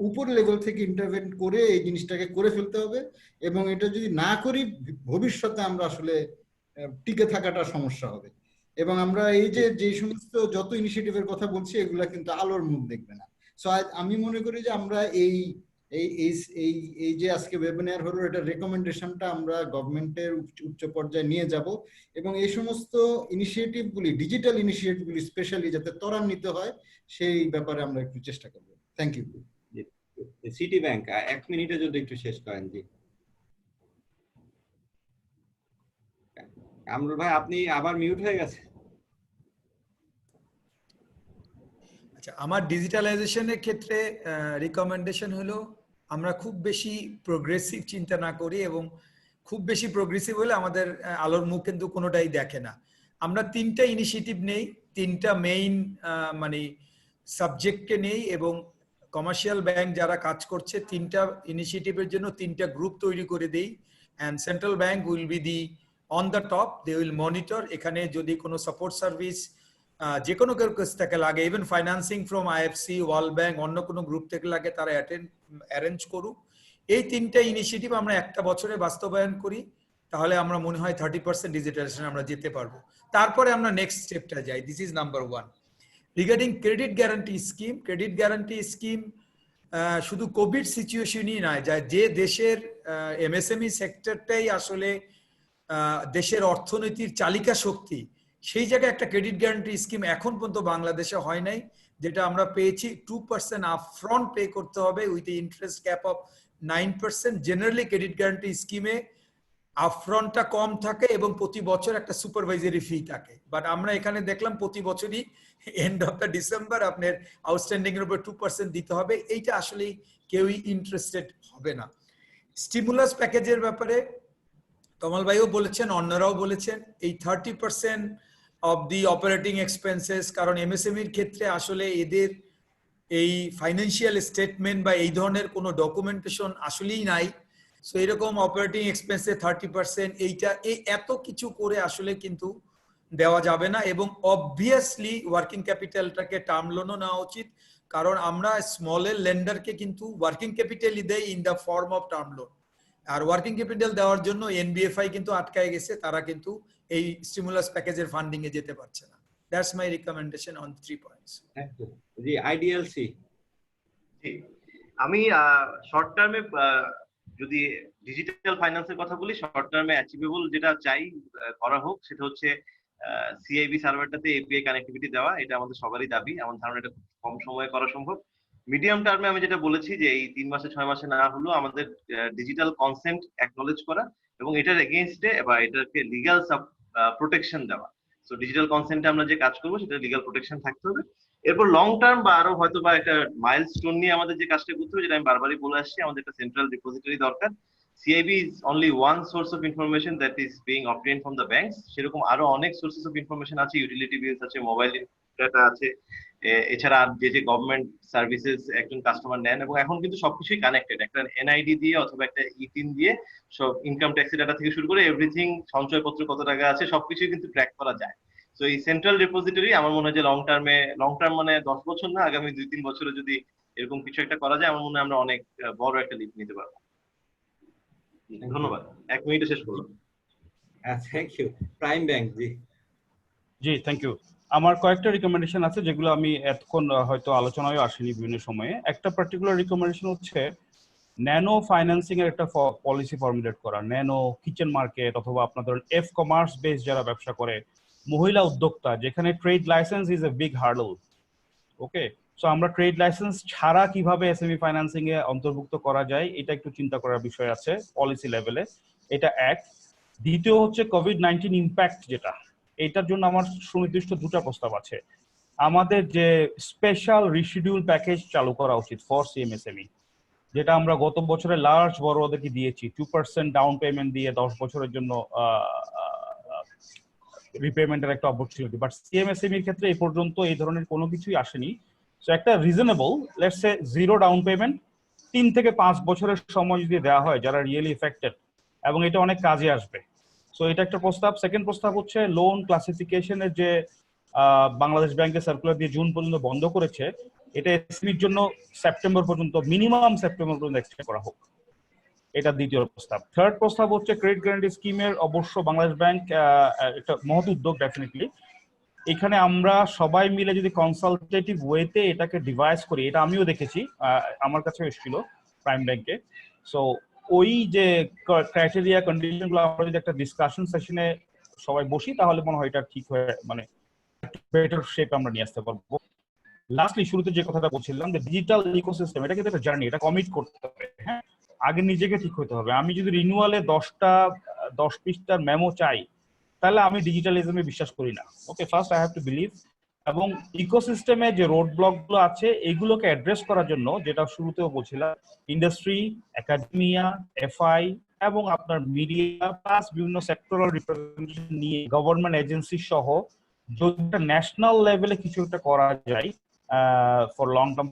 উপর লেভেল থেকে ইন্টারভেন করে এই জিনিসটাকে করে ফেলতে হবে। এবং এটা যদি না করি, ভবিষ্যতে আমরা আসলে টিকে থাকাটা সমস্যা হবে। এবং আমরা এই যে সমস্ত যত ইনিশিয়েটিভের কথা বলছি, এগুলা কিন্তু আলোর মুখ দেখবে না। সো আমি মনে করি যে আমরা এই যে আজকে ওয়েবিনার হলো, এটা রেকমেন্ডেশনটা আমরা গভর্নমেন্টের উচ্চ পর্যায়ে নিয়ে যাব এবং এই সমস্ত ইনিশিয়েটিভগুলি, ডিজিটাল ইনিশিয়েটিভগুলি স্পেশালি যাতে ত্বরান্বিত হয়, সেই ব্যাপারে আমরা একটু চেষ্টা করব। Thank you. সিটি ব্যাংক 1 মিনিটে যদি একটু শেষ করেন। জি কামরুল ভাই, আপনি আবার মিউট হয়ে গেছে। আচ্ছা, আমার ডিজিটালাইজেশনের ক্ষেত্রে রিকমেন্ডেশন হলো আমরা খুব বেশি প্রোগ্রেসিভ চিন্তা না করি, এবং খুব বেশি প্রোগ্রেসিভ হলে আমাদের আলোর মুখ কিন্তু কোনোটাই দেখে না। আমরা 3টা ইনিশিয়েটিভ নেই, 3টা মেইন মানে সাবজেক্টকে নেই, এবং কমার্শিয়াল ব্যাংক যারা কাজ করছে 3টা ইনিশিয়েটিভের জন্য 3টা গ্রুপ তৈরি করে দেই, and central bank will be the on the top, they will monitor. এখানে যদি কোনো সাপোর্ট সার্ভিস যে কোনো কেউ কাছ থেকে লাগে, even financing from IFC, world bank, অন্য কোনো গ্রুপ থেকে লাগে, তারা অ্যারেঞ্জ করুক। এই 3টা ইনিশিয়েটিভ আমরা একটা বছরে বাস্তবায়ন করি, তাহলে আমরা মনে হয় 30% ডিজিটালাইজেশন আমরা যেতে পারবো। তারপরে আমরা নেক্সট স্টেপটা যাই। This is number 1। Regarding credit guarantee scheme, শুধু কোভিড সিচুয়েশনই নয়, যে দেশের এমএসএমই সেক্টরটাই আসলে দেশের অর্থনীতির চালিকা শক্তি, সেই জায়গায় একটা ক্রেডিট গ্যারান্টি স্কিম এখন পর্যন্ত বাংলাদেশে হয় নাই। যেটা আমরা পেয়েছি 2% আপফ্রন্ট পে করতে হবে with interest cap of 9%। Generally credit guarantee স্কিমে আপফ্রন্টটা কম থাকে এবং প্রতি বছর একটা সুপারভাইজারি ফি থাকে, বাট আমরা এখানে দেখলাম প্রতি বছরই এন্ড অফ দ্য ডিসেম্বর আপনার আউটস্ট্যান্ডিং এর উপর 2% দিতে হবে। এইটা আসলে কেউই ইন্টারেস্টেড হবে না। স্টিমুলাস প্যাকেজের ব্যাপারে তমাল ভাইও বলেছেন, অন্যরাও বলেছেন, এই 30% অফ দি অপারেটিং এক্সপেন্সেস, কারণ এমএসএমইর ক্ষেত্রে আসলে এদের এই ফাইন্যান্সিয়াল স্টেটমেন্ট বা এই ধরনের কোনো ডকুমেন্টেশন আসলেই নাই। সো এরকম অপারেটিং এক্সপেন্সে 30%, এইটা এত কিছু করে আসলে কিন্তু দেওয়া যাবে না। এবং অবভিয়াসলি ওয়ার্কিং ক্যাপিটালটাকে টার্ম লোনও নেওয়া উচিত, কারণ আমরা স্মলের লেন্ডারকে কিন্তু ওয়ার্কিং ক্যাপিটালই দেই in the form of term loan. Are working capital দেওয়ার জন্য এনবিএফআই কিন্তু আটকায় গেছে, তারা কিন্তু এই স্টিমুলাস প্যাকেজের ফান্ডিং এ যেতে পারছে না। That's my recommendation on 3 points. জি আইডিএলসি। জি, আমি শর্ট টার্মে যদি ডিজিটাল ফাইন্যান্সের কথা বলি, শর্ট টার্মে অ্যাচিভেবল যেটা চাই করা হোক, সেটা হচ্ছে সিআইবি সার্ভারটাতে এপিআই কানেক্টিভিটি দেওয়া। এটা আমাদের সবারই দাবি, আমার ধারণা এটা খুব কম সময়ে করা সম্ভব। মিডিয়াম টার্মে আমি যেটা বলেছি যে এই 3 মাসে 6 মাসে না হলেও আমাদের ডিজিটাল কনসেন্ট অ্যাকনলেজ করা এবং এটার এগেইনস্টে বা এটাকে লিগ্যাল প্রোটেকশন দেওয়া। সো ডিজিটাল কনসেন্টে আমরা যে কাজ করবো সেটা লিগ্যাল প্রোটেকশন থাকতে হবে। এরপর লং টার্ম বা আরো হয়তো বা একটা মাইলস্টোন নিয়ে আমাদের যে কাজটা করতে হবে, যেটা আমি বারবারই বলে আসছি, আমাদের একটা সেন্ট্রাল ডিপোজিটরি দরকার। CIB is only one source of information that is being obtained from the banks. সেরকম আরো অনেক sources of information আছে, ইউটিলিটি বিলস আছে, মোবাইল ডাটা আছে, এছাড়া যে যে গভর্নমেন্ট সার্ভিসেস একজন কাস্টমার নেন, এবং এখন কিন্তু সবকিছুই কানেক্টেড একটা এনআইডি দিয়ে অথবা একটা ইপিন দিয়ে সব ইনকাম ট্যাক্সের ডাটা থেকে শুরু করে এভরিথিং, সঞ্চয়পত্র কত টাকা আছে সবকিছুই কিন্তু ট্র্যাক করা যায়। তো এই সেন্ট্রাল রিপোজিটরি আমার মনে হয় যে লং টার্ম মানে 10 বছর না, আগামী 2-3 বছরে যদি এরকম কিছু একটা করা যায়, আমার মনে হয় আমরা অনেক বড় একটা লিপ নিতে পারবো। ধন্যবাদ, 1 মিনিটে শেষ করলাম। Thank you. প্রাইম ব্যাংক জি। জি, থ্যাংক ইউ। আমার কয়েকটা রিকমেন্ডেশন আছে যেগুলো আমি এতক্ষণ হয়তো আলোচনায় আসেনি বিভিন্ন সময়ে। একটা পার্টিকুলার রিকমেন্ডেশন হচ্ছে ন্যানো ফাইন্যান্সিং এর একটা পলিসি ফর্মুলেট করা। ন্যানো কিচেন মার্কেট অথবা আপনার ধরুন এফ কমার্স বেস যারা ব্যবসা করে, মহিলা উদ্যোক্তা, যেখানে trade licence is a big hurdle. Okay, so আমরা ট্রেড লাইসেন্স ছাড়া কিভাবে এসএমই ফাইন্যান্সিং এ অন্তর্ভুক্ত করা যায় এটা একটু চিন্তা করার বিষয় আছে পলিসি লেভেলে। এটা এক। দ্বিতীয় হচ্ছে কোভিড-19 ইম্প্যাক্ট, যেটা এটার জন্য আমার সুনির্দিষ্ট দুটো প্রস্তাব আছে। আমাদের যে স্পেশাল রিশিডিউল প্যাকেজ চালু করা উচিত ফর সিএমএসএমই, যেটা আমরা গত বছরে লার্জ বড়দেরকে দিয়েছি 2% ডাউন পেমেন্ট দিয়ে 10 বছরের জন্য রিপেমেন্টের একটা অপরচুনিটি। বাট সিএমএসএমই এর ক্ষেত্রে এই পর্যন্ত এই ধরনের কোনো কিছুই আসেনি। সো একটা reasonable let's say 0 down payment 3 থেকে 5 বছরের সময় যদি দেওয়া হয় যারা রিয়েলি এফেক্টেড, এবং এটা অনেক কাজে আসবে। সো এটা একটা প্রস্তাব। সেকেন্ড প্রস্তাব হচ্ছে লোন ক্লাসিফিকেশনের যে বাংলাদেশ ব্যাংকের সার্কুলার দিয়ে জুন পর্যন্ত বন্ধ করেছে, এটা এসএমইর জন্য সেপ্টেম্বর পর্যন্ত, মিনিমাম সেপ্টেম্বর পর্যন্ত এক্সটেন্ড করা হোক। এটা দ্বিতীয় প্রস্তাব। থার্ড প্রস্তাব হচ্ছে ক্রেডিট গ্যারান্টি স্কিমের অবশ্য বাংলাদেশ ব্যাংক একটা মহৎ উদ্যোগ ডেফিনেটলি। এখানে আমরা সবাই মিলে যদি কনসালটেটিভ ওয়েতে এটাকে ডিভাইস করি, এটা আমিও দেখেছি, আমার কাছেও এসেছিল প্রাইম ব্যাংকে। সো ওই যে ক্রাইটেরিয়া কন্ডিশন গুলো আমরা যদি একটা ডিসকাশন সেশনে সবাই বসি, তাহলে মনে হয় এটা ঠিক হয়ে মানে বেটার শেপ আমরা নিয়ে আসতে পারবো। লাস্টলি শুরুতে যে কথাটা বলছিলাম যে ডিজিটাল ইকোসিস্টেম, এটা কিন্তু একটা জার্নি, এটা কমিট করতে হবে। হ্যাঁ, আগে নিজেকে ঠিক হতে হবে। আমি যদি রিনিউয়ালে 10 পৃষ্ঠার মেমো চাই, তাহলে আমি ডিজিটালিজমে বিশ্বাস করি না। Okay, first I have to believe. এবং ইকোসিস্টেমে যে রোড ব্লক গুলো আছে এগুলোকে অ্যাড্রেস করার জন্য, যেটা শুরুতেও বলছিলাম, ইন্ডাস্ট্রি, একাডেমিয়া, এফআই এবং আপনার মিডিয়া প্লাস বিভিন্ন সেক্টরাল রিপ্রেজেন্টেশন নিয়ে গভর্নমেন্ট এজেন্সি সহ যদি ন্যাশনাল লেভেলে কিছু একটা করা যায় ফর লং টার্ম।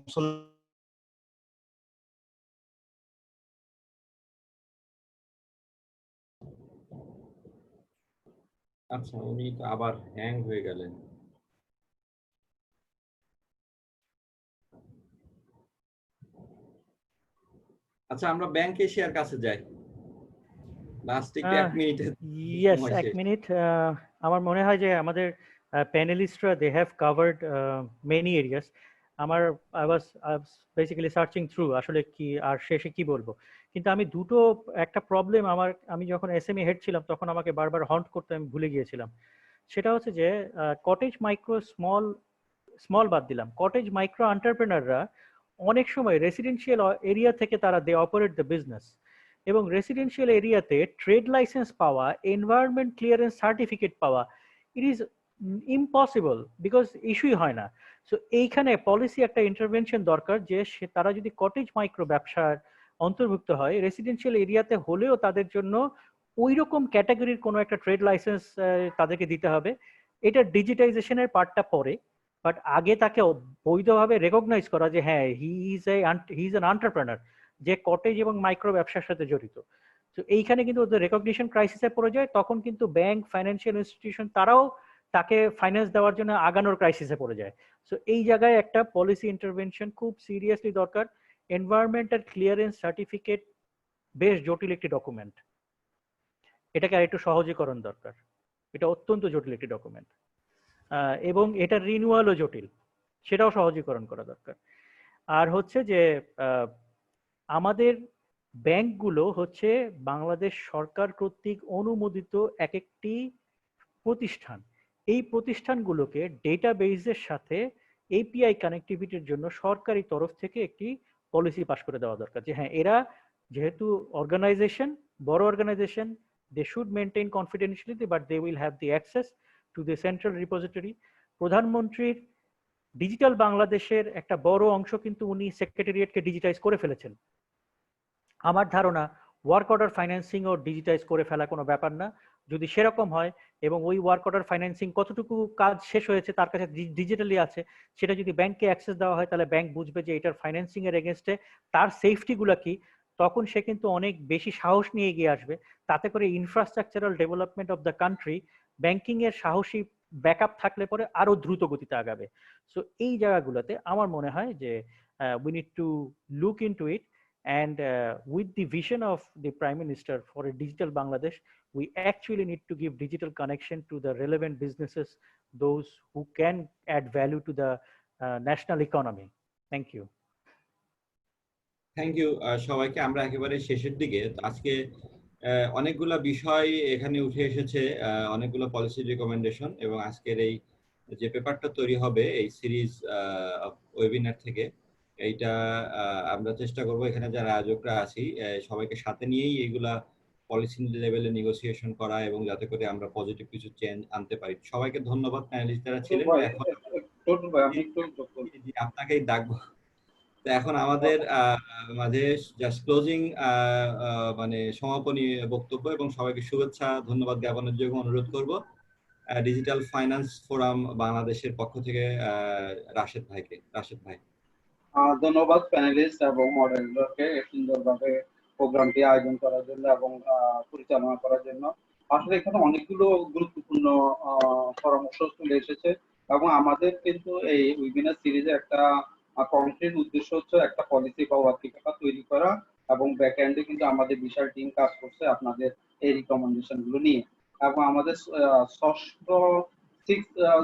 আচ্ছা, উনি তো আবার হ্যাং হয়ে গেলেন। আচ্ছা, আমরা ব্যাংক এশিয়ার কাছে যাই। লাস্ট 1 মিনিটে। Yes, 1 minute. আমার মনে হয় যে আমাদের প্যানেলিস্টরা they have covered many areas. I was basically searching through আসলে কি আর শেষে কি বলবো, কিন্তু আমি একটা প্রবলেম আমি যখন এসএমই হেড ছিলাম তখন আমাকে বারবার হন্ট করতে আমি ভুলে গিয়েছিলাম। সেটা হচ্ছে যে কটেজ মাইক্রো স্মল বাদ দিলাম, কটেজ মাইক্রো এন্টারপ্রেনাররা অনেক সময় রেসিডেন্সিয়াল এরিয়া থেকে তারা দে অপারেট দ্য বিজনেস, এবং রেসিডেন্সিয়াল এরিয়াতে ট্রেড লাইসেন্স পাওয়া, এনভায়রনমেন্ট ক্লিয়ারেন্স সার্টিফিকেট পাওয়া, ইট ইজ ইম্পসিবল বিকজ ইস্যুই হয় না। সো এইখানে পলিসি একটা ইন্টারভেনশন দরকার যে তারা যদি কটেজ মাইক্রো ব্যবসার অন্তর্ভুক্ত হয়, রেসিডেন্সিয়াল এরিয়াতে হলেও তাদের জন্য ওই রকম ক্যাটাগরির কোনো একটা ট্রেড লাইসেন্স তাদেরকে দিতে হবে। এটা ডিজিটাইজেশনের পার্টটা পরে, বাট আগে তাকে বৈধভাবে রেকগনাইজ করা যে হ্যাঁ হি ইজ অ্যান এন্টারপ্রেনার যে কটেজ এবং মাইক্রো ব্যবসার সাথে জড়িত। তো এইখানে কিন্তু ওদের রেকগনিশন ক্রাইসিসে পড়ে যায়, তখন কিন্তু ব্যাংক, ফাইন্যান্সিয়াল ইনস্টিটিউশন তারাও তাকে ফাইন্যান্স দেওয়ার জন্য আগানোর ক্রাইসিসে পড়ে যায়। সো এই জায়গায় একটা পলিসি ইন্টারভেনশন খুব সিরিয়াসলি দরকার। এনভায়রনমেন্টাল ক্লিয়ারেন্স সার্টিফিকেট বেশ জটিল একটি ডকুমেন্ট, এটাকে আরেকটু সহজীকরণ দরকার। এটা অত্যন্ত জটিল একটি ডকুমেন্ট, এবং এটা রিনিউয়ালও জটিল, সেটাও সহজীকরণ করা দরকার। আর হচ্ছে যে আমাদের ব্যাংকগুলো হচ্ছে বাংলাদেশ সরকার কর্তৃক অনুমোদিত একটি প্রতিষ্ঠান। এই প্রতিষ্ঠানগুলোকে ডেটাবেজের সাথে এপিআই কানেক্টিভিটির জন্য সরকারি তরফ থেকে একটি পলিসি পাস করে দেওয়া দরকার যে হ্যাঁ এরা যেহেতু অর্গানাইজেশন, বড় organisation, they should maintain confidentiality but they will have the access to the central repository. প্রধানমন্ত্রীর ডিজিটাল বাংলাদেশের একটা বড় অংশ কিন্তু উনি সেক্রেটারিয়েটকে ডিজিটাইজ করে ফেলেছেন। আমার ধারণা ওয়ার্ক অর্ডার ফাইন্যান্সিং ও ডিজিটাইজ করে ফেলা কোনো ব্যাপার না। যদি সেরকম হয় এবং ওই ওয়ার্ক অর্ডার ফাইন্যান্সিং কতটুকু কাজ শেষ হয়েছে তার কাছে ডিজিটালি আছে, সেটা যদি ব্যাংককে অ্যাক্সেস দেওয়া হয়, তাহলে ব্যাংক বুঝবে যে এটার ফাইন্যান্সিং এর এগেনস্টে তার সেফটিগুলো কি, তখন সে কিন্তু অনেক বেশি সাহস নিয়ে এগিয়ে আসবে। তাতে করে infrastructural development of the country banking এর সাহসী ব্যাকআপ থাকলে পরে আরো দ্রুত গতিতে আগাবে। সো এই জায়গাগুলোতে আমার মনে হয় যে we need to look into it, and with the vision of the Prime Minister for a digital Bangladesh, we actually need to give digital connection to the relevant businesses, those who can add value to the national economy. Thank you. Thank you সবাইকে। আমরা একেবারে শেষের দিকে। আজকে অনেকগুলা বিষয় এখানে উঠে এসেছে, অনেকগুলো পলিসি রিকমেন্ডেশন, এবং আজকের এই যে পেপারটা তৈরি হবে এই সিরিজ ওয়েবিনার থেকে, এইটা আমরা চেষ্টা করব এখানে যারা আয়োজকরা আছি সবাইকে সাথে নিয়েই এইগুলা পলিসি লেভেলে নেগোসিয়েশন করা, এবং যাতে করে আমরা পজিটিভ কিছু চেঞ্জ আনতে পারি। সবাইকে ধন্যবাদ প্যানেলিস্ট যারা ছিলেন। আপনাকেই ডাকবো। এখন আমাদের মাঝে জাস্ট ক্লোজিং মানে সমাপনী বক্তব্য এবং সবাইকে শুভেচ্ছা ধন্যবাদ জ্ঞাপনের জন্য অনুরোধ করব ডিজিটাল ফাইন্যান্স ফোরাম বাংলাদেশের পক্ষ থেকে রাশেদ ভাইকে। রাশেদ ভাই। ধন্যবাদ প্যানেলিস্ট এবং মডারেটরকে সুন্দরভাবে প্রোগ্রামটি আয়োজন করার জন্য এবং পরিচালনা করার জন্য। আসলে এখানে অনেকগুলো গুরুত্বপূর্ণ পরামর্শ চলে এসেছে, এবং আমাদের কিন্তু এই ওয়েবিনার সিরিজে একটা কংক্রিট উদ্দেশ্য হচ্ছে একটা পলিসি বা ওয়ার্কিং পেপার তৈরি করা, এবং ব্যাকএন্ডে কিন্তু আমাদের বিশাল টিম কাজ করছে আপনাদের এই রিকমেন্ডেশন গুলো নিয়ে। এবং আমাদের ষষ্ঠ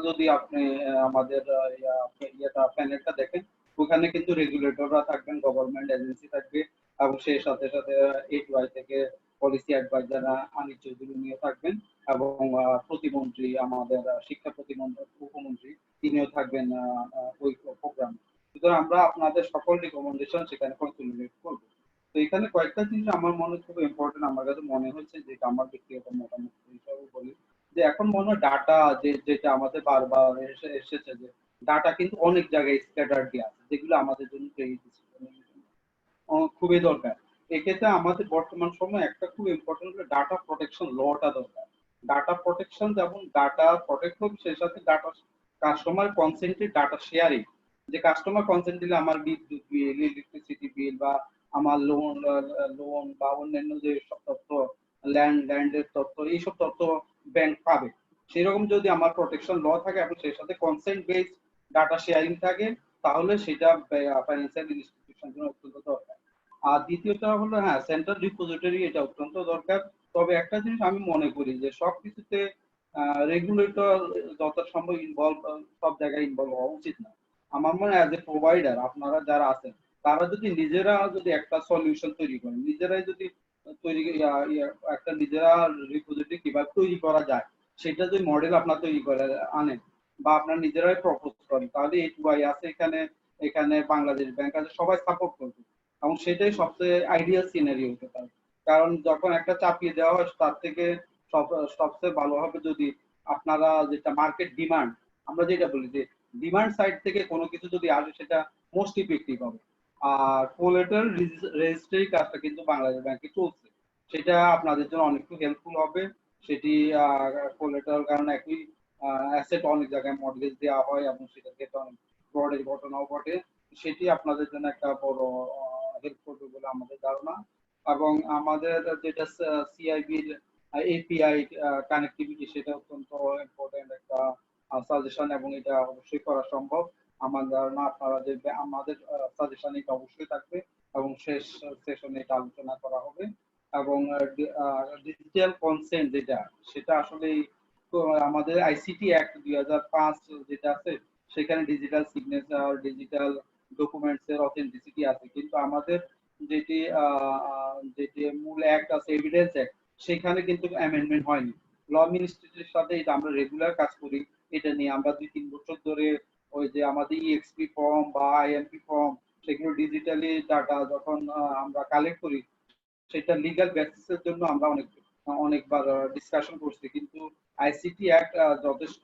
যদি আপনি আমাদের প্যানেলটা দেখেন, ওখানে কিন্তু রেগুলেটররা থাকবেন, গভর্নমেন্ট এজেন্সি থাকবে, এবং সেই সাথে সাথে এইটওয়াই থেকে পলিসি অ্যাডভাইজাররা আনিস চৌধুরী নিয়ে থাকবেন, এবং প্রতিমন্ত্রী আমাদের শিক্ষা প্রতিমন্ত্রী উপমন্ত্রী তিনিও থাকবেন ওই প্রোগ্রামে। সুতরাং আমরা আপনাদের সকল রিকমেন্ডেশন সেখানে কনসলিডেট করব। তো এখানে কয়েকটা জিনিস আমার মনে খুব ইম্পর্টেন্ট আমার কাছে মনে হচ্ছে, যেটা আমার ব্যক্তিগত মতামত হিসাবে বলি, যে এখন মনে হয় ডাটা যেটা আমাদের বারবার এসেছে, যে ডাটা কিন্তু অনেক জায়গায় স্ক্যাটার্ড আছে, যেগুলো আমাদের জন্য খুবই দরকার। এক্ষেত্রে আমাদের বর্তমান সময় একটা খুব ইম্পর্টেন্ট ডাটা প্রোটেকশন লটা দরকার। ডাটা প্রোটেকশন যেমন ডাটা প্রোটেক্ট হবে, সেই সাথে ডাটা কাস্টমার কনসেন্টেড ডাটা শেয়ারিং, যে কাস্টমার কনসেন্ট দিলে আমার বিদ্যুৎ বিল, ইলেকট্রিসিটি বিল, বা আমার লোন বা অন্যান্য যে সব তথ্য, ল্যান্ডের তথ্য, এইসব তথ্য ব্যাংক পাবে। সেরকম যদি আমার প্রোটেকশন ল থাকে এবং সেই সাথে কনসেন্ট বেসড ডাটা শেয়ারিং থাকে, তাহলে সেটা ফাইন্যান্সিয়াল ইনস্টিটিউশন জন্য অত্যন্ত দরকার। আর দ্বিতীয়টা হলো সেন্ট্রাল রিপোজিটরি, এটা অত্যন্ত দরকার। তবে একটা জিনিস আমি মনে করি যে সবকিছুতে রেগুলেটর যত সম্ভব ইনভলভ, সব জায়গায় ইনভলভ হওয়া উচিত না। আমার মনে হয় অ্যাজ এ প্রোভাইডার আপনারা যারা আছেন, তারা যদি নিজেরা যদি একটা সলিউশন তৈরি করেন, নিজেরাই যদি তৈরি একটা নিজেরা রিপোজিটরি কিভাবে তৈরি করা যায় সেটা যদি মডেল আপনার তৈরি করে আনেন, বা আপনার নিজেরাই প্রপোজ করেন, তাহলে এইটওয়াই আছে এখানে, এখানে বাংলাদেশ ব্যাংক আছে, সবাই সাপোর্ট করবে, এবং সেটাই সবচেয়ে আইডিয়াল সিনারিও হতে পারে। কারণ যখন একটা চাপিয়ে দেওয়া হয়, তার থেকে সবচেয়ে ভালো হবে যদি আপনারা যেটা মার্কেট ডিমান্ড, আমরা যেটা বলি যে ডিমান্ড সাইড থেকে কোনো কিছু যদি আসে, সেটা মোস্ট ইফেক্টিভ হবে। আর কোলেটারাল রেজিস্ট্রি কাজটা কিন্তু বাংলাদেশ ব্যাংকে চলছে, সেটা আপনাদের জন্য অনেকটু হেল্পফুল হবে। সেটি কোলেটারাল কারণ একই অ্যাসেট অনেক জায়গায় মর্টগেজ দেওয়া হয়, এবং সেটা ক্ষেত্রে অনেক ফ্রডের ঘটনাও ঘটে। সেটি আপনাদের জন্য একটা বড় হেল্প করবে বলে আমাদের ধারণা। এবং আমাদের যেটা সিআইবির এপিআই কানেক্টিভিটি, সেটা অত্যন্ত ইম্পর্টেন্ট একটা সাজেশন, এবং এটা অবশ্যই করা সম্ভব। আমার ধারণা আপনারা যে আমাদের সাজেশন এটা অবশ্যই থাকবে, এবং শেষ সেশনে এটা আলোচনা করা হবে। এবং ডিজিটাল কনসেন্ট যেটা, সেটা আসলে আমাদের আইসিটি অ্যাক্ট 2005 যেটা আছে, সেখানে ডিজিটাল সিগনেচার, ডিজিটাল ডকুমেন্টস এর অথেন্টিসিটি আছে, কিন্তু আমাদের যেটি যেটি মূল অ্যাক্ট আছে, এভিডেন্স অ্যাক্ট, সেখানে কিন্তু অ্যামেন্ডমেন্ট হয়নি। ল মিনিস্ট্রির সাথে এটা আমরা রেগুলার কাজ করি, এটা নিয়ে আমরা 2-3 বছর ধরে ওই যে আমাদের ইএক্সপি ফর্ম বা আইএমপি ফর্ম, সেগুলো ডিজিটালি ডাটা যখন আমরা কালেক্ট করি, সেটা লিগ্যাল বেসিসের জন্য আমরা অনেকবার ডিসকাশন করছি, কিন্তু আইসিটি অ্যাক্ট যথেষ্ট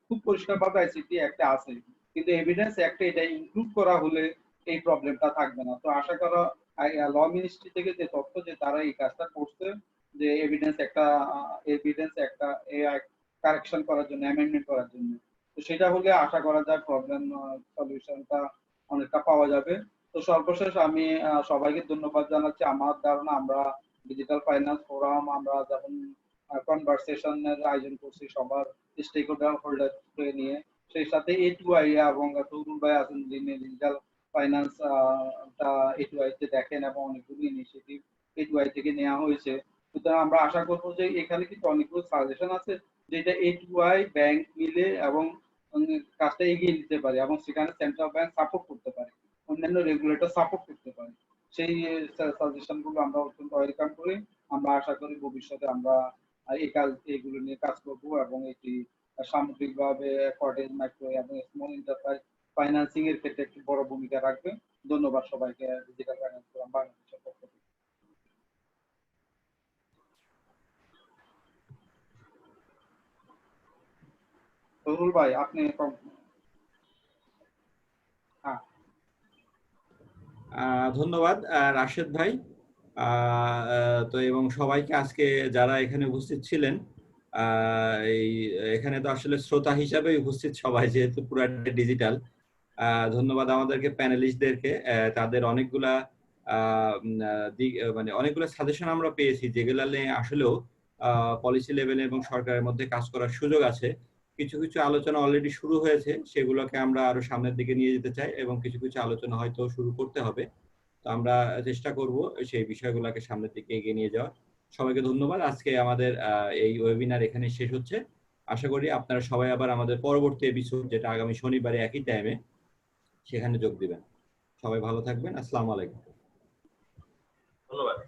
খুব পরিষ্কারভাবে আইসিটি অ্যাক্টে আছে, কিন্তু এভিডেন্স অ্যাক্টে এটা ইনক্লুড করা হলে এই প্রবলেমটা থাকবে না। তো আশা করা ল মিনিস্ট্রি থেকে যে তথ্য যে তারা এই কাজটা করছে, যে এভিডেন্স একটা কারেকশন করার জন্য, অ্যামেন্ডমেন্ট করার জন্য, তো সেটা হলে আশা করা যায় প্রবলেম সলিউশনটা অনেকটা পাওয়া যাবে। তো সর্বশেষ আমি সবাইকে ধন্যবাদ জানাচ্ছি। আমার ধারণা আমরা ডিজিটাল ফাইন্যান্স ফোরাম আমরা যখন কনভারসেশনের আয়োজন করছি সবার স্টেক হোল্ডারকে নিয়ে, সেই সাথে A2I এবং তরুণ ভাই আছেন যিনি ডিজিটাল ফাইন্যান্স A2I তে দেখেন এবং অনেকগুলো ইনিশিয়েটিভ A2I থেকে নেওয়া হয়েছে। সুতরাং আমরা আশা করবো যে এখানে কিন্তু অনেকগুলো সাজেশন আছে যেটা A2I ব্যাংক মিলে এবং কাজটা এগিয়ে নিতে পারে এবং সেখানে সেন্ট্রাল ব্যাংক সাপোর্ট করতে পারে, অন্যান্য রেগুলেটর সাপোর্ট করতে পারে। সেই সাজেশন গুলো আমরা অত্যন্ত ওয়েলকাম করি। আমরা আশা করি ভবিষ্যতে আমরা এইগুলো নিয়ে কাজ করবো এবং এটি সামগ্রিকভাবে কর্টেজ, মাইক্রো এবং স্মল এন্টারপ্রাইজ ফাইন্যান্সিং এর ক্ষেত্রে একটি বড় ভূমিকা রাখবে। ধন্যবাদ সবাইকে ডিজিটাল ফাইন্যান্স ফোরাম বাংলাদেশের পক্ষ থেকে। তরুল ভাই আপনি হ্যাঁ। ধন্যবাদ রাশেদ ভাই। তো এবং সবাইকে আজকে যারা এখানে উপস্থিত ছিলেন, এই এখানে তো আসলে শ্রোতা হিসাবে উপস্থিত সবাই, যেহেতু পুরাটা ডিজিটাল। ধন্যবাদ আমাদেরকে প্যানেলিস্টদেরকে, তাদের অনেকগুলা মানে অনেকগুলো সাজেশন আমরা পেয়েছি যেগুলা নিয়ে আসলেও পলিসি লেভেলে এবং সরকারের মধ্যে কাজ করার সুযোগ আছে। কিছু কিছু আলোচনা অলরেডি শুরু হয়েছে, সেগুলোকে আমরা আরো সামনের দিকে নিয়ে যেতে চাই এবং কিছু কিছু আলোচনা হয়তো শুরু করতে হবে। তো আমরা চেষ্টা করব সেই বিষয়গুলোকে সামনের দিকে এগিয়ে নিয়ে যাওয়ার। সবাইকে ধন্যবাদ। আজকে আমাদের এই ওয়েবিনার এখানে শেষ হচ্ছে। আশা করি আপনারা সবাই আবার আমাদের পরবর্তী এপিসোড, যেটা আগামী শনিবারে একই টাইমে, সেখানে যোগ দিবেন। সবাই ভালো থাকবেন। আসসালামু আলাইকুম। ধন্যবাদ।